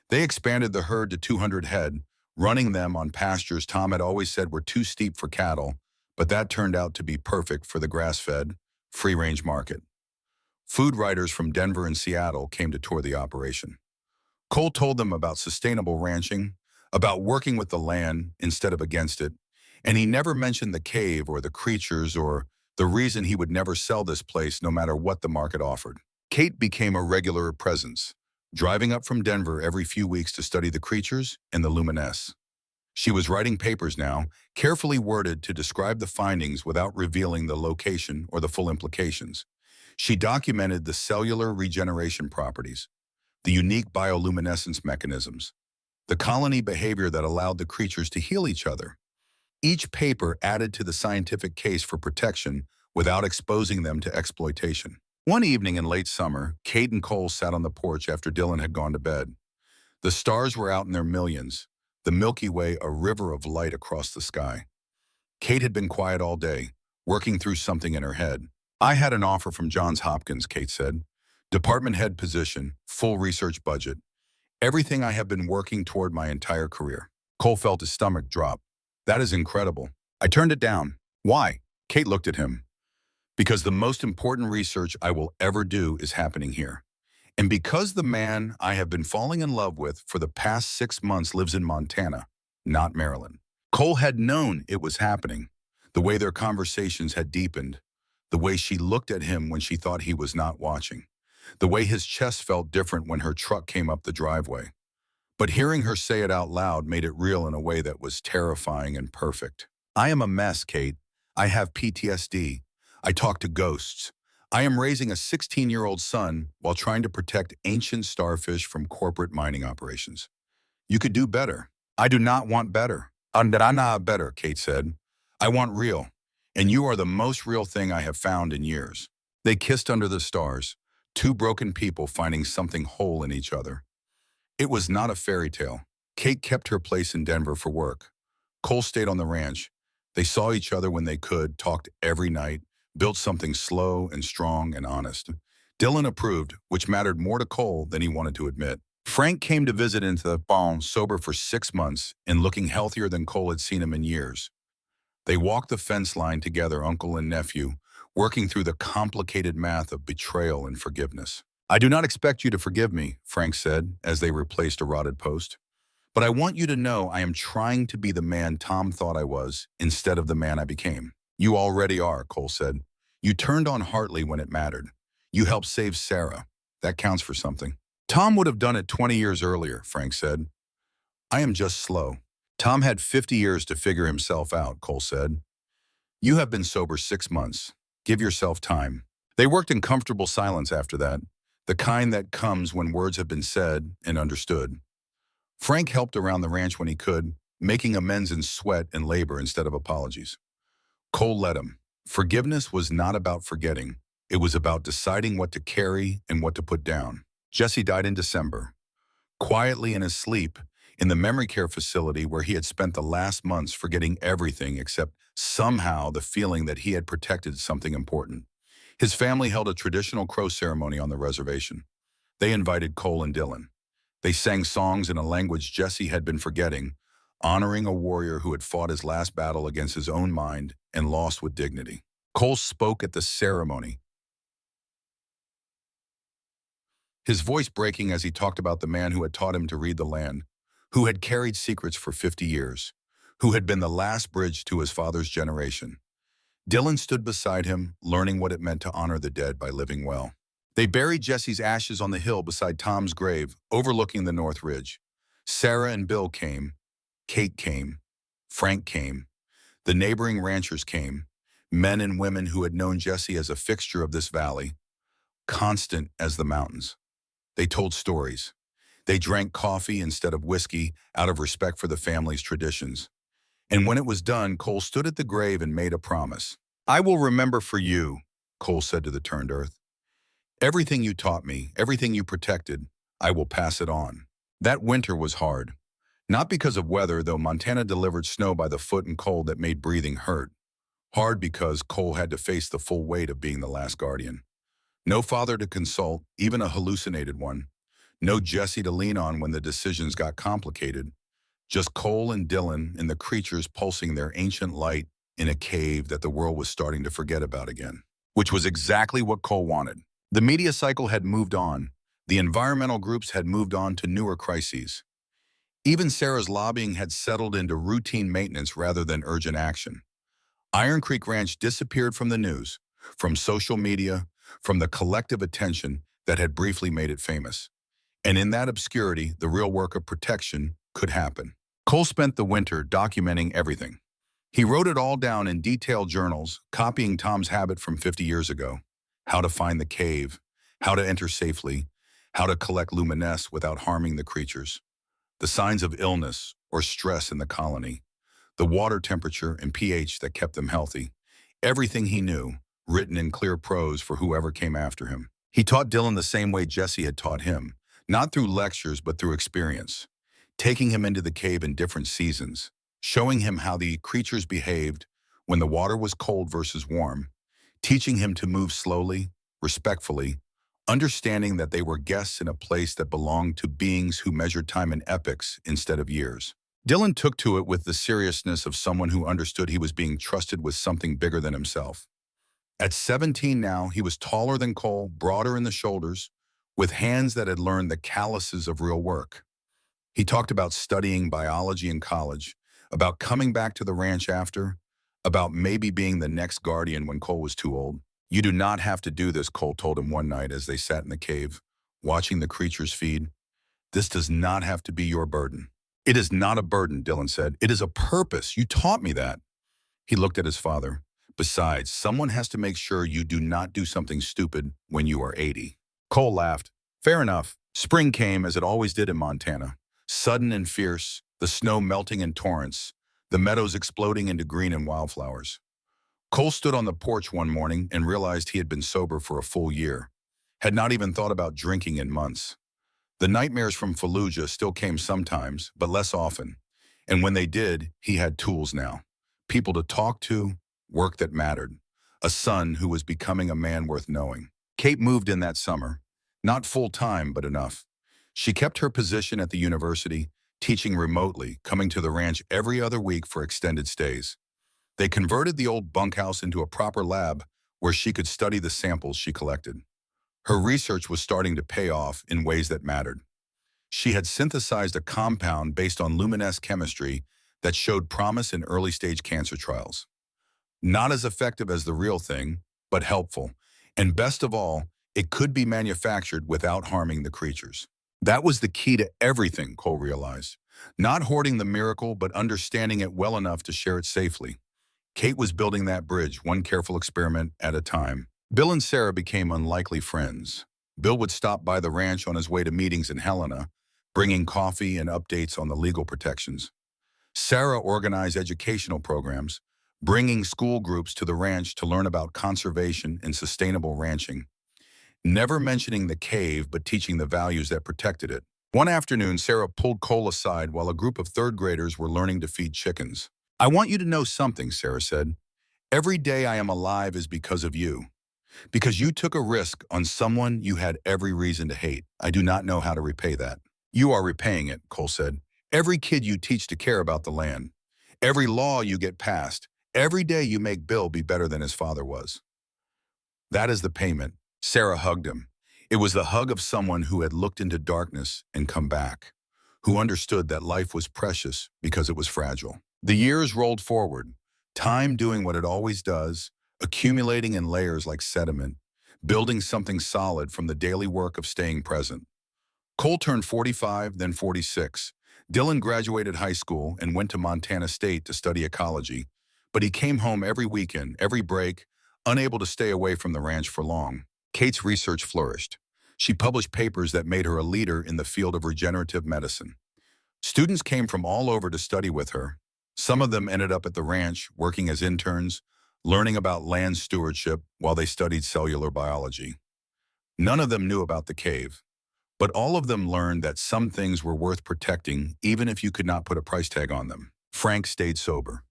They expanded the herd to 200 head, running them on pastures Tom had always said were too steep for cattle, but that turned out to be perfect for the grass-fed, free-range market. Food writers from Denver and Seattle came to tour the operation. Cole told them about sustainable ranching, about working with the land instead of against it, and he never mentioned the cave or the creatures or the reason he would never sell this place no matter what the market offered. Kate became a regular presence, driving up from Denver every few weeks to study the creatures and the luminescence. She was writing papers now, carefully worded to describe the findings without revealing the location or the full implications. She documented the cellular regeneration properties, the unique bioluminescence mechanisms, the colony behavior that allowed the creatures to heal each other. Each paper added to the scientific case for protection without exposing them to exploitation. One evening in late summer, Kate and Cole sat on the porch after Dylan had gone to bed. The stars were out in their millions, the Milky Way a river of light across the sky. Kate had been quiet all day, working through something in her head. "I had an offer from Johns Hopkins," Kate said. "Department head position, full research budget. Everything I have been working toward my entire career." Cole felt his stomach drop. "That is incredible." "I turned it down." "Why?" Kate looked at him. "Because the most important research I will ever do is happening here. And because the man I have been falling in love with for the past 6 months lives in Montana, not Maryland." Cole had known it was happening, the way their conversations had deepened, the way she looked at him when she thought he was not watching, the way his chest felt different when her truck came up the driveway. But hearing her say it out loud made it real in a way that was terrifying and perfect. "I am a mess, Kate. I have PTSD. I talk to ghosts. I am raising a 16-year-old son while trying to protect ancient starfish from corporate mining operations. You could do better." "I do not want better." "Andrana better," Kate said. "I want real. And you are the most real thing I have found in years." They kissed under the stars, two broken people finding something whole in each other. It was not a fairy tale. Kate kept her place in Denver for work. Cole stayed on the ranch. They saw each other when they could, talked every night, built something slow and strong and honest. Dylan approved, which mattered more to Cole than he wanted to admit. Frank came to visit into the barn sober for 6 months and looking healthier than Cole had seen him in years. They walked the fence line together, uncle and nephew, working through the complicated math of betrayal and forgiveness. "I do not expect you to forgive me," Frank said as they replaced a rotted post. "But I want you to know I am trying to be the man Tom thought I was instead of the man I became." "You already are," Cole said. "You turned on Hartley when it mattered. You helped save Sarah. That counts for something." "Tom would have done it 20 years earlier," Frank said. "I am just slow." "Tom had 50 years to figure himself out," Cole said. "You have been sober 6 months. Give yourself time." They worked in comfortable silence after that, the kind that comes when words have been said and understood. Frank helped around the ranch when he could, making amends in sweat and labor instead of apologies. Cole led him. Forgiveness was not about forgetting. It was about deciding what to carry and what to put down. Jesse died in December, quietly in his sleep, in the memory care facility where he had spent the last months forgetting everything except somehow the feeling that he had protected something important. His family held a traditional crow ceremony on the reservation. They invited Cole and Dylan. They sang songs in a language Jesse had been forgetting, honoring a warrior who had fought his last battle against his own mind and lost with dignity. Cole spoke at the ceremony, his voice breaking as he talked about the man who had taught him to read the land, who had carried secrets for 50 years, who had been the last bridge to his father's generation. Dylan stood beside him, learning what it meant to honor the dead by living well. They buried Jesse's ashes on the hill beside Tom's grave, overlooking the North Ridge. Sarah and Bill came. Kate came. Frank came. The neighboring ranchers came, men and women who had known Jesse as a fixture of this valley, constant as the mountains. They told stories. They drank coffee instead of whiskey out of respect for the family's traditions. And when it was done, Cole stood at the grave and made a promise. "I will remember for you," Cole said to the turned earth. "Everything you taught me, everything you protected, I will pass it on." That winter was hard. Not because of weather, though Montana delivered snow by the foot and cold that made breathing hurt. Hard because Cole had to face the full weight of being the last guardian. No father to consult, even a hallucinated one. No Jesse to lean on when the decisions got complicated. Just Cole and Dylan and the creatures pulsing their ancient light in a cave that the world was starting to forget about again. Which was exactly what Cole wanted. The media cycle had moved on. The environmental groups had moved on to newer crises. Even Sarah's lobbying had settled into routine maintenance rather than urgent action. Iron Creek Ranch disappeared from the news, from social media, from the collective attention that had briefly made it famous. And in that obscurity, the real work of protection could happen. Cole spent the winter documenting everything. He wrote it all down in detailed journals, copying Tom's habit from 50 years ago. How to find the cave, how to enter safely, how to collect luminescence without harming the creatures, the signs of illness or stress in the colony, the water temperature and pH that kept them healthy. Everything he knew, written in clear prose for whoever came after him. He taught Dylan the same way Jesse had taught him, not through lectures but through experience, taking him into the cave in different seasons, showing him how the creatures behaved when the water was cold versus warm, teaching him to move slowly, respectfully, understanding that they were guests in a place that belonged to beings who measured time in epochs instead of years. Dylan took to it with the seriousness of someone who understood he was being trusted with something bigger than himself. At 17 now, he was taller than Cole, broader in the shoulders, with hands that had learned the calluses of real work. He talked about studying biology in college, about coming back to the ranch after, about maybe being the next guardian when Cole was too old. "You do not have to do this," Cole told him one night as they sat in the cave, watching the creatures feed. "This does not have to be your burden." "It is not a burden," Dylan said. "It is a purpose. You taught me that." He looked at his father. "Besides, someone has to make sure you do not do something stupid when you are 80. Cole laughed. Fair enough. Spring came, as it always did in Montana. Sudden and fierce, the snow melting in torrents, the meadows exploding into green and wildflowers. Cole stood on the porch one morning and realized he had been sober for a full year, had not even thought about drinking in months. The nightmares from Fallujah still came sometimes, but less often. And when they did, he had tools now. People to talk to, work that mattered. A son who was becoming a man worth knowing. Kate moved in that summer. Not full-time, but enough. She kept her position at the university, teaching remotely, coming to the ranch every other week for extended stays. They converted the old bunkhouse into a proper lab where she could study the samples she collected. Her research was starting to pay off in ways that mattered. She had synthesized a compound based on luminescent chemistry that showed promise in early-stage cancer trials. Not as effective as the real thing, but helpful. And best of all, it could be manufactured without harming the creatures. That was the key to everything, Cole realized. Not hoarding the miracle, but understanding it well enough to share it safely. Kate was building that bridge, one careful experiment at a time. Bill and Sarah became unlikely friends. Bill would stop by the ranch on his way to meetings in Helena, bringing coffee and updates on the legal protections. Sarah organized educational programs, bringing school groups to the ranch to learn about conservation and sustainable ranching. Never mentioning the cave, but teaching the values that protected it. One afternoon, Sarah pulled Cole aside while a group of third graders were learning to feed chickens. "I want you to know something," Sarah said. "Every day I am alive is because of you. Because you took a risk on someone you had every reason to hate. I do not know how to repay that." "You are repaying it," Cole said. "Every kid you teach to care about the land. Every law you get passed. Every day you make Bill be better than his father was. That is the payment." Sarah hugged him. It was the hug of someone who had looked into darkness and come back, who understood that life was precious because it was fragile. The years rolled forward, time doing what it always does, accumulating in layers like sediment, building something solid from the daily work of staying present. Cole turned 45, then 46. Dylan graduated high school and went to Montana State to study ecology, but he came home every weekend, every break, unable to stay away from the ranch for long. Kate's research flourished. She published papers that made her a leader in the field of regenerative medicine. Students came from all over to study with her. Some of them ended up at the ranch, working as interns, learning about land stewardship while they studied cellular biology. None of them knew about the cave, but all of them learned that some things were worth protecting even if you could not put a price tag on them. Frank stayed sober,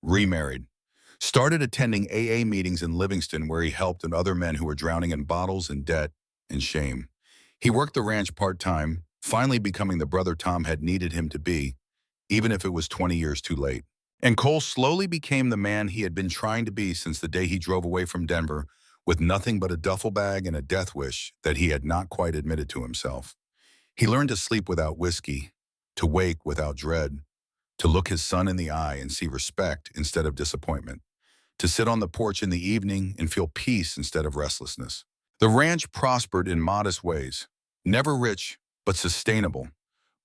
remarried, started attending AA meetings in Livingston where he helped other men who were drowning in bottles and debt and shame. He worked the ranch part-time, finally becoming the brother Tom had needed him to be, even if it was 20 years too late. And Cole slowly became the man he had been trying to be since the day he drove away from Denver with nothing but a duffel bag and a death wish that he had not quite admitted to himself. He learned to sleep without whiskey, to wake without dread, to look his son in the eye and see respect instead of disappointment, to sit on the porch in the evening and feel peace instead of restlessness. The ranch prospered in modest ways, never rich, but sustainable,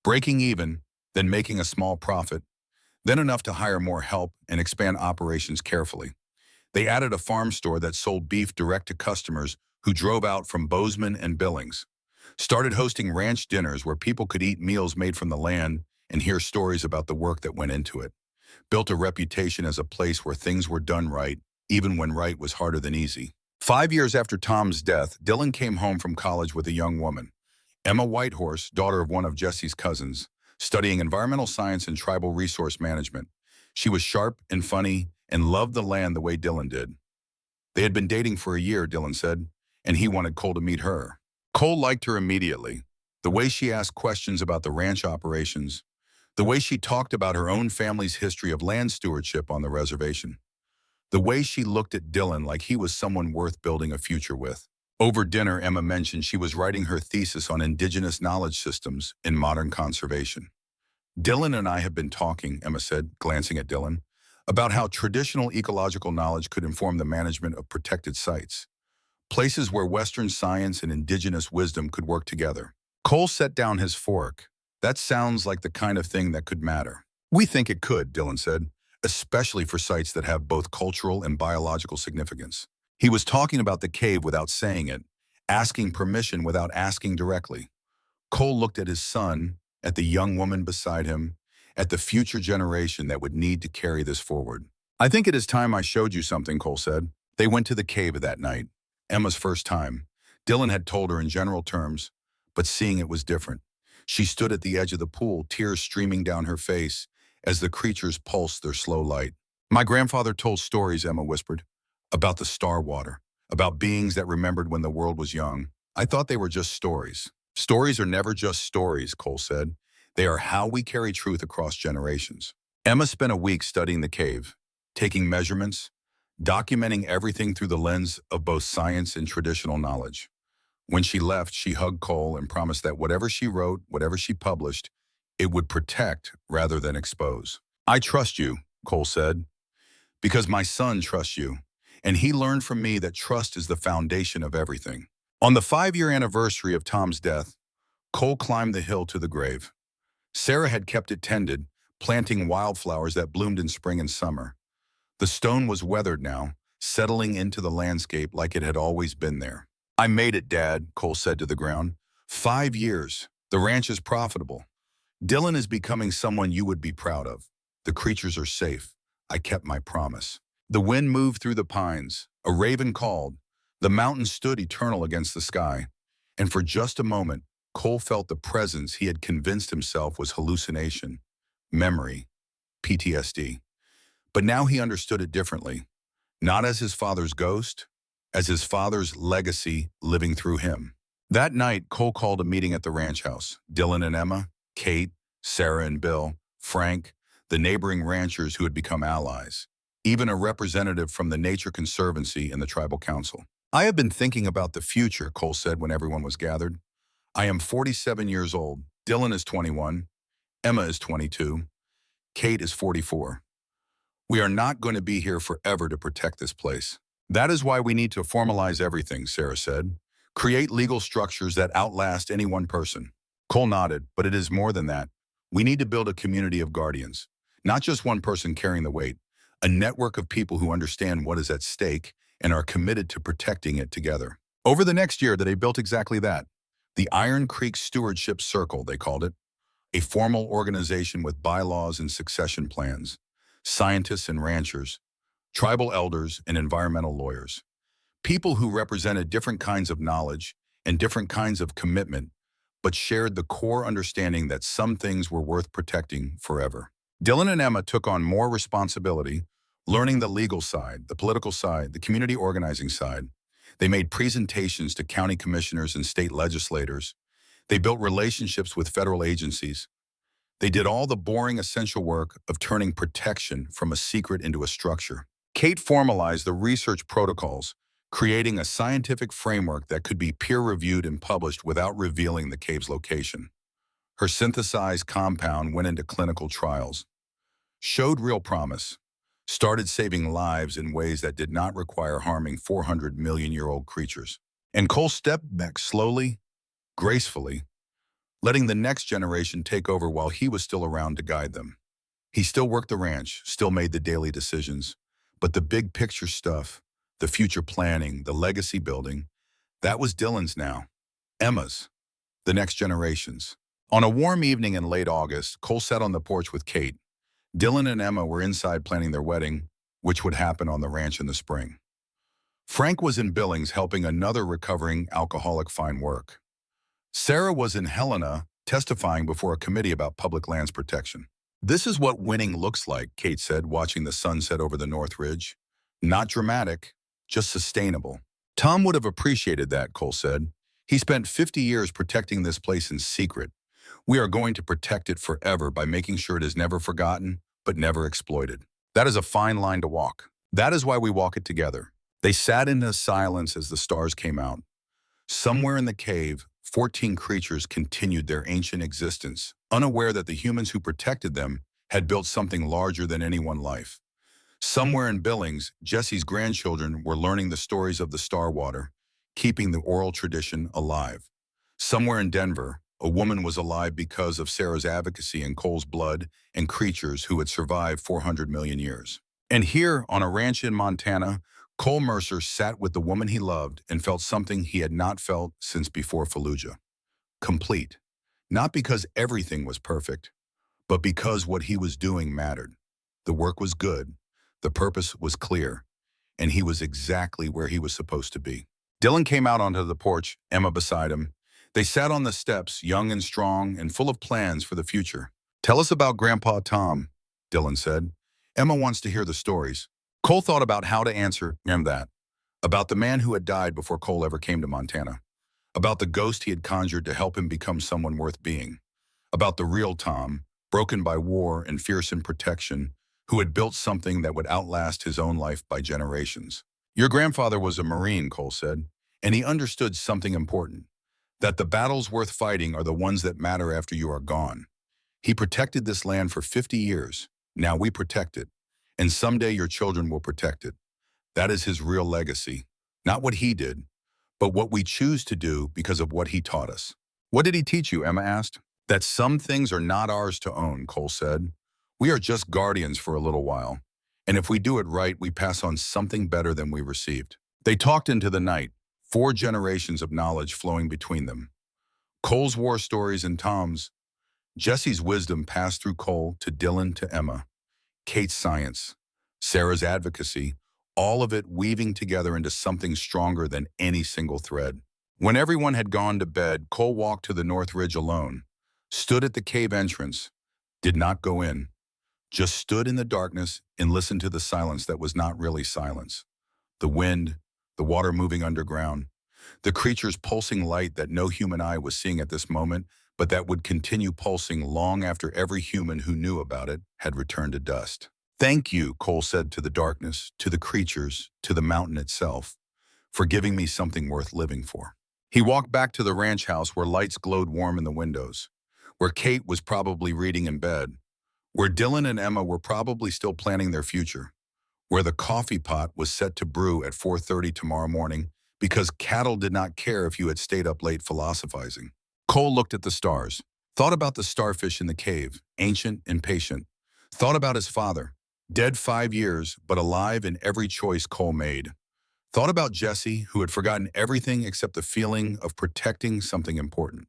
breaking even, then making a small profit, then enough to hire more help and expand operations carefully. They added a farm store that sold beef direct to customers who drove out from Bozeman and Billings, started hosting ranch dinners where people could eat meals made from the land and hear stories about the work that went into it, built a reputation as a place where things were done right, even when right was harder than easy. 5 years after Tom's death, Dylan came home from college with a young woman, Emma Whitehorse, daughter of one of Jesse's cousins, studying environmental science and tribal resource management. She was sharp and funny and loved the land the way Dylan did. They had been dating for a year, Dylan said, and he wanted Cole to meet her. Cole liked her immediately. The way she asked questions about the ranch operations, the way she talked about her own family's history of land stewardship on the reservation, the way she looked at Dylan like he was someone worth building a future with. Over dinner, Emma mentioned she was writing her thesis on indigenous knowledge systems in modern conservation. Dylan and I have been talking, Emma said, glancing at Dylan, about how traditional ecological knowledge could inform the management of protected sites, places where Western science and indigenous wisdom could work together. Cole set down his fork. That sounds like the kind of thing that could matter. We think it could, Dylan said, especially for sites that have both cultural and biological significance. He was talking about the cave without saying it, asking permission without asking directly. Cole looked at his son, at the young woman beside him, at the future generation that would need to carry this forward. I think it is time I showed you something, Cole said. They went to the cave that night, Emma's first time. Dylan had told her in general terms, but seeing it was different. She stood at the edge of the pool, tears streaming down her face as the creatures pulsed their slow light. My grandfather told stories, Emma whispered, about the star water, about beings that remembered when the world was young. I thought they were just stories. Stories are never just stories, Cole said. They are how we carry truth across generations. Emma spent a week studying the cave, taking measurements, documenting everything through the lens of both science and traditional knowledge. When she left, she hugged Cole and promised that whatever she wrote, whatever she published, it would protect rather than expose. I trust you, Cole said, because my son trusts you, and he learned from me that trust is the foundation of everything. On the 5-year anniversary of Tom's death, Cole climbed the hill to the grave. Sarah had kept it tended, planting wildflowers that bloomed in spring and summer. The stone was weathered now, settling into the landscape like it had always been there. I made it, Dad, Cole said to the ground. 5 years. The ranch is profitable. Dylan is becoming someone you would be proud of. The creatures are safe. I kept my promise. The wind moved through the pines. A raven called. The mountains stood eternal against the sky. And for just a moment, Cole felt the presence he had convinced himself was hallucination, memory, PTSD. But now he understood it differently. Not as his father's ghost, as his father's legacy living through him. That night, Cole called a meeting at the ranch house. Dylan and Emma, Kate, Sarah and Bill, Frank, the neighboring ranchers who had become allies, even a representative from the Nature Conservancy and the tribal council. I have been thinking about the future, Cole said when everyone was gathered. I am 47 years old. Dylan is 21. Emma is 22. Kate is 44. We are not going to be here forever to protect this place. That is why we need to formalize everything, Sarah said. Create legal structures that outlast any one person. Cole nodded, but it is more than that. We need to build a community of guardians, not just one person carrying the weight, a network of people who understand what is at stake and are committed to protecting it together. Over the next year, they built exactly that. The Iron Creek Stewardship Circle, they called it, a formal organization with bylaws and succession plans, scientists and ranchers, tribal elders and environmental lawyers, people who represented different kinds of knowledge and different kinds of commitment, but shared the core understanding that some things were worth protecting forever. Dylan and Emma took on more responsibility, learning the legal side, the political side, the community organizing side. They made presentations to county commissioners and state legislators. They built relationships with federal agencies. They did all the boring essential work of turning protection from a secret into a structure. Kate formalized the research protocols, creating a scientific framework that could be peer-reviewed and published without revealing the cave's location. Her synthesized compound went into clinical trials, showed real promise, started saving lives in ways that did not require harming 400 million-year-old creatures. And Cole stepped back slowly, gracefully, letting the next generation take over while he was still around to guide them. He still worked the ranch, still made the daily decisions, but the big picture stuff, the future planning, the legacy building, that was Dylan's now. Emma's, the next generation's. On a warm evening in late August, Cole sat on the porch with Kate. Dylan and Emma were inside planning their wedding, which would happen on the ranch in the spring. Frank was in Billings helping another recovering alcoholic find work. Sarah was in Helena testifying before a committee about public lands protection. "This is what winning looks like," Kate said, watching the sunset over the North Ridge. "Not dramatic, just sustainable." "Tom would have appreciated that," Cole said. "He spent 50 years protecting this place in secret. We are going to protect it forever by making sure it is never forgotten, but never exploited. That is a fine line to walk. That is why we walk it together." They sat in a silence as the stars came out. Somewhere in the cave, 14 creatures continued their ancient existence, unaware that the humans who protected them had built something larger than any one life. Somewhere in Billings, Jesse's grandchildren were learning the stories of the Starwater, keeping the oral tradition alive. Somewhere in Denver, a woman was alive because of Sarah's advocacy and Cole's blood and creatures who had survived 400 million years. And here, on a ranch in Montana, Cole Mercer sat with the woman he loved and felt something he had not felt since before Fallujah. Complete. Not because everything was perfect, but because what he was doing mattered. The work was good, the purpose was clear, and he was exactly where he was supposed to be. Dylan came out onto the porch, Emma beside him. They sat on the steps, young and strong and full of plans for the future. "Tell us about Grandpa Tom," Dylan said. "Emma wants to hear the stories." Cole thought about how to answer him that. About the man who had died before Cole ever came to Montana. About the ghost he had conjured to help him become someone worth being. About the real Tom, broken by war and fierce in protection, who had built something that would outlast his own life by generations. "Your grandfather was a Marine," Cole said, "and he understood something important. That the battles worth fighting are the ones that matter after you are gone. He protected this land for 50 years. Now we protect it. And someday your children will protect it. That is his real legacy. Not what he did, but what we choose to do because of what he taught us." "What did he teach you?" Emma asked. "That some things are not ours to own," Cole said. "We are just guardians for a little while. And if we do it right, we pass on something better than we received." They talked into the night, 4 generations of knowledge flowing between them. Cole's war stories and Tom's. Jesse's wisdom passed through Cole to Dylan to Emma. Kate's science, Sarah's advocacy, all of it weaving together into something stronger than any single thread. When everyone had gone to bed, Cole walked to the North Ridge alone, stood at the cave entrance, did not go in, just stood in the darkness and listened to the silence that was not really silence. The wind, the water moving underground, the creature's pulsing light that no human eye was seeing at this moment, but that would continue pulsing long after every human who knew about it had returned to dust. "Thank you," Cole said to the darkness, to the creatures, to the mountain itself, "for giving me something worth living for." He walked back to the ranch house where lights glowed warm in the windows, where Kate was probably reading in bed, where Dylan and Emma were probably still planning their future, where the coffee pot was set to brew at 4:30 tomorrow morning because cattle did not care if you had stayed up late philosophizing. Cole looked at the stars, thought about the starfish in the cave, ancient and patient, thought about his father, dead 5 years, but alive in every choice Cole made. Thought about Jesse, who had forgotten everything except the feeling of protecting something important.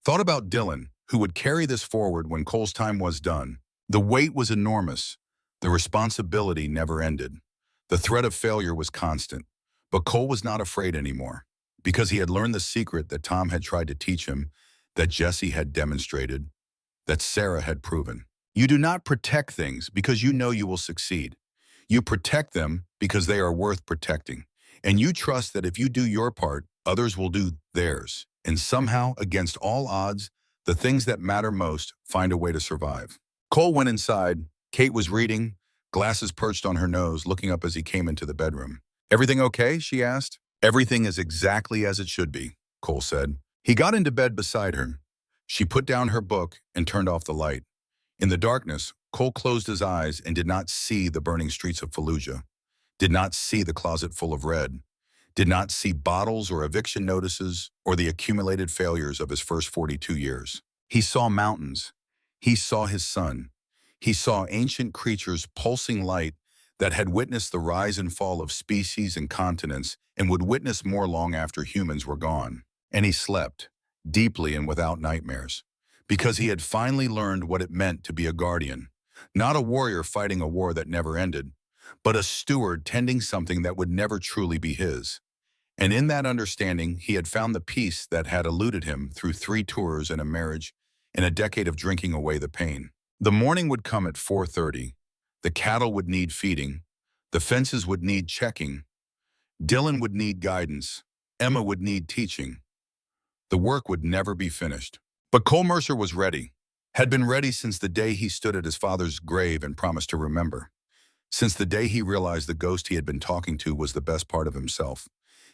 Thought about Dylan, who would carry this forward when Cole's time was done. The weight was enormous. The responsibility never ended. The threat of failure was constant. But Cole was not afraid anymore, because he had learned the secret that Tom had tried to teach him, that Jesse had demonstrated, that Sarah had proven. You do not protect things because you know you will succeed. You protect them because they are worth protecting. And you trust that if you do your part, others will do theirs. And somehow, against all odds, the things that matter most find a way to survive. Cole went inside. Kate was reading, glasses perched on her nose, looking up as he came into the bedroom. "Everything okay?" she asked. "Everything is exactly as it should be," Cole said. He got into bed beside her. She put down her book and turned off the light. In the darkness, Cole closed his eyes and did not see the burning streets of Fallujah, did not see the closet full of red, did not see bottles or eviction notices or the accumulated failures of his first 42 years. He saw mountains. He saw his son. He saw ancient creatures pulsing light that had witnessed the rise and fall of species and continents and would witness more long after humans were gone. And he slept, deeply and without nightmares, because he had finally learned what it meant to be a guardian, not a warrior fighting a war that never ended, but a steward tending something that would never truly be his. And in that understanding, he had found the peace that had eluded him through 3 tours and a marriage and a decade of drinking away the pain. The morning would come at 4:30. The cattle would need feeding. The fences would need checking. Dylan would need guidance. Emma would need teaching. The work would never be finished. But Cole Mercer was ready, had been ready since the day he stood at his father's grave and promised to remember. Since the day he realized the ghost he had been talking to was the best part of himself.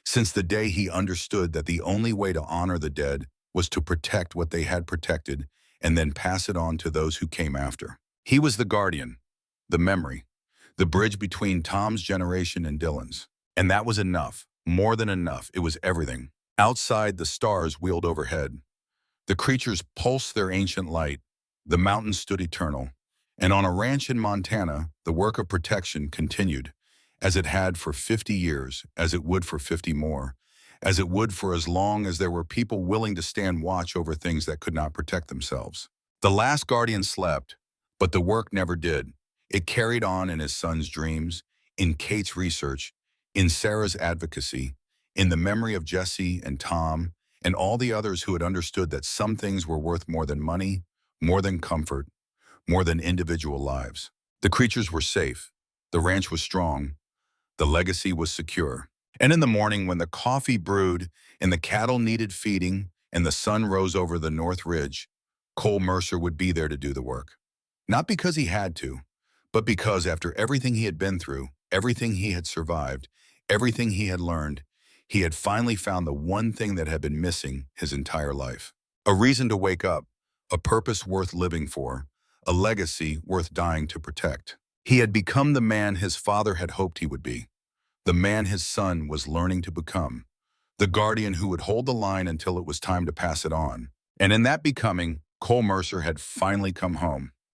Since the day he understood that the only way to honor the dead was to protect what they had protected and then pass it on to those who came after. He was the guardian, the memory, the bridge between Tom's generation and Dylan's. And that was enough, more than enough. It was everything. Outside, the stars wheeled overhead. The creatures pulsed their ancient light. The mountains stood eternal. And on a ranch in Montana, the work of protection continued, as it had for 50 years, as it would for 50 more, as it would for as long as there were people willing to stand watch over things that could not protect themselves. The last guardian slept, but the work never did. It carried on in his son's dreams, in Kate's research, in Sarah's advocacy, in the memory of Jesse and Tom, and all the others who had understood that some things were worth more than money, more than comfort, more than individual lives. The creatures were safe. The ranch was strong. The legacy was secure. And in the morning, when the coffee brewed and the cattle needed feeding and the sun rose over the North Ridge, Cole Mercer would be there to do the work. Not because he had to, but because after everything he had been through, everything he had survived, everything he had learned, he had finally found the one thing that had been missing his entire life. A reason to wake up, a purpose worth living for, a legacy worth dying to protect. He had become the man his father had hoped he would be, the man his son was learning to become, the guardian who would hold the line until it was time to pass it on. And in that becoming, Cole Mercer had finally come home.